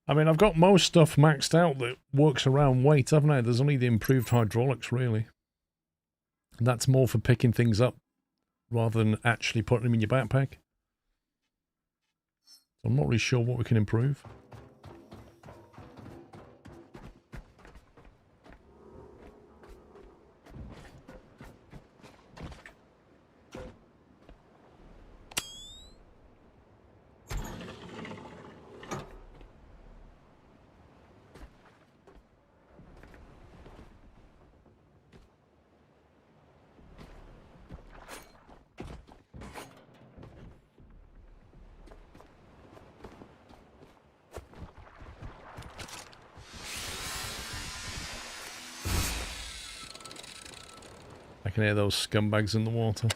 I mean, I've got most stuff maxed out that works around weight, haven't I? There's only the improved hydraulics, really. And that's more for picking things up rather than actually putting them in your backpack. So I'm not really sure what we can improve. I can hear those scumbags in the water.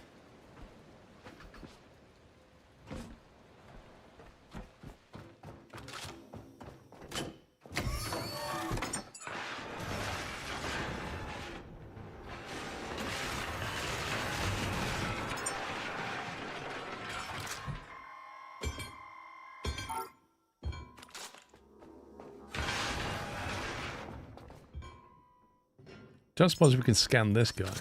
Don't suppose we can scan this guy.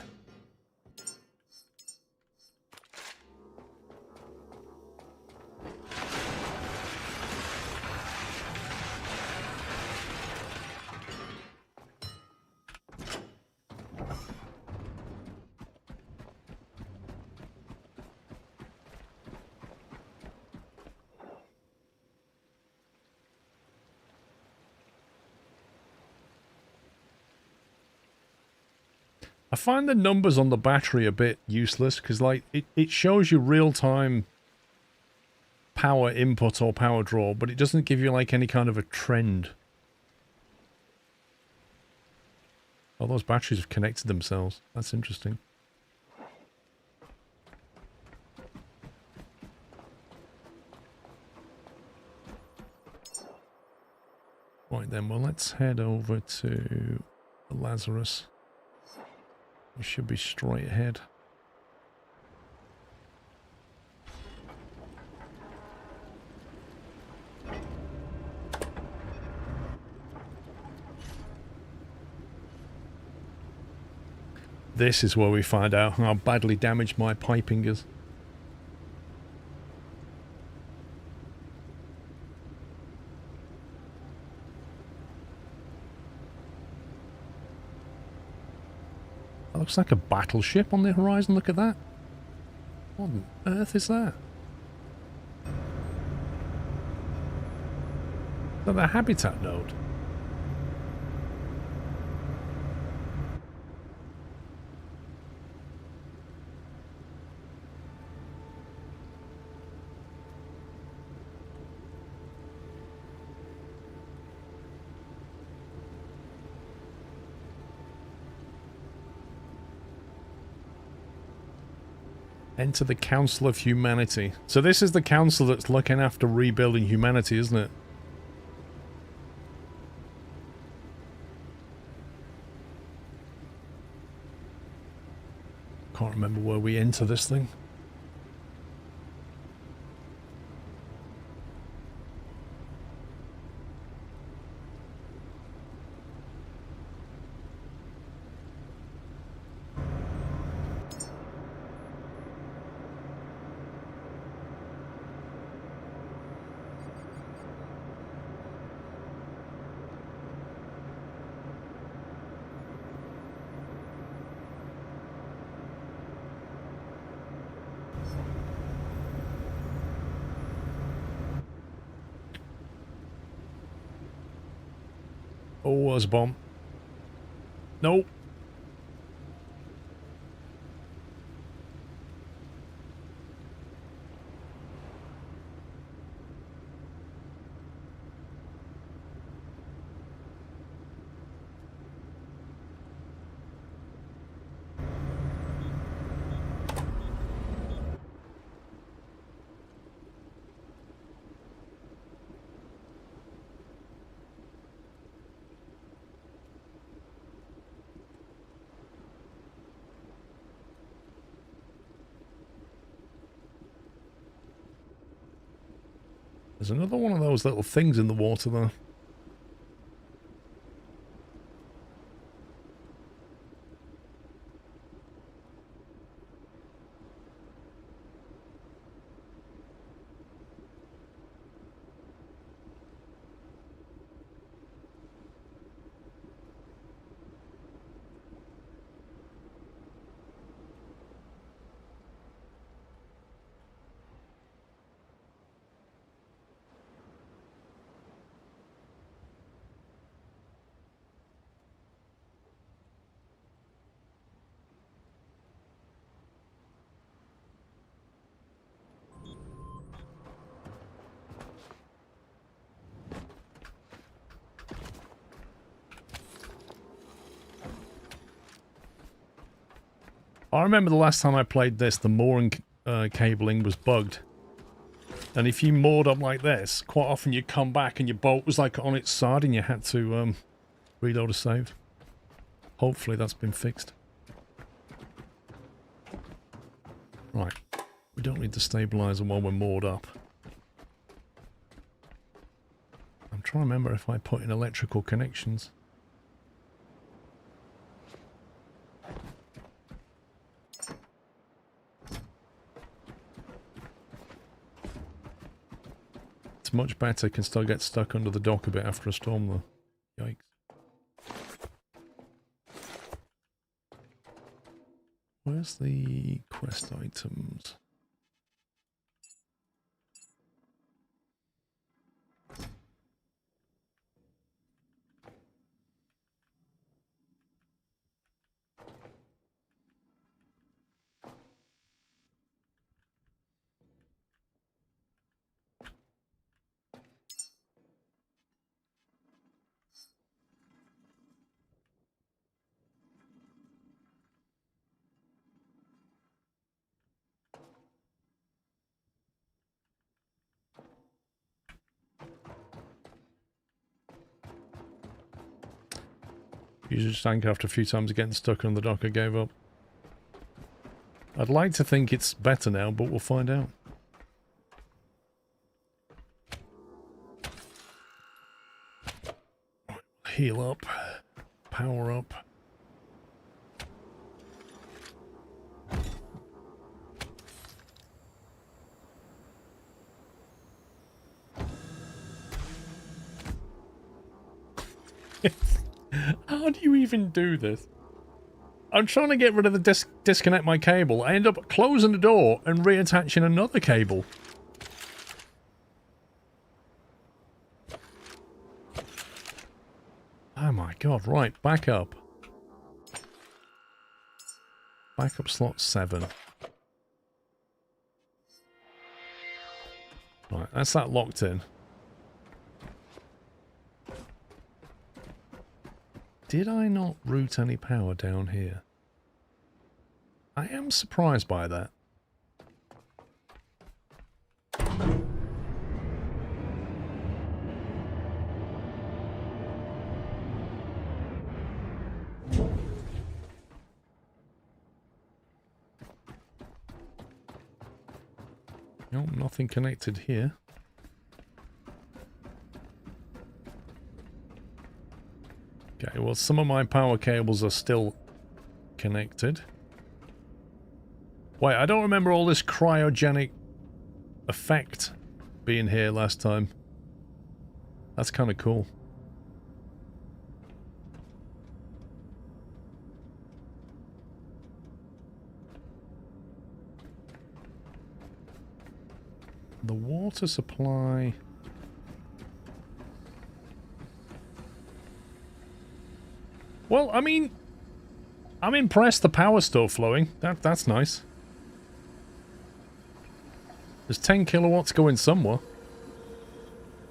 I find the numbers on the battery a bit useless because, like, it shows you real-time power input or power draw, but it doesn't give you, like, any kind of a trend. Oh, those batteries have connected themselves. That's interesting. Right then, well, let's head over to Lazarus. We should be straight ahead. This is where we find out how badly damaged my piping is. Looks like a battleship on the horizon. Look at that. What on earth is that? Is that the habitat node? Enter the Council of Humanity. So this is the council that's looking after rebuilding humanity, isn't it? Can't remember where we enter this thing. Oh, there's a bomb. Nope. There's another one of those little things in the water there. I remember the last time I played this, the mooring cabling was bugged. And if you moored up like this, quite often you come back and your boat was like on its side and you had to reload a save. Hopefully that's been fixed. Right. We don't need the stabilizer while we're moored up. I'm trying to remember if I put in electrical connections. It's much better, can still get stuck under the dock a bit after a storm though. Yikes. Where's the quest items? Usually just anchor after a few times getting stuck on the dock. I gave up. I'd like to think it's better now, but we'll find out. Heal up. Power up. How do you even do this? I'm trying to get rid of the disconnect my cable. I end up closing the door and reattaching another cable. Oh my god, right, back up. Backup slot 7. Right, that's that locked in. Did I not route any power down here? I am surprised by that. Nope, nothing connected here. Okay, well, some of my power cables are still connected. Wait, I don't remember all this cryogenic effect being here last time. That's kind of cool. The water supply... Well, I mean, I'm impressed the power's still flowing. That's nice. There's 10 kilowatts going somewhere.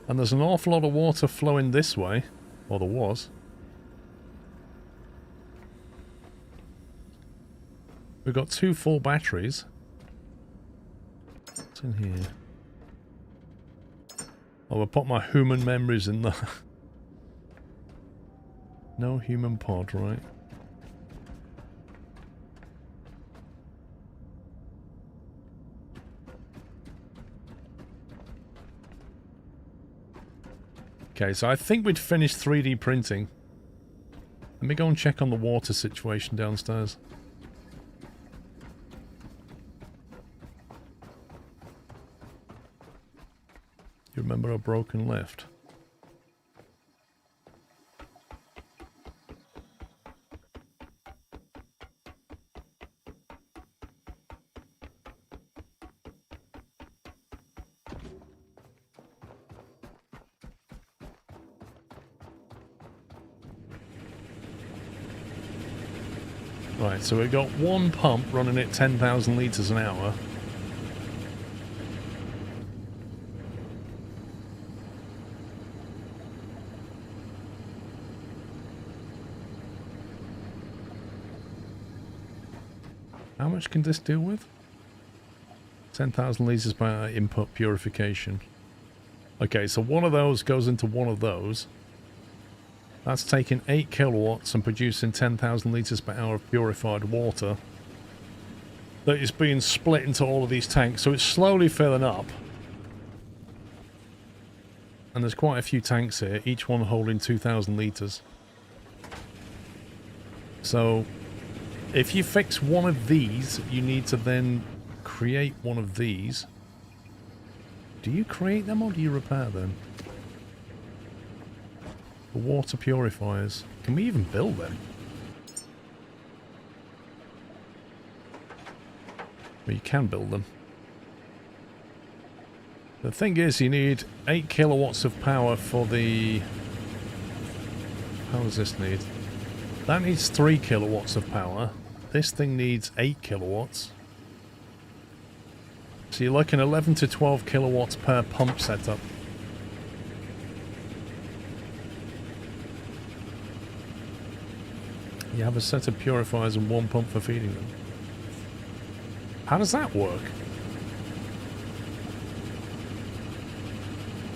And there's an awful lot of water flowing this way. Or there was. We've got 2 full batteries. What's in here? Oh, I'll put my human memories in there. No human pod, right? Okay, so I think we'd finished 3D printing. Let me go and check on the water situation downstairs. You remember a broken lift? Right, so we've got one pump running at 10,000 litres an hour. How much can this deal with? 10,000 litres per hour input purification. Okay, so one of those goes into one of those. That's taking 8 kilowatts and producing 10,000 litres per hour of purified water. That is being split into all of these tanks, so it's slowly filling up. And there's quite a few tanks here, each one holding 2,000 litres. So, if you fix one of these, you need to then create one of these. Do you create them or do you repair them? The water purifiers. Can we even build them? Well, you can build them. The thing is, you need 8 kilowatts of power for the... How does this need? That needs 3 kilowatts of power. This thing needs 8 kilowatts. So you're looking 11 to 12 kilowatts per pump setup. You have a set of purifiers and one pump for feeding them. How does that work?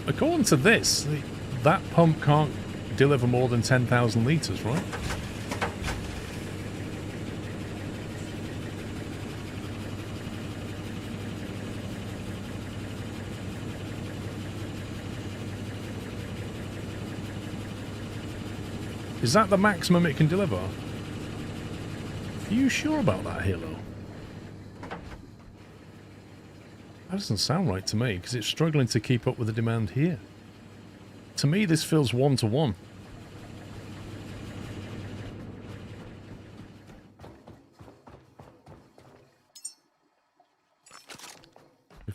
According to this, that pump can't deliver more than 10,000 litres, right? Is that the maximum it can deliver? Are you sure about that, Halo? That doesn't sound right to me, because it's struggling to keep up with the demand here. To me, this feels one-to-one.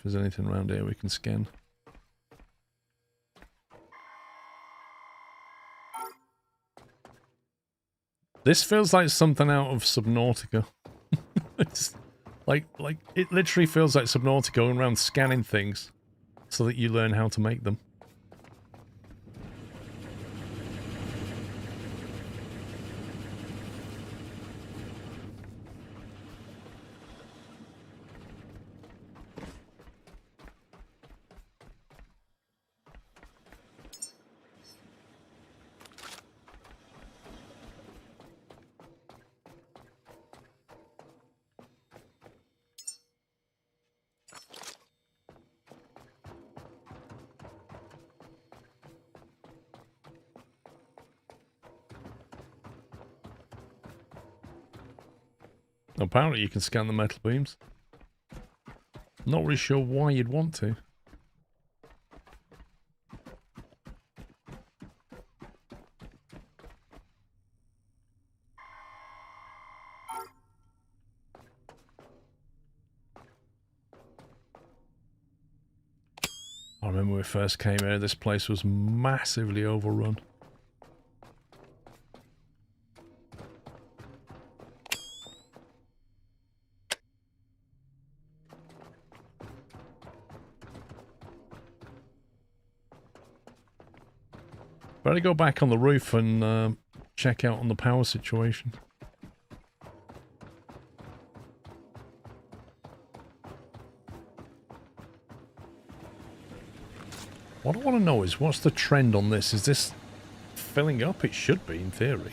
there's anything around here we can scan. This feels like something out of Subnautica. It's like it literally feels like Subnautica going around scanning things so that you learn how to make them. Apparently you can scan the metal beams. Not really sure why you'd want to. I remember when we first came here, this place was massively overrun. Better go back on the roof and check out on the power situation. What I want to know is, what's the trend on this? Is this filling up? It should be, in theory.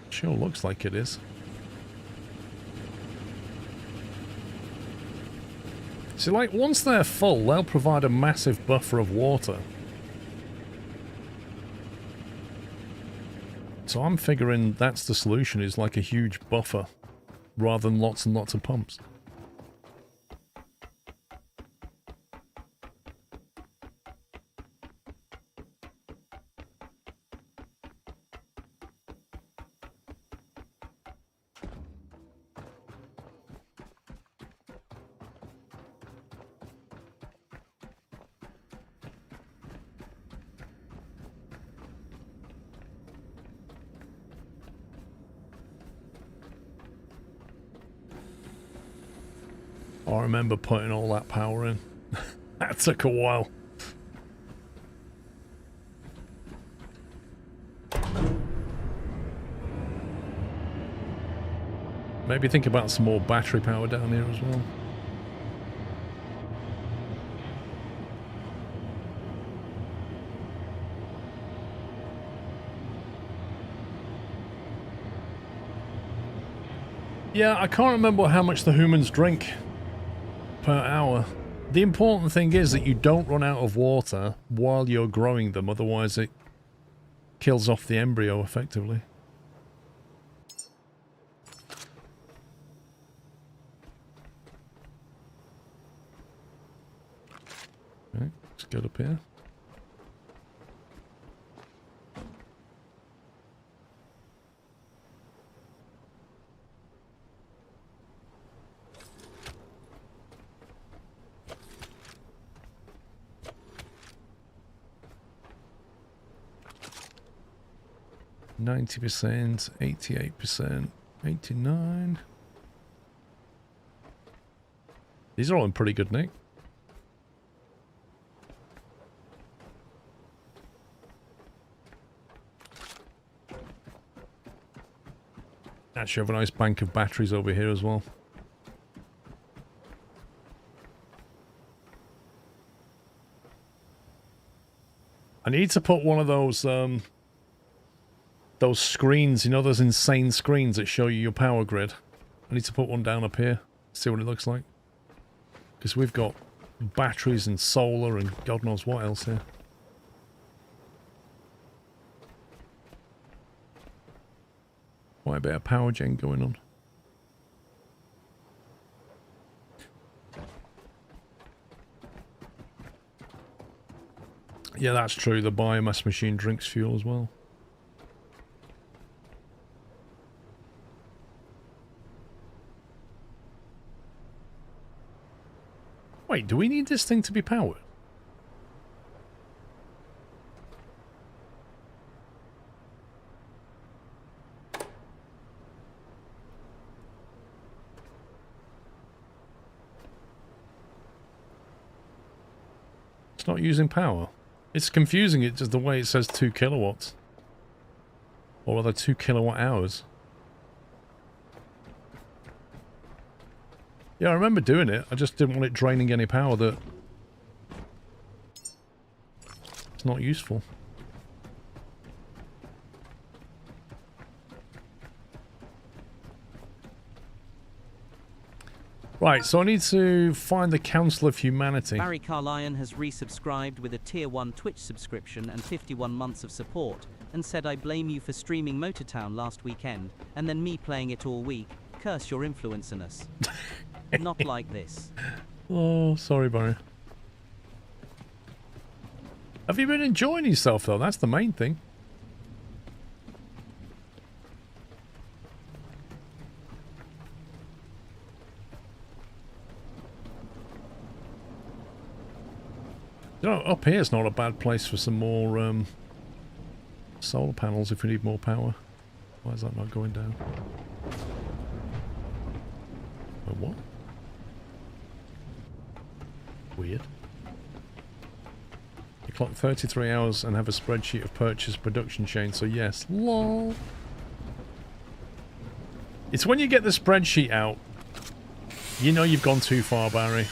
Sure looks like it is. See, like, once they're full, they'll provide a massive buffer of water. So I'm figuring that's the solution, is like a huge buffer, rather than lots and lots of pumps. I remember putting all that power in. That took a while. Maybe think about some more battery power down here as well. Yeah, I can't remember how much the humans drink per hour. The important thing is that you don't run out of water while you're growing them, otherwise it kills off the embryo effectively. Okay, let's get up here. %, 88%, 89%. These are all in pretty good nick. Actually, have a nice bank of batteries over here as well. I need to put one of those screens, you know, those insane screens that show you your power grid. I need to put one down up here, see what it looks like. Because we've got batteries and solar and God knows what else here. Quite a bit of power gen going on. Yeah, that's true. The biomass machine drinks fuel as well. Wait, do we need this thing to be powered? It's not using power. It's confusing it just the way it says 2 kilowatts. Or are they 2 kilowatt hours? Yeah, I remember doing it. I just didn't want it draining any power that... it's not useful. Right, so I need to find the Council of Humanity. Barry Carlion has resubscribed with a Tier 1 Twitch subscription and 51 months of support, and said, I blame you for streaming Motortown last weekend, and then me playing it all week. Curse your influencerness. Not like this. Oh, sorry, Barry. Have you been enjoying yourself, though? That's the main thing. You know, up here is not a bad place for some more solar panels if we need more power. Why is that not going down? Oh, what? Weird. You clock 33 hours and have a spreadsheet of purchase production chain, so yes. LOL. It's when you get the spreadsheet out, you know you've gone too far, Barry.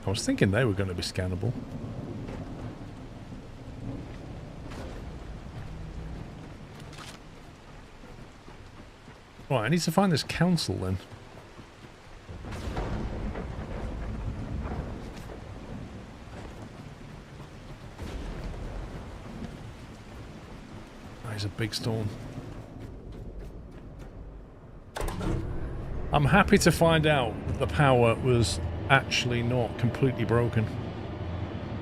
I was thinking they were going to be scannable. Right, I need to find this council then. That is a big storm. I'm happy to find out the power was actually not completely broken.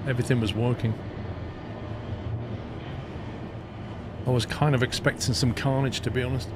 Everything was working. I was kind of expecting some carnage, to be honest.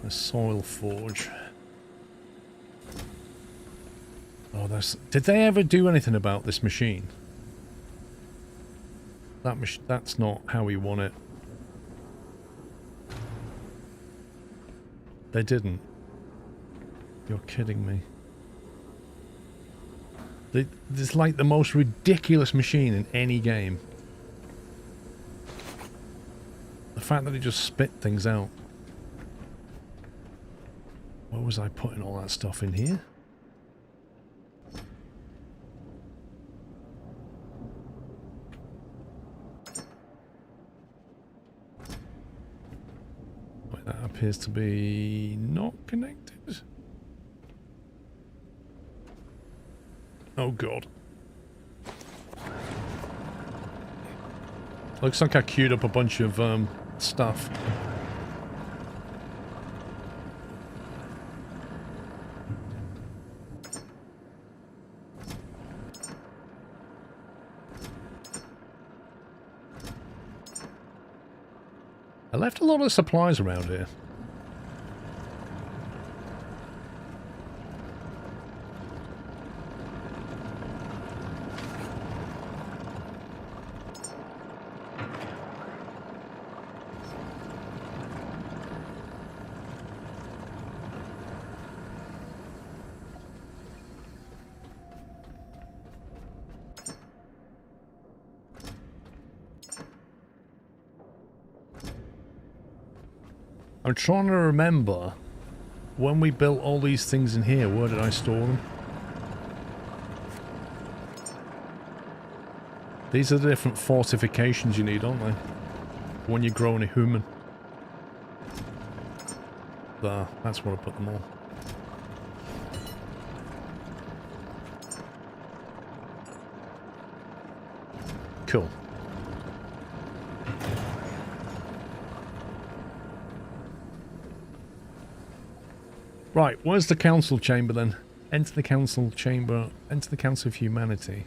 The soil forge. Oh, did they ever do anything about this machine? That's not how we want it. They didn't. You're kidding me. It's like the most ridiculous machine in any game. The fact that it just spit things out. Why was I putting all that stuff in here? Wait, that appears to be not connected. Oh god. Looks like I queued up a bunch of stuff. I left a lot of supplies around here. I'm trying to remember when we built all these things in here, where did I store them? These are the different fortifications you need, aren't they? When you're growing a human. There, that's where I put them all. Cool. Right, where's the council chamber then? Enter the council chamber, enter the Council of Humanity.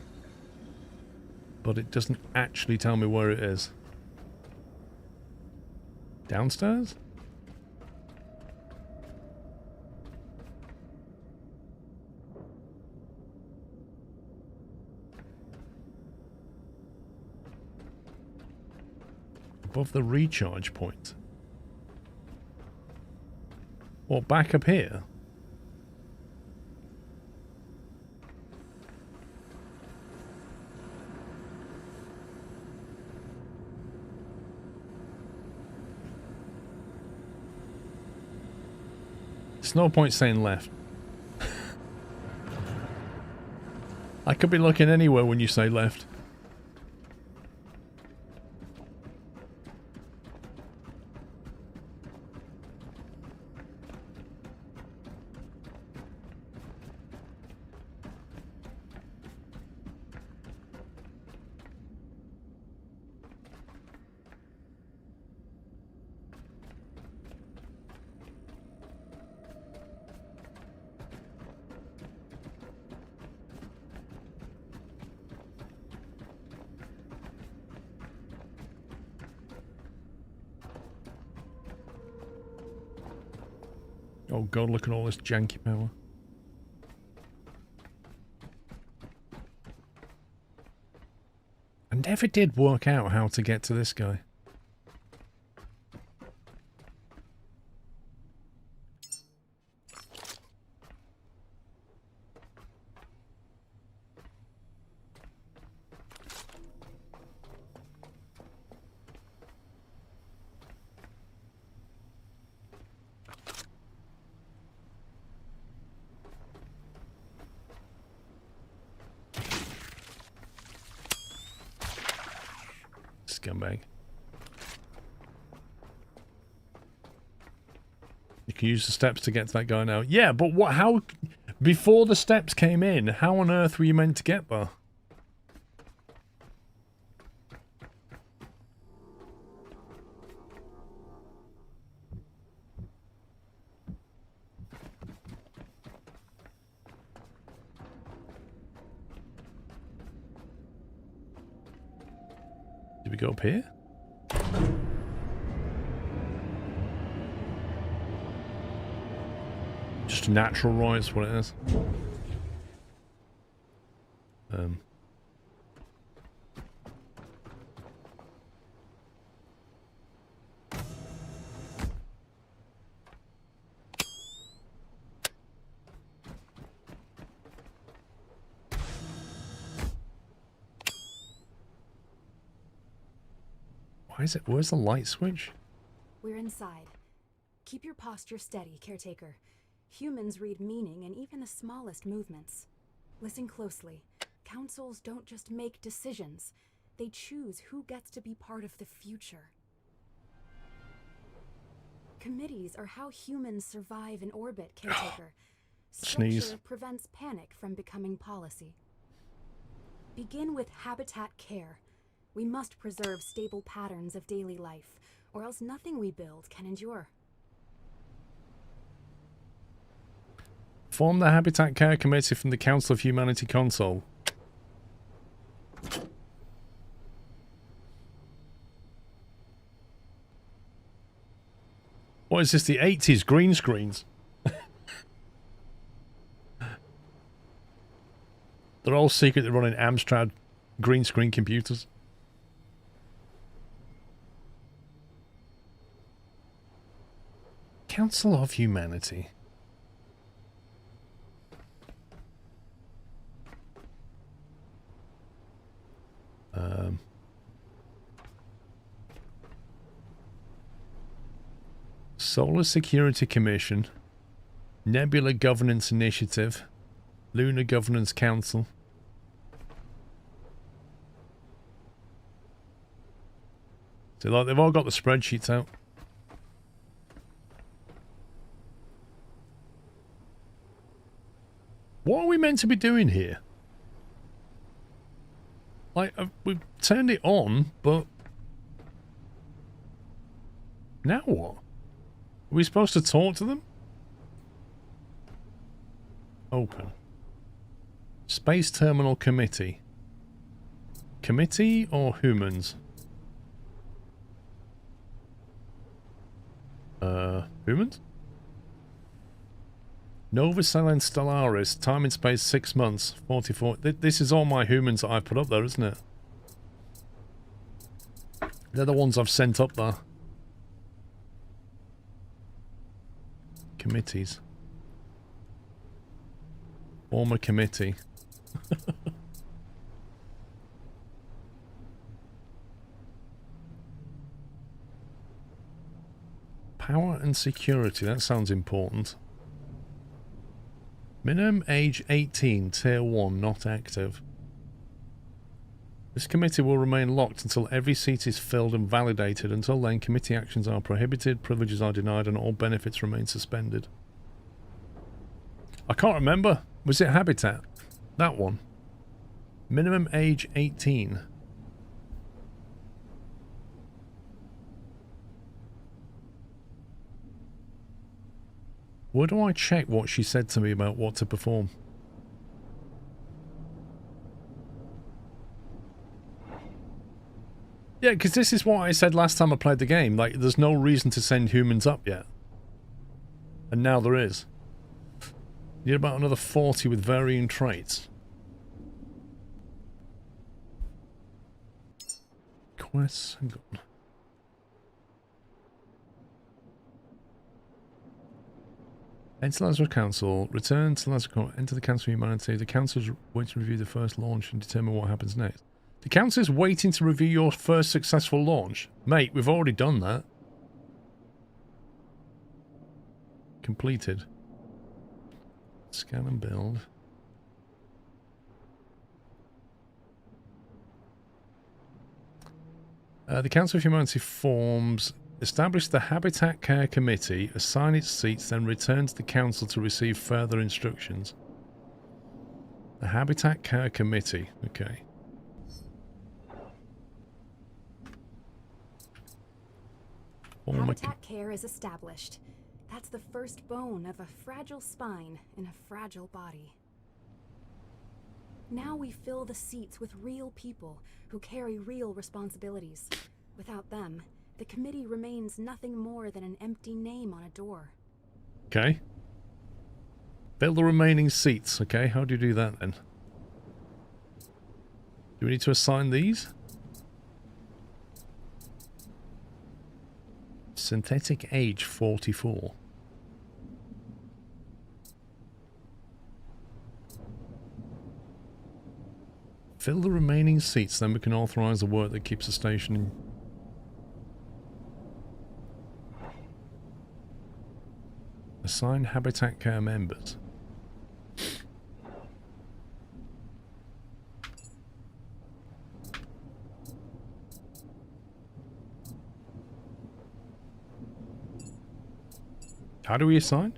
But it doesn't actually tell me where it is. Downstairs? Above the recharge point. What, back up here? There's no point saying left. I could be looking anywhere when you say left. Oh god, look at all this janky power. I never did work out how to get to this guy. Scumbag. You can use the steps to get to that guy now. Yeah, but what? How? Before the steps came in, how on earth were you meant to get there? Did we go up here? Just a natural right, is what it is. Why is it? Where's the light switch? We're inside. Keep your posture steady, Caretaker. Humans read meaning in even the smallest movements. Listen closely. Councils don't just make decisions. They choose who gets to be part of the future. Committees are how humans survive in orbit, Caretaker. Sneeze. Structure prevents panic from becoming policy. Begin with habitat care. We must preserve stable patterns of daily life, or else nothing we build can endure. Form the Habitat Care Committee from the Council of Humanity console. What is this, the 80s green screens? They're all secretly running Amstrad green screen computers. Council of Humanity. Solar Security Commission, Nebula Governance Initiative, Lunar Governance Council. So like they've all got the spreadsheets out. What are we meant to be doing here? Like, we've turned it on, but... Now what? Are we supposed to talk to them? Open. Space Terminal Committee. Committee or humans? Humans? Nova Cellen Stellaris, time and space 6 months, 44. This is all my humans that I've put up there, isn't it? They're the ones I've sent up there. Committees. Form a committee. Power and security, that sounds important. Minimum age 18, tier 1, not active. This committee will remain locked until every seat is filled and validated. Until then, committee actions are prohibited, privileges are denied, and all benefits remain suspended. I can't remember. Was it Habitat? That one. Minimum age 18. Where do I check what she said to me about what to perform? Yeah, because this is what I said last time I played the game. Like, there's no reason to send humans up yet. And now there is. You need about another 40 with varying traits. Quests, hang on. Enter Lazarus Council. Return to Lazarus Council. Enter the Council of Humanity. The Council is waiting to review the first launch and determine what happens next. The Council is waiting to review your first successful launch. Mate, we've already done that. Completed. Scan and build. The Council of Humanity forms... Establish the Habitat Care Committee, assign its seats, then return to the Council to receive further instructions. The Habitat Care Committee. Okay. Habitat Care is established. That's the first bone of a fragile spine in a fragile body. Now we fill the seats with real people who carry real responsibilities. Without them, the committee remains nothing more than an empty name on a door. Okay. Fill the remaining seats. Okay, how do you do that then? Do we need to assign these? Synthetic age 44. Fill the remaining seats, then we can authorize the work that keeps the station in. Assign Habitat Care members. How do we assign?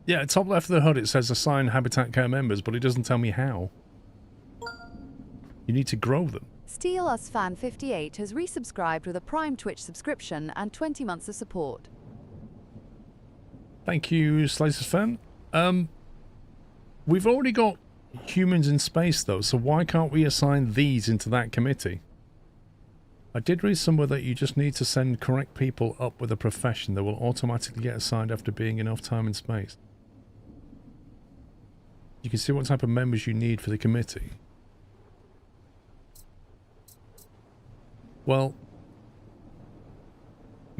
Yeah, top left of the HUD it says assign Habitat Care members, but it doesn't tell me how. You need to grow them. Steel Us Fan 58 has resubscribed with a Prime Twitch subscription and 20 months of support. Thank you, Slices Fan. We've already got humans in space though, so why can't we assign these into that committee? I did read somewhere that you just need to send correct people up with a profession that will automatically get assigned after being enough time in space. You can see what type of members you need for the committee. Well,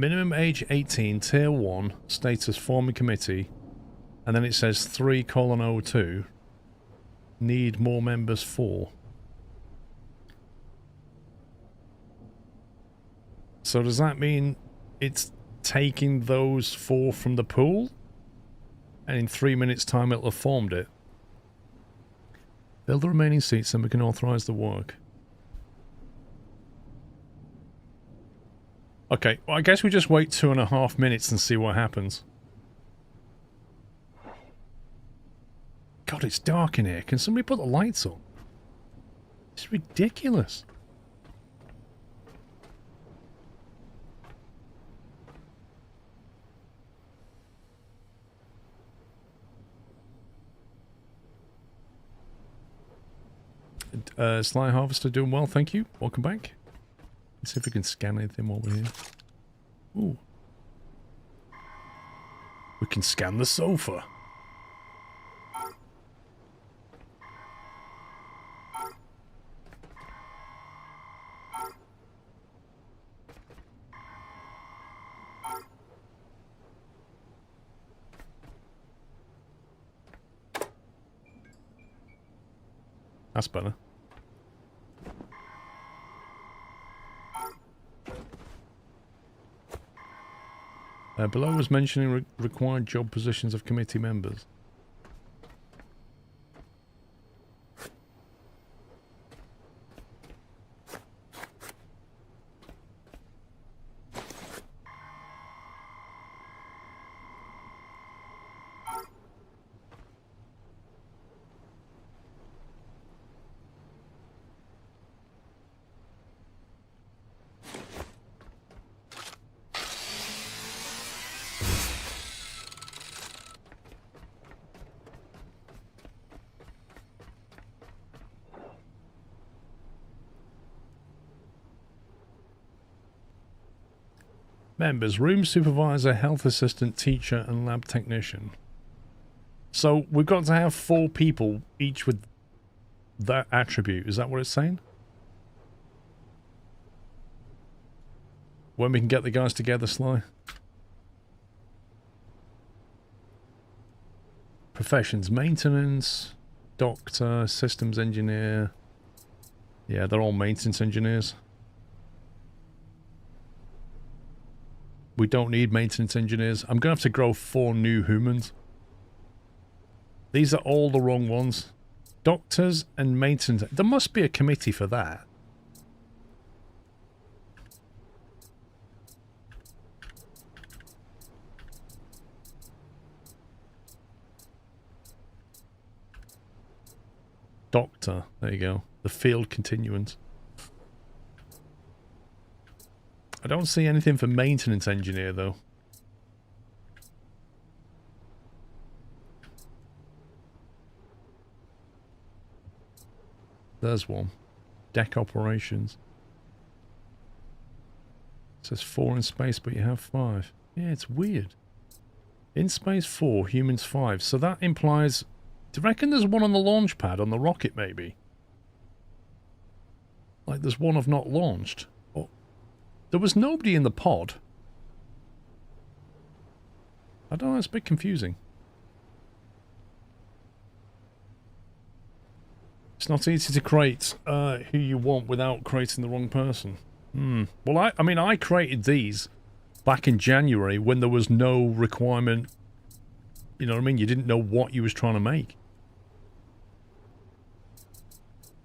Minimum age 18, tier 1, status forming committee, and then it says 3:02. Need more members 4. So does that mean it's taking those 4 from the pool? And in 3 minutes time it'll have formed it? Fill the remaining seats and we can authorize the work. Okay, well I guess we just wait 2.5 minutes and see what happens. God, it's dark in here. Can somebody put the lights on? It's ridiculous. Sly Harvester doing well, thank you. Welcome back. Let's see if we can scan anything while we're here. Ooh. We can scan the sofa. That's better. Below was mentioning required job positions of committee members. Members, room supervisor, health assistant, teacher, and lab technician. So we've got to have 4 people, each with that attribute. Is that what it's saying? When we can get the guys together, Sly? Professions, maintenance, doctor, systems engineer. Yeah, they're all maintenance engineers. We don't need maintenance engineers. I'm going to have to grow 4 new humans. These are all the wrong ones. Doctors and maintenance. There must be a committee for that. Doctor. There you go. The field continuance. I don't see anything for maintenance engineer, though. There's one. Deck operations. It says 4 in space, but you have 5. Yeah, it's weird. In space 4, humans 5. So that implies... Do you reckon there's one on the launch pad on the rocket, maybe? Like there's one I've not launched. There was nobody in the pod. I don't know, it's a bit confusing. It's not easy to create who you want without creating the wrong person. Well, I mean, I created these back in January when there was no requirement. You know what I mean? You didn't know what you was trying to make.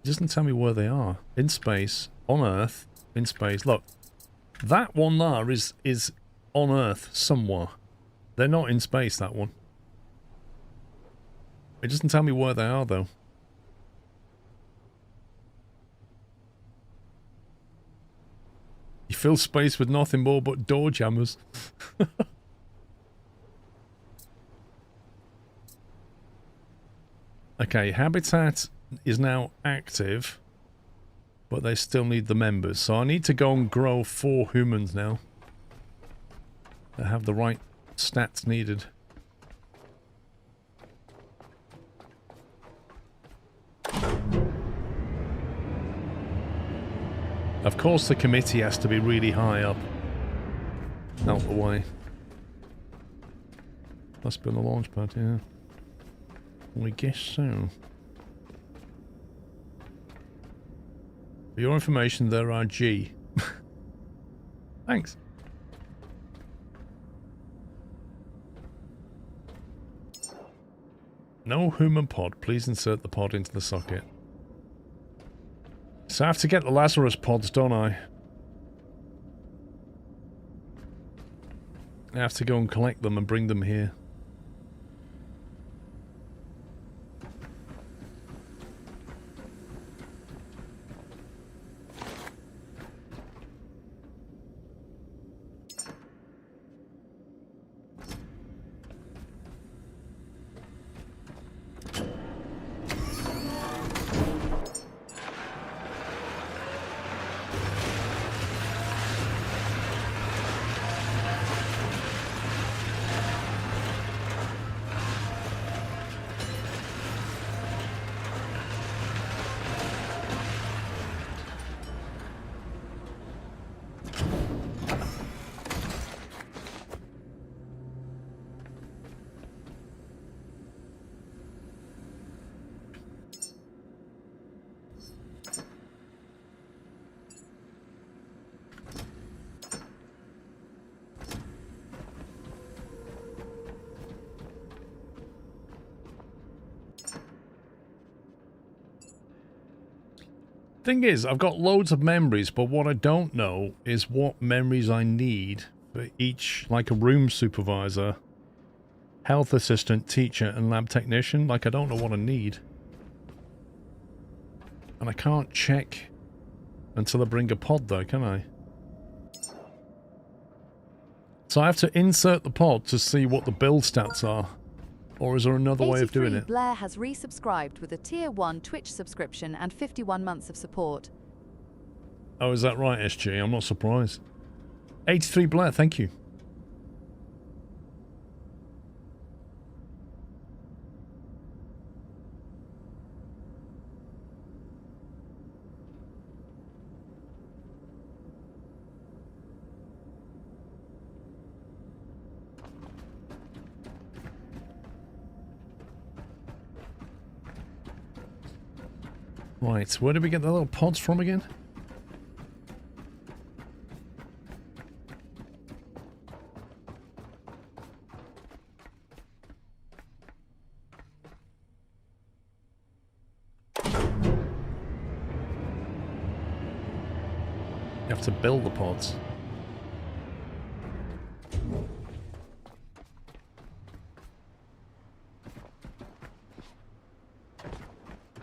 It doesn't tell me where they are. In space, on Earth, in space. Look. That one there is on Earth somewhere. They're not in space, that one. It doesn't tell me where they are, though. You fill space with nothing more but door jammers. Okay, Habitat is now active. But they still need the members. So I need to go and grow 4 humans now. That have the right stats needed. Of course the committee has to be really high up. Out the way. Must be the launch pad, yeah. We guess so. For your information, there are G. Thanks. No human pod. Please insert the pod into the socket. So I have to get the Lazarus pods, don't I? I have to go and collect them and bring them here. Thing is, I've got loads of memories, but what I don't know is what memories I need for each, like a room supervisor, health assistant, teacher, and lab technician. Like, I don't know what I need. And I can't check until I bring a pod though, can I? So I have to insert the pod to see what the build stats are. Or is there another way of doing it? Blair has resubscribed with a Tier 1 Twitch subscription and 51 months of support. Oh, is that right, SG? I'm not surprised. 83 Blair, thank you. Right, where did we get the little pods from again? You have to build the pods.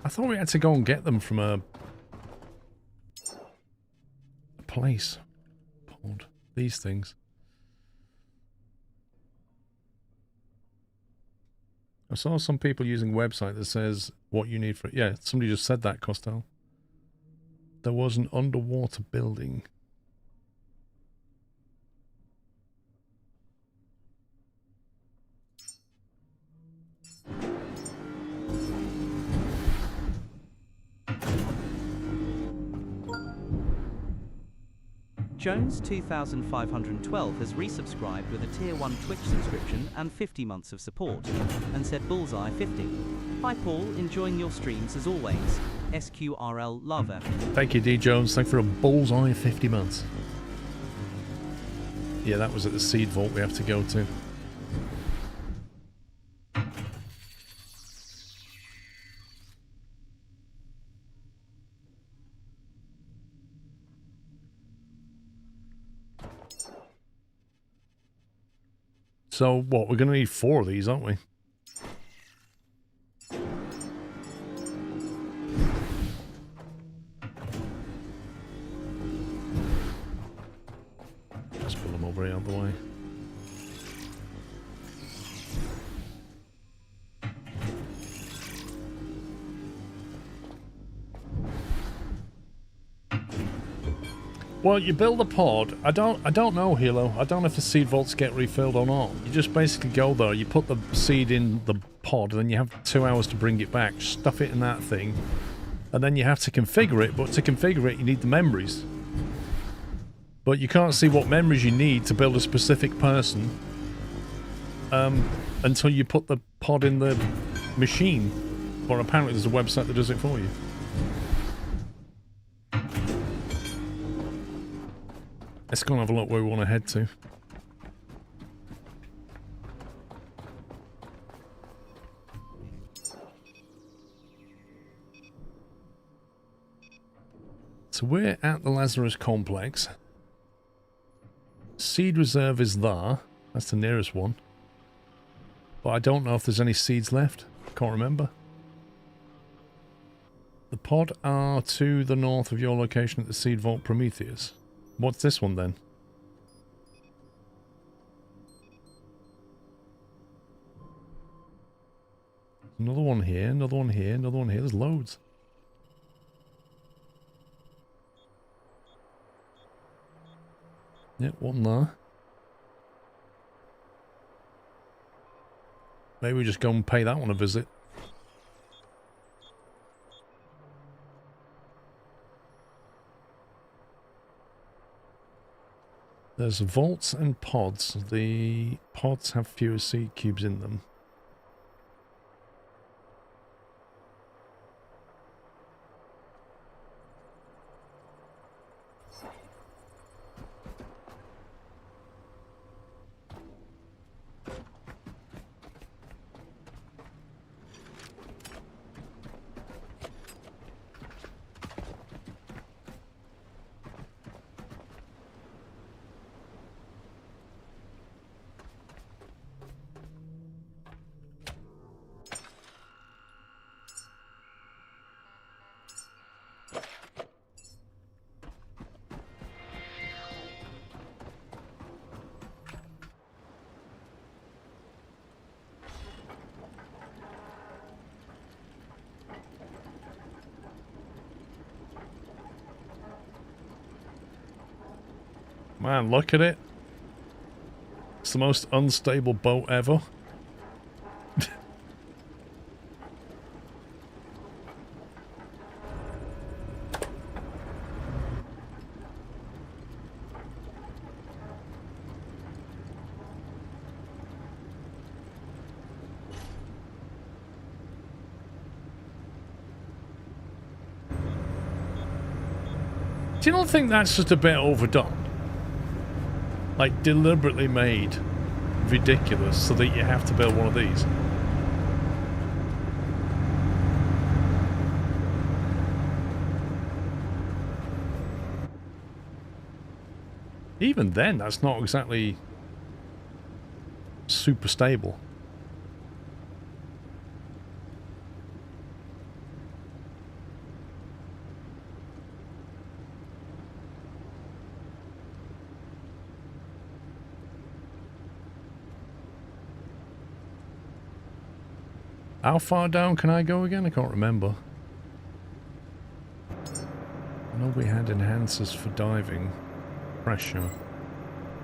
I thought we had to go and get them from a place. Pod. These things. I saw some people using a website that says what you need for it. Yeah, somebody just said that, Costello. There was an underwater building. Jones 2512 has resubscribed with a Tier 1 Twitch subscription and 50 months of support, and said Bullseye 50. Hi Paul, enjoying your streams as always. SQRL Lava. Thank you, D Jones. Thank you for a Bullseye 50 months. Yeah, that was at the seed vault we have to go to. So, what, we're going to need 4 of these, aren't we? Just pull them over here out of the way. Well, you build a pod. I don't know, Hilo. I don't know if the seed vaults get refilled or not. You just basically go there, you put the seed in the pod, and then you have 2 hours to bring it back, stuff it in that thing, and then you have to configure it, but to configure it, you need the memories. But you can't see what memories you need to build a specific person until you put the pod in the machine. Or apparently there's a website that does it for you. Let's go and have a look where we want to head to. So we're at the Lazarus Complex. Seed reserve is there. That's the nearest one. But I don't know if there's any seeds left. Can't remember. The pod are to the north of your location at the Seed Vault Prometheus. What's this one then? Another one here, another one here, another one here. There's loads. Yep, one there. Maybe we just go and pay that one a visit. There's vaults and pods. The pods have fewer seed cubes in them. Man, look at it. It's the most unstable boat ever. Do you not think that's just a bit overdone? Like, deliberately made ridiculous so that you have to build one of these. Even then, that's not exactly super stable. How far down can I go again? I can't remember. I know we had enhancers for diving. Pressure.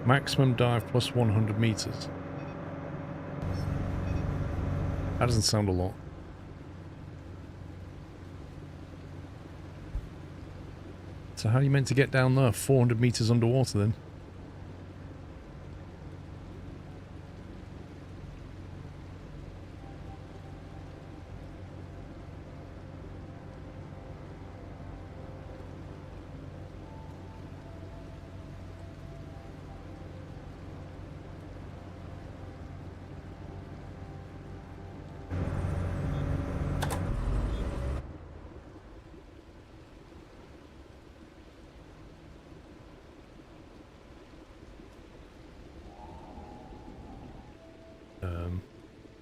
Maximum dive plus 100 meters. That doesn't sound a lot. So how are you meant to get down there? 400 meters underwater then?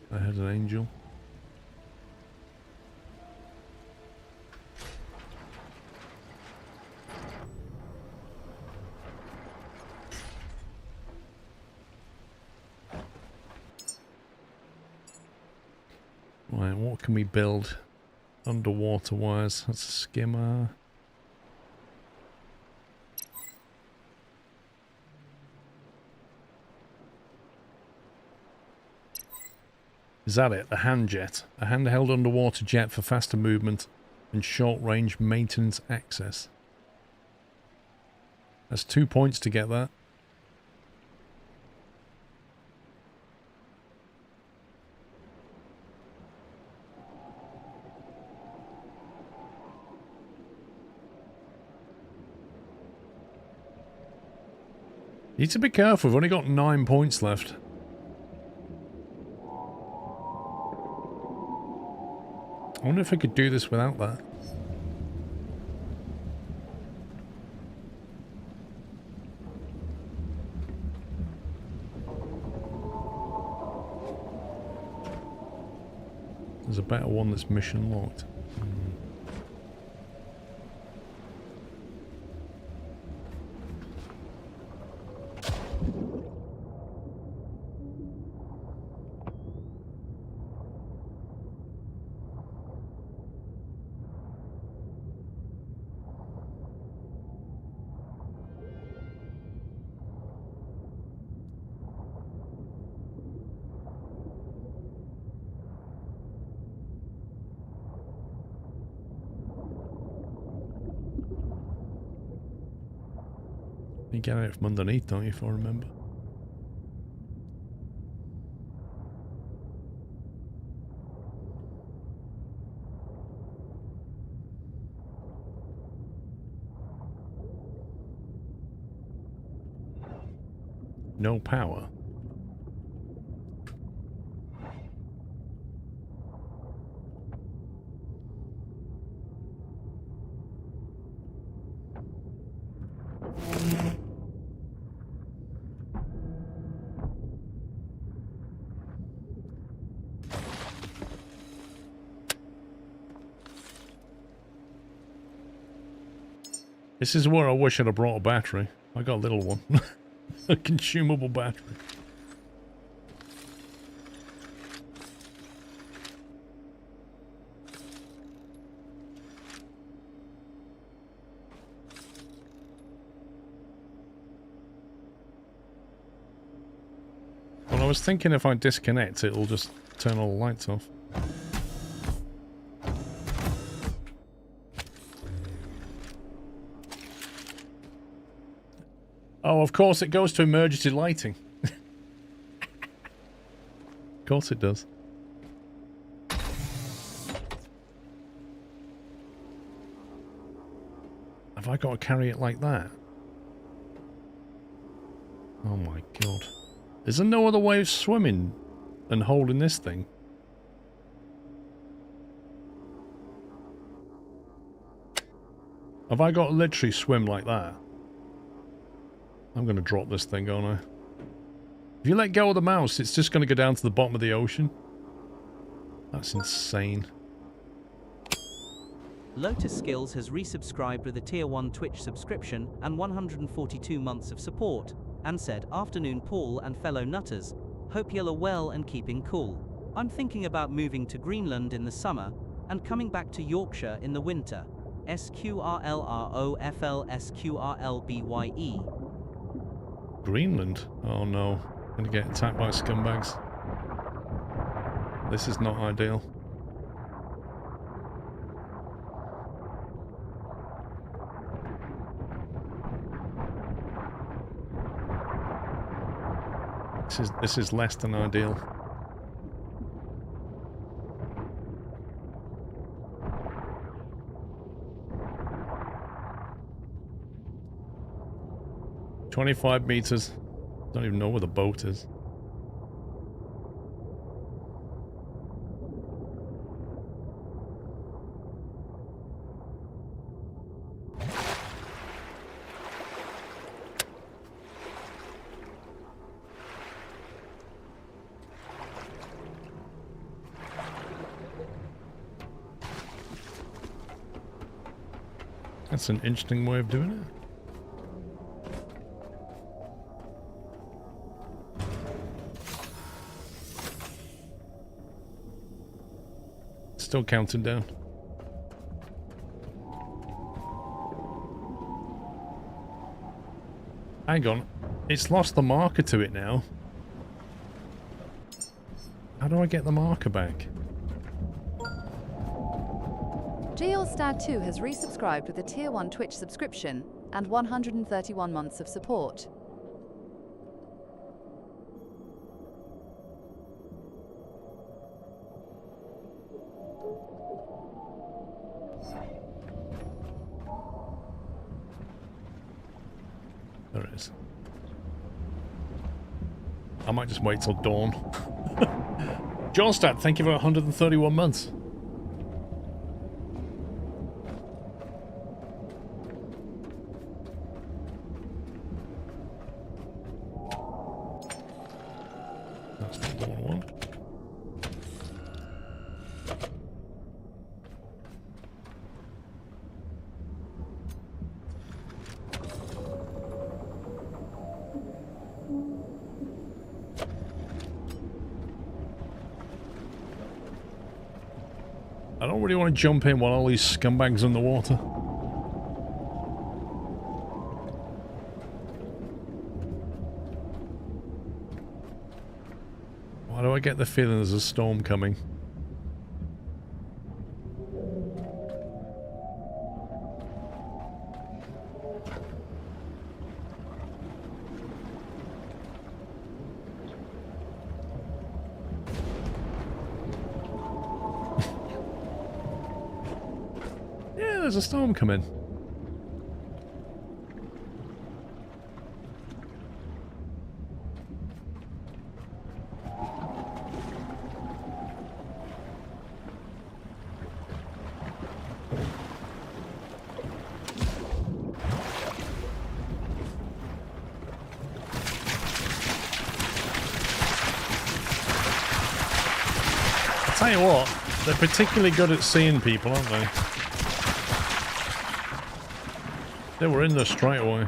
I had an angel. Right, what can we build underwater wise? That's a skimmer. Is that it? The hand jet. A handheld underwater jet for faster movement and short-range maintenance access. That's 2 points to get that. Need to be careful, we've only got 9 points left. I wonder if I could do this without that. There's a better one that's mission locked. You get it from underneath, don't you, if I remember? No power. This is where I wish I'd have brought a battery. I got a little one. A consumable battery. Well, I was thinking if I disconnect, it'll just turn all the lights off. Oh, of course it goes to emergency lighting. Of course it does. Have I got to carry it like that? Oh my god. Is there no other way of swimming and holding this thing? Have I got to literally swim like that? I'm going to drop this thing, aren't I? If you let go of the mouse, it's just going to go down to the bottom of the ocean. That's insane. Lotus Skills has resubscribed with a Tier 1 Twitch subscription and 142 months of support, and said, "Afternoon Paul and fellow nutters, hope y'all are well and keeping cool. I'm thinking about moving to Greenland in the summer, and coming back to Yorkshire in the winter. SQRLROFLSQRLBYE. Greenland? Oh no. I'm going to get attacked by scumbags. This is not ideal. This is less than ideal. "25 meters. Don't even know where the boat is. That's an interesting way of doing it. Still counting down. Hang on. It's lost the marker to it now. How do I get the marker back? Georstad2 has resubscribed with a Tier 1 Twitch subscription and 131 months of support. There it is. I might just wait till dawn. Johnstad, thank you for 131 months. That's not the one I want. I don't really want to jump in while all these scumbags are in the water. Why do I get the feeling there's a storm coming? There's a storm coming. I'll tell you what, they're particularly good at seeing people, aren't they? They were in there straight away.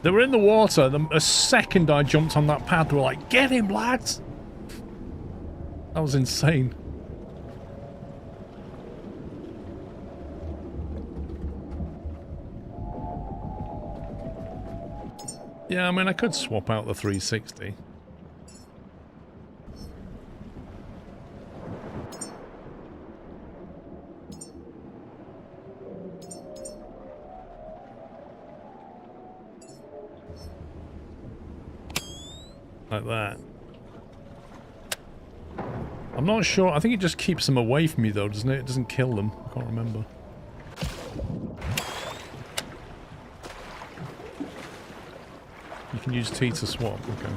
They were in the water. A second I jumped on that pad, they were like, "Get him, lads!" That was insane. Yeah, I mean, I could swap out the 360. Like that. I'm not sure. I think it just keeps them away from me, though, doesn't it? It doesn't kill them. I can't remember. You can use T to swap, okay.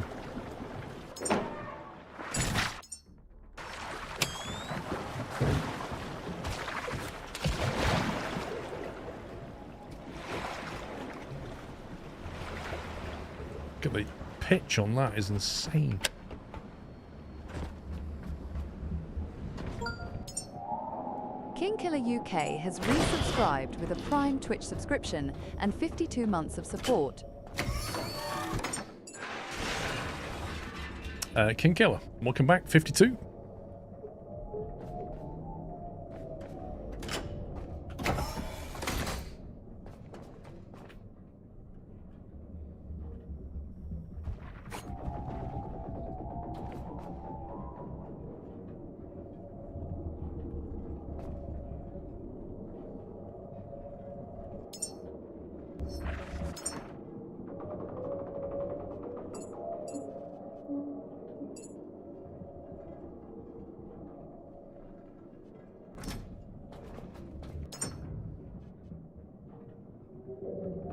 Look at the pitch on that is insane. Kingkiller UK has resubscribed with a Prime Twitch subscription and 52 months of support. Kingkiller, welcome back, 52.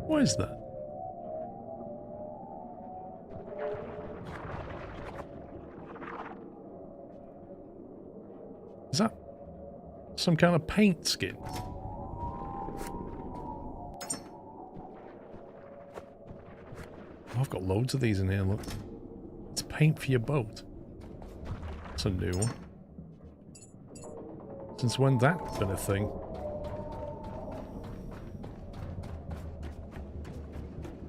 What is that? Is that some kind of paint skin? I've got loads of these in here, look. It's paint for your boat. That's a new one. Since when that's been a thing?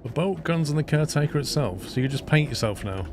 The boat, guns, and the caretaker itself. So you just paint yourself now.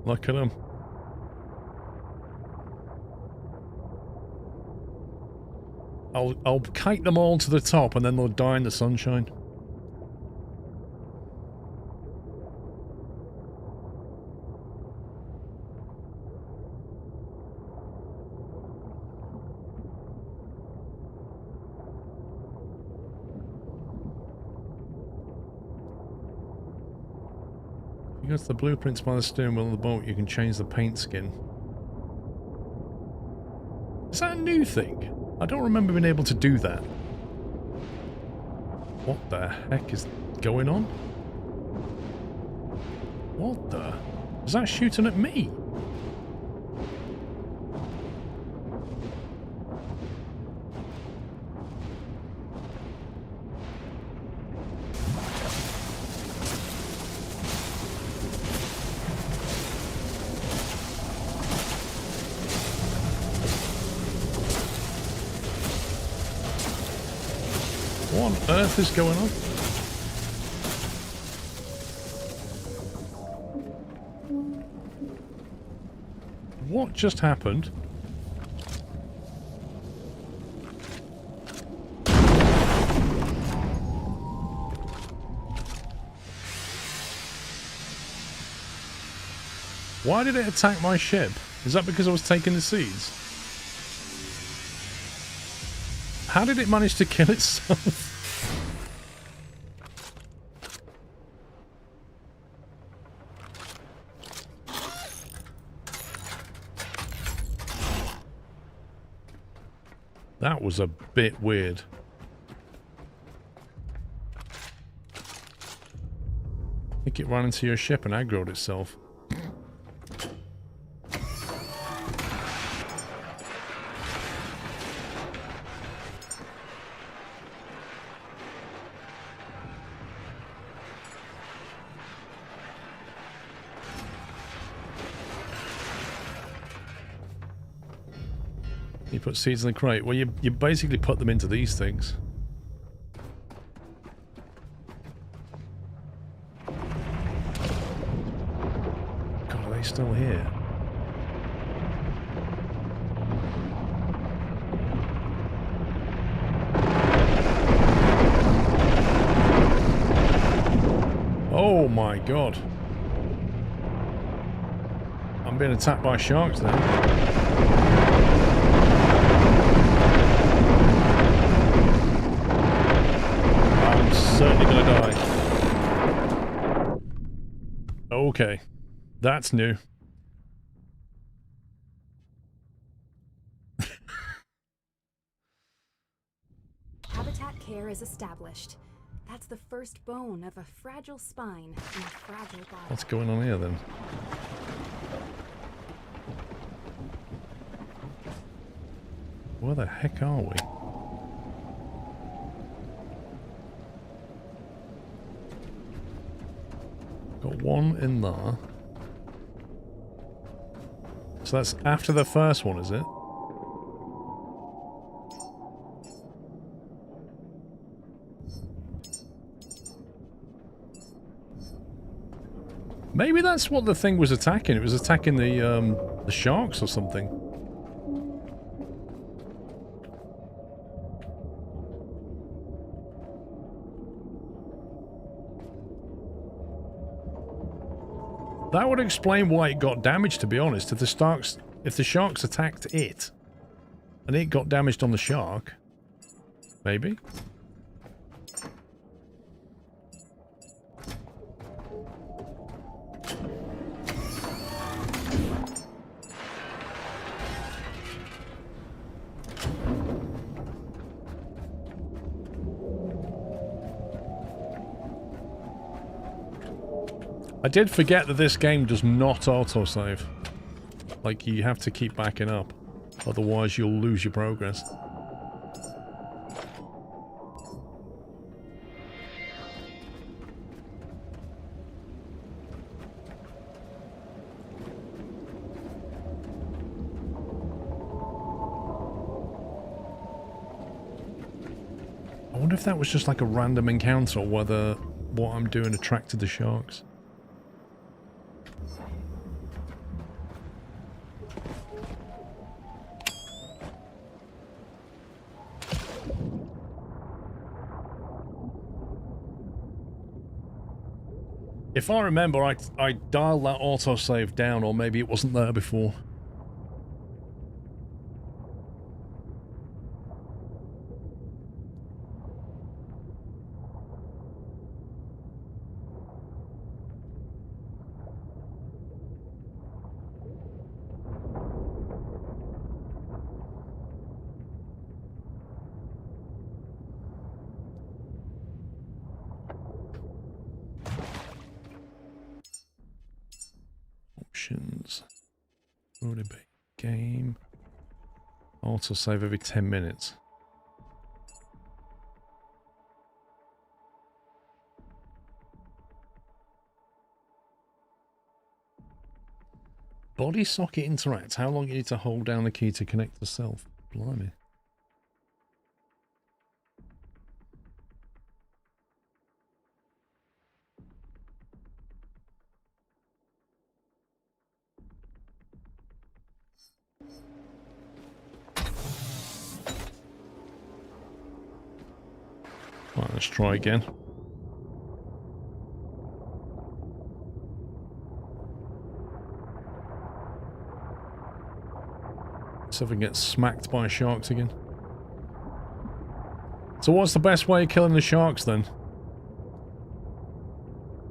Look at them. I'll kite them all to the top and then they'll die in the sunshine. If you go to the blueprints by the steering wheel of the boat, you can change the paint skin. Is that a new thing? I don't remember being able to do that. What the heck is going on? What the? Is that shooting at me? What on earth is going on? What just happened? Why did it attack my ship? Is that because I was taking the seeds? How did it manage to kill itself? That was a bit weird. I think it ran into your ship and aggroed itself. You put seeds in the crate. Well, you basically put them into these things. God, are they still here? Oh my God. I'm being attacked by sharks now. Certainly gonna die. Okay. That's new. Habitat care is established. That's the first bone of a fragile spine and a fragile body. What's going on here then? Where the heck are we? Got one in there. So that's after the first one, is it? Maybe that's what the thing was attacking. It was attacking the sharks or something. That would explain why it got damaged, to be honest. If the sharks attacked it, and it got damaged on the shark, maybe. I did forget that this game does not autosave. Like, you have to keep backing up. Otherwise, you'll lose your progress. I wonder if that was just like a random encounter or whether what I'm doing attracted the sharks. If I remember, I dialed that autosave down, or maybe it wasn't there before. Options. Would it be game? Autosave every 10 minutes. Body socket interact. How long you need to hold down the key to connect to self? Blimey. Right, let's try again. See if we can get smacked by sharks again. So what's the best way of killing the sharks then?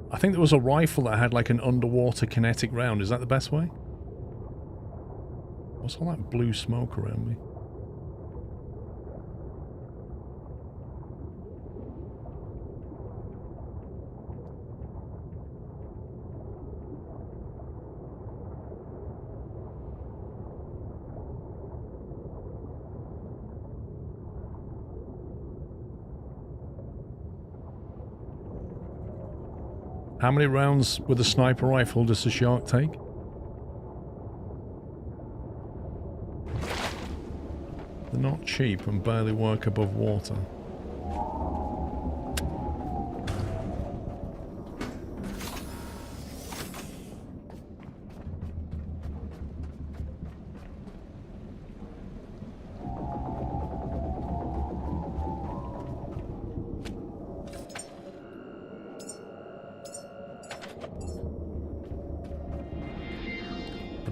I think there was a rifle that had like an underwater kinetic round. Is that the best way? What's all that blue smoke around me? How many rounds with a sniper rifle does a shark take? They're not cheap and barely work above water.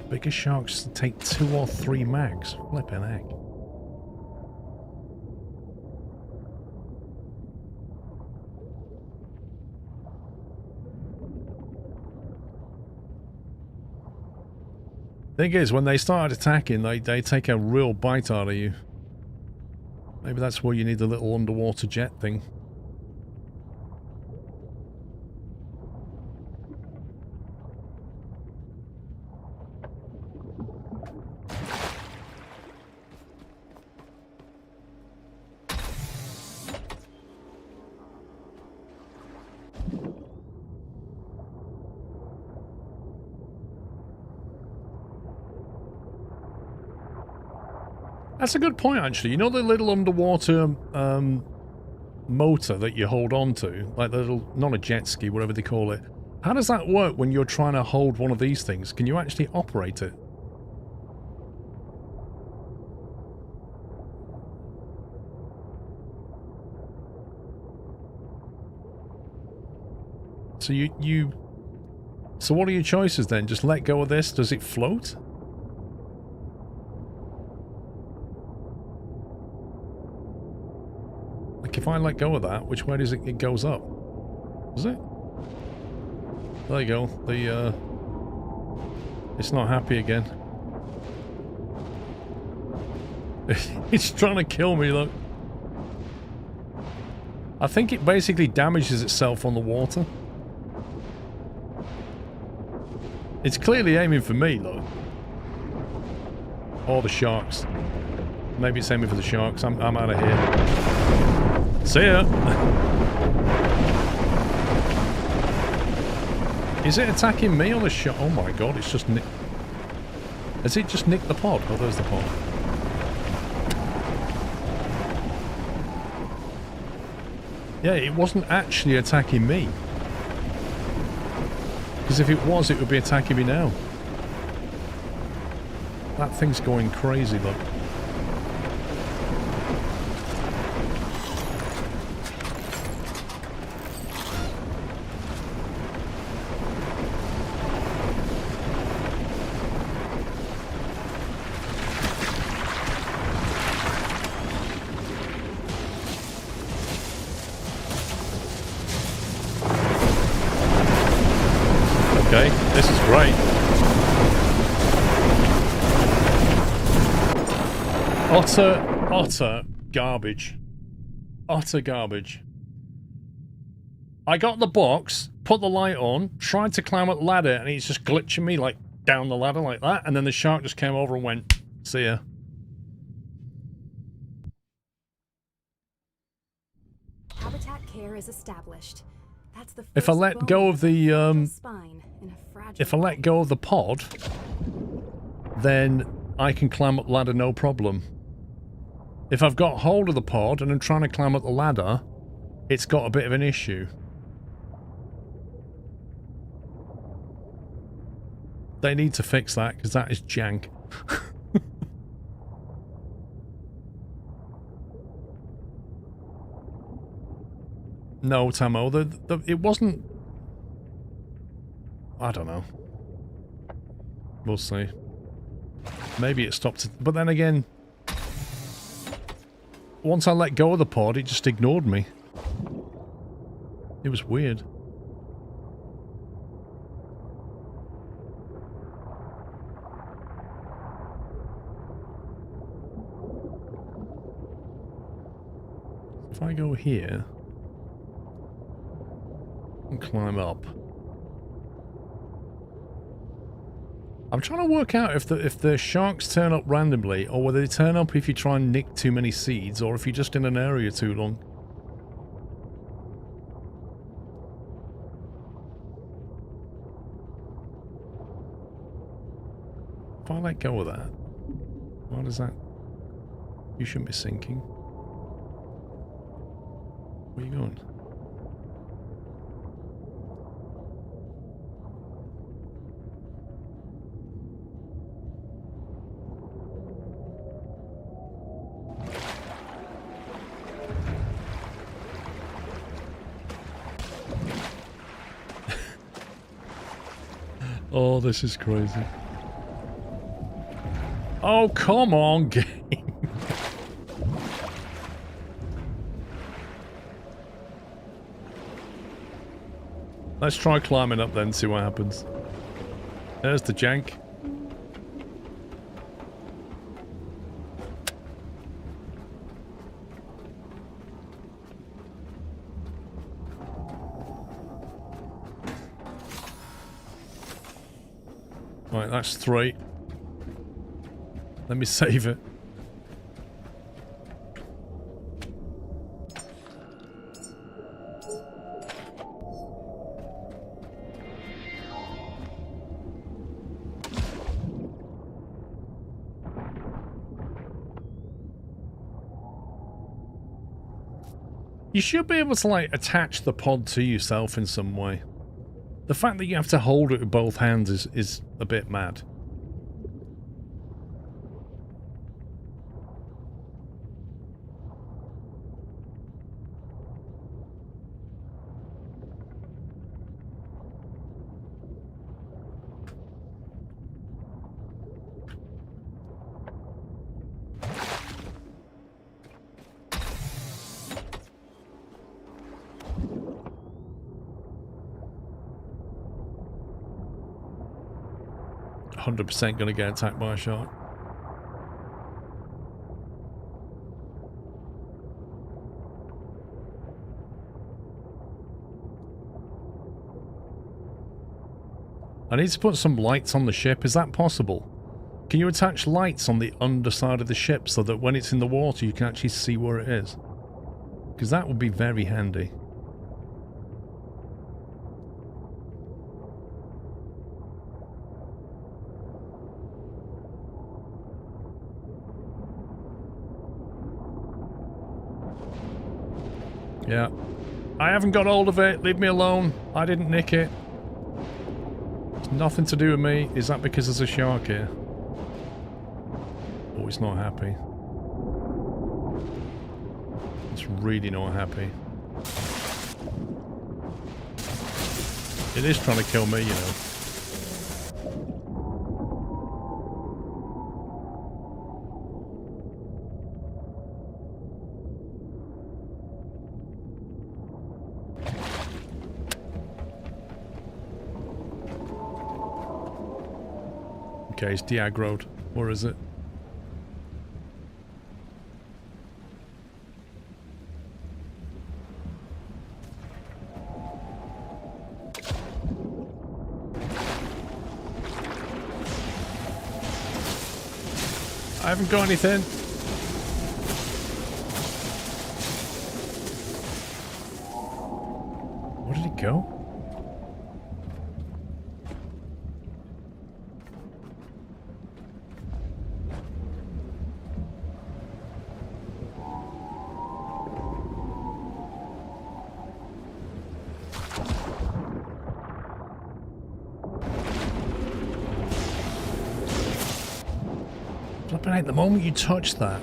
Bigger sharks take 2 or 3 mags. Flippin' heck. Thing is, when they start attacking, they take a real bite out of you. Maybe that's why you need the little underwater jet thing. That's a good point, actually. You know the little underwater motor that you hold on to? Like the little, not a jet ski, whatever they call it. How does that work when you're trying to hold one of these things? Can you actually operate it? So So what are your choices then? Just let go of this? Does it float? Like if I let go of that, which way does it goes up? Does it? There you go. It's not happy again. It's trying to kill me, look. I think it basically damages itself on the water. It's clearly aiming for me, look. Or the sharks. Maybe it's aiming for the sharks. I'm out of here. See ya! Is it attacking me or the shark? Oh my god, it's just nicked... Has it just nicked the pod? Oh, there's the pod. Yeah, it wasn't actually attacking me. Because if it was, it would be attacking me now. That thing's going crazy, look. great. Utter garbage. Utter garbage. I got the box, put the light on, tried to climb up the ladder, and he's just glitching me like down the ladder like that, and then the shark just came over and went, see ya. Habitat care is established. That's the If I let go of the spine in a fragile if I let go of the pod, then I can climb up the ladder no problem. If I've got hold of the pod and I'm trying to climb up the ladder, it's got a bit of an issue. They need to fix that, because that is jank. No, Tamo, it wasn't... I don't know. We'll see. Maybe it stopped... But then again... Once I let go of the pod, it just ignored me. It was weird. If I go here and climb up, I'm trying to work out if the sharks turn up randomly, or whether they turn up if you try and nick too many seeds, or if you're just in an area too long. If I let go of that, why does that... You shouldn't be sinking. Where are you going? Oh, this is crazy. Oh, come on, game. Let's try climbing up then, see what happens. There's the jank. Right, that's 3. Let me save it. You should be able to, like, attach the pod to yourself in some way. The fact that you have to hold it with both hands is a bit mad. %, gonna get attacked by a shark. I need to put some lights on the ship. Is that possible? Can you attach lights on the underside of the ship so that when it's in the water you can actually see where it is? Because that would be very handy. Yeah. I haven't got hold of it. Leave me alone. I didn't nick it. It's nothing to do with me. Is that because there's a shark here? Oh, it's not happy. It's really not happy. It is trying to kill me, you know. Okay, it's de-aggroed. Or is it? I haven't got anything. Where did it go? Flipping out, the moment you touch that.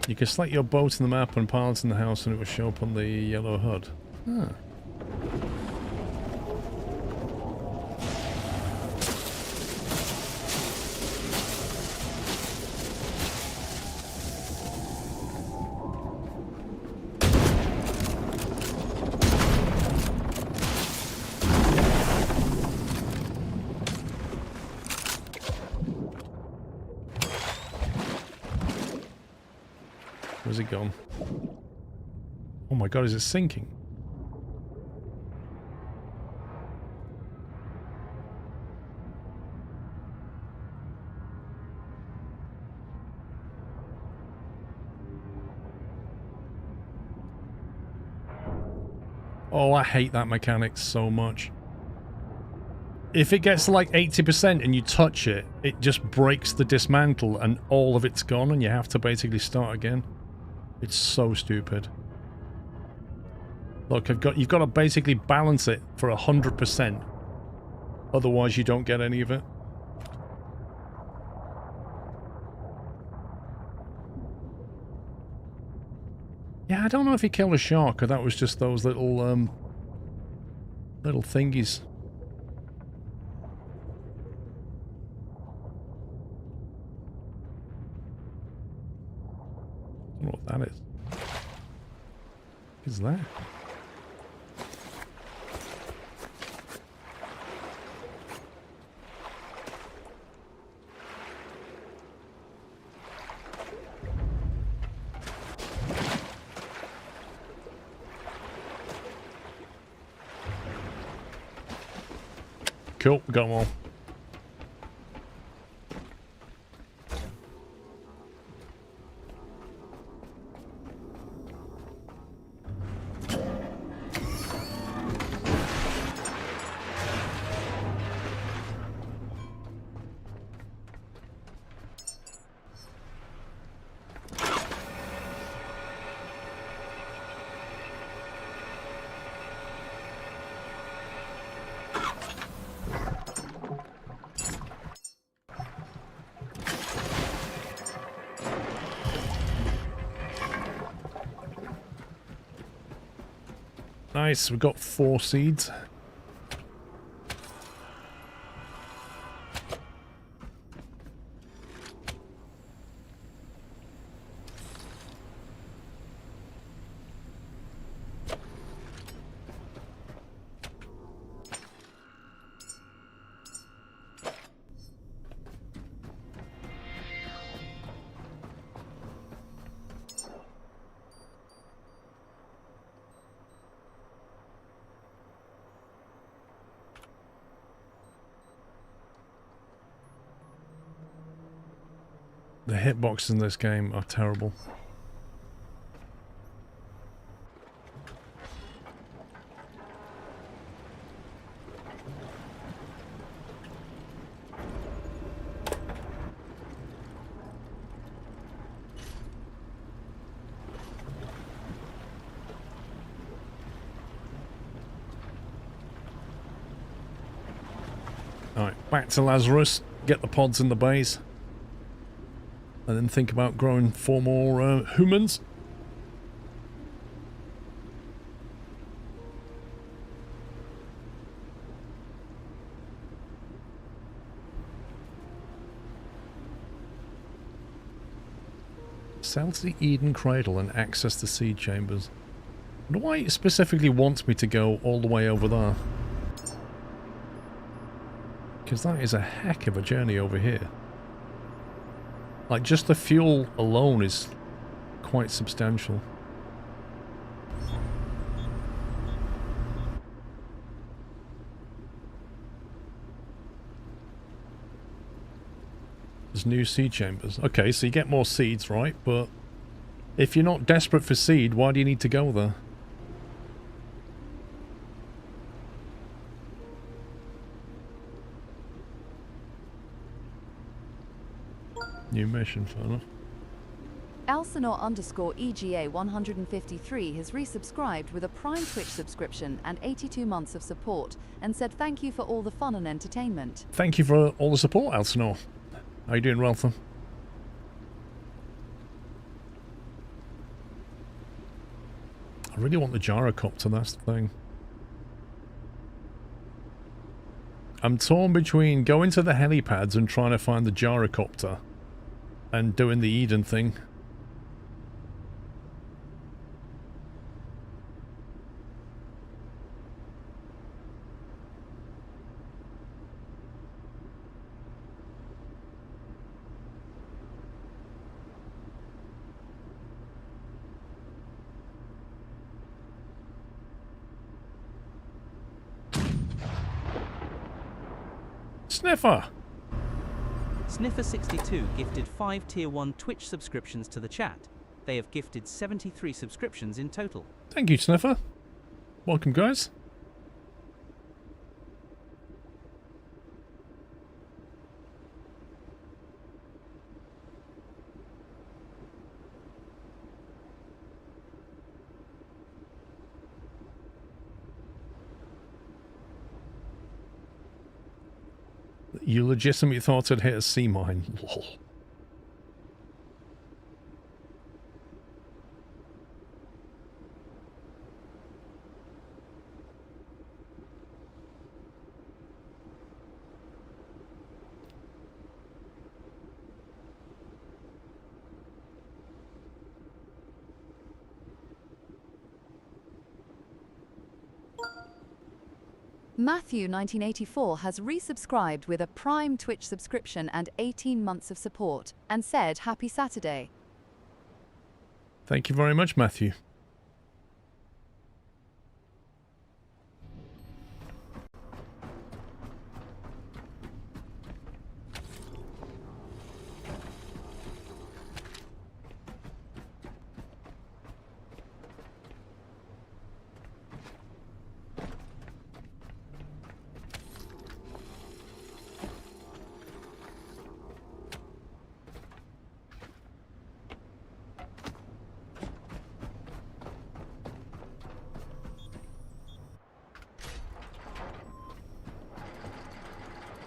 You can select your boat in the map and pilots in the house and it will show up on the yellow HUD. Huh. Where's it gone? Oh my god, is it sinking? Oh, I hate that mechanic so much. If it gets to like 80% and you touch it, it just breaks the dismantle and all of it's gone and you have to basically start again. It's so stupid. Look, you've got to basically balance it for 100%. Otherwise you don't get any of it. Yeah, I don't know if he killed a shark or that was just those little little thingies. I don't know what that is. What is that? Cool, we got them all. Nice, we've got 4 seeds. The hitboxes in this game are terrible. Alright, back to Lazarus. Get the pods in the base. And then think about growing 4 more humans. Sell to the Eden Cradle and access the seed chambers. Why it specifically wants me to go all the way over there? Because that is a heck of a journey over here. Like, just the fuel alone is quite substantial. There's new seed chambers. Okay, so you get more seeds, right? But if you're not desperate for seed, why do you need to go there? New mission, fair enough. Elsinore_EGA 153 has resubscribed with a Prime Twitch subscription and 82 months of support and said thank you for all the fun and entertainment. Thank you for all the support, Elsinore. How you doing, Ralph? I really want the gyrocopter, that's the thing. I'm torn between going to the helipads and trying to find the gyrocopter and doing the Eden thing. Sniffer! Sniffer62 gifted 5 Tier 1 Twitch subscriptions to the chat. They have gifted 73 subscriptions in total. Thank you, Sniffer. Welcome, guys. You legitimately thought I'd hit a sea mine? Lol. Matthew 1984 has resubscribed with a Prime Twitch subscription and 18 months of support and said happy Saturday. Thank you very much, Matthew.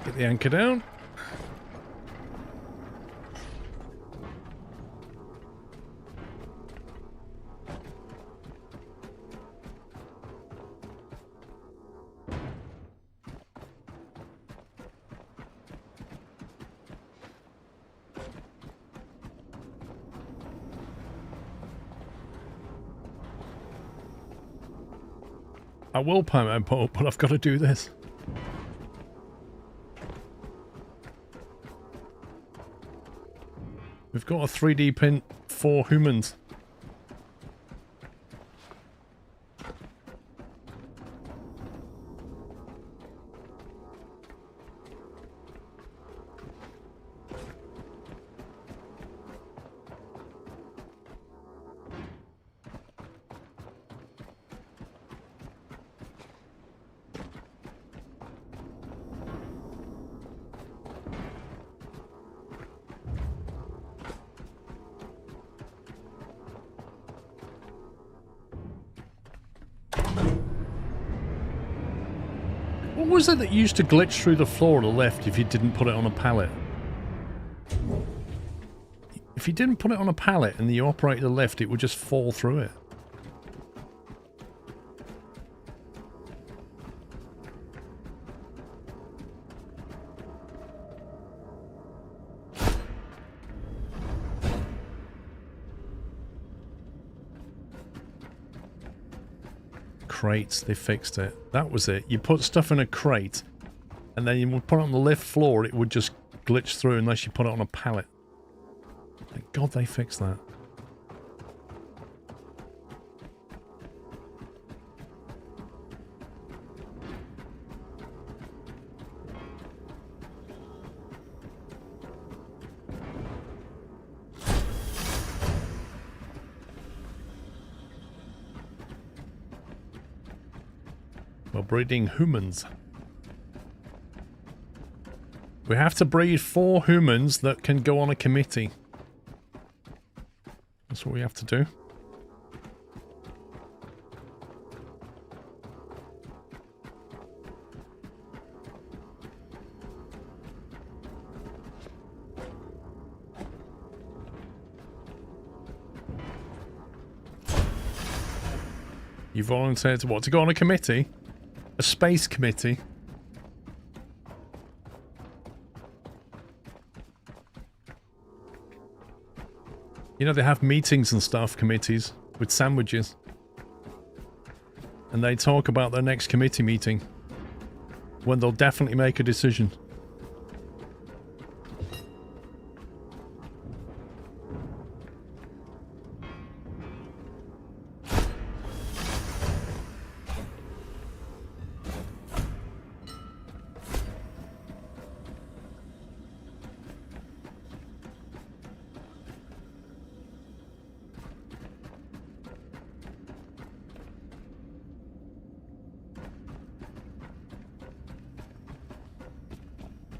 Get the anchor down. I will pay my boat, but I've got to do this. We've got a 3D print for humans. What was it that used to glitch through the floor to the left if you didn't put it on a pallet? If you didn't put it on a pallet and you operated the left, it would just fall through it. crates. They fixed it. That was it. You put stuff in a crate, and then you would put it on the lift floor, it would just glitch through unless you put it on a pallet. Thank God they fixed that. We're breeding humans. We have to breed 4 humans that can go on a committee. That's what we have to do. You volunteered to what? To go on a committee? A space committee? You know, they have meetings and stuff, committees, with sandwiches. And they talk about their next committee meeting, when they'll definitely make a decision.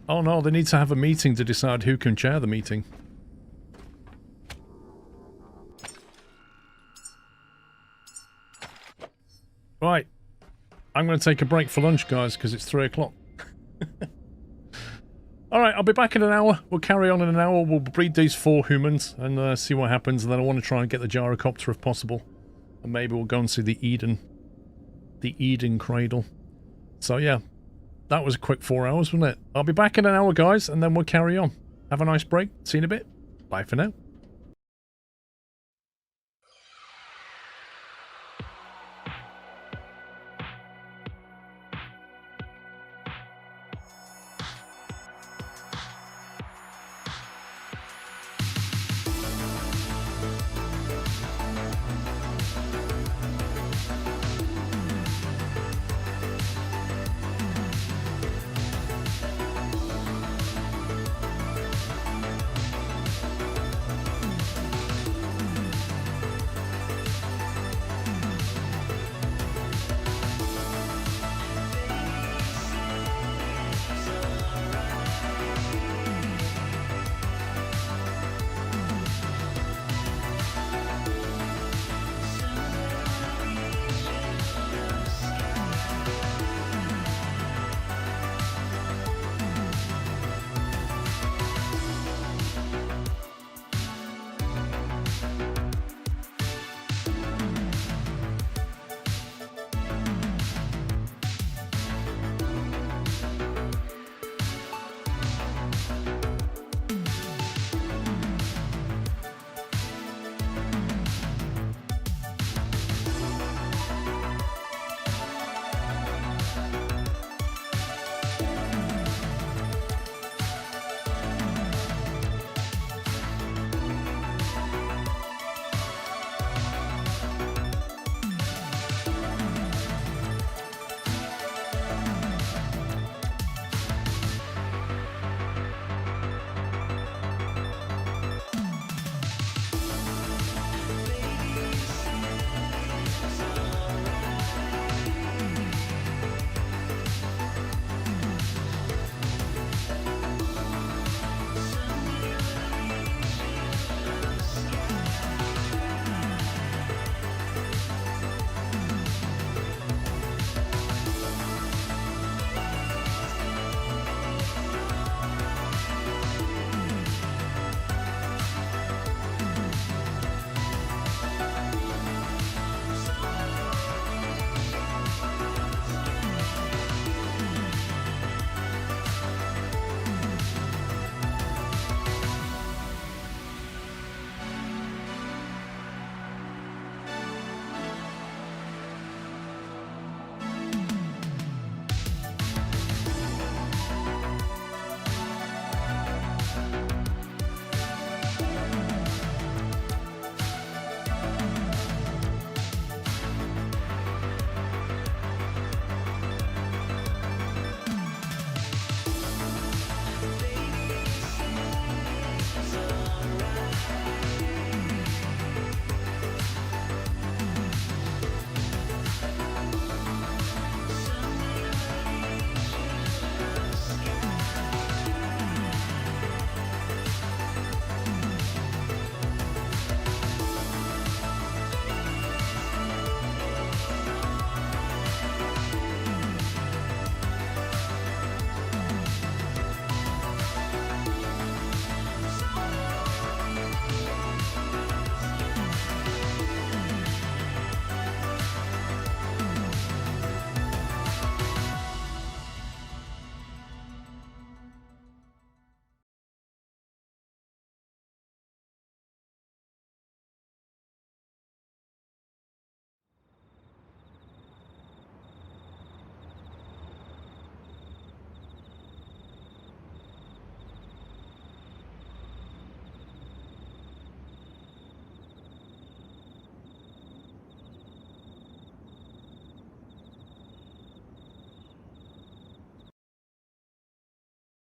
Oh no, they need to have a meeting to decide who can chair the meeting. Right. I'm going to take a break for lunch, guys, because it's 3 o'clock. Alright, I'll be back in an hour. We'll carry on in an hour. We'll breed these 4 humans and see what happens. And then I want to try and get the gyrocopter if possible. And maybe we'll go and see the Eden Cradle. So yeah. That was a quick 4 hours, wasn't it? I'll be back in an hour, guys, and then we'll carry on. Have a nice break. See you in a bit. Bye for now.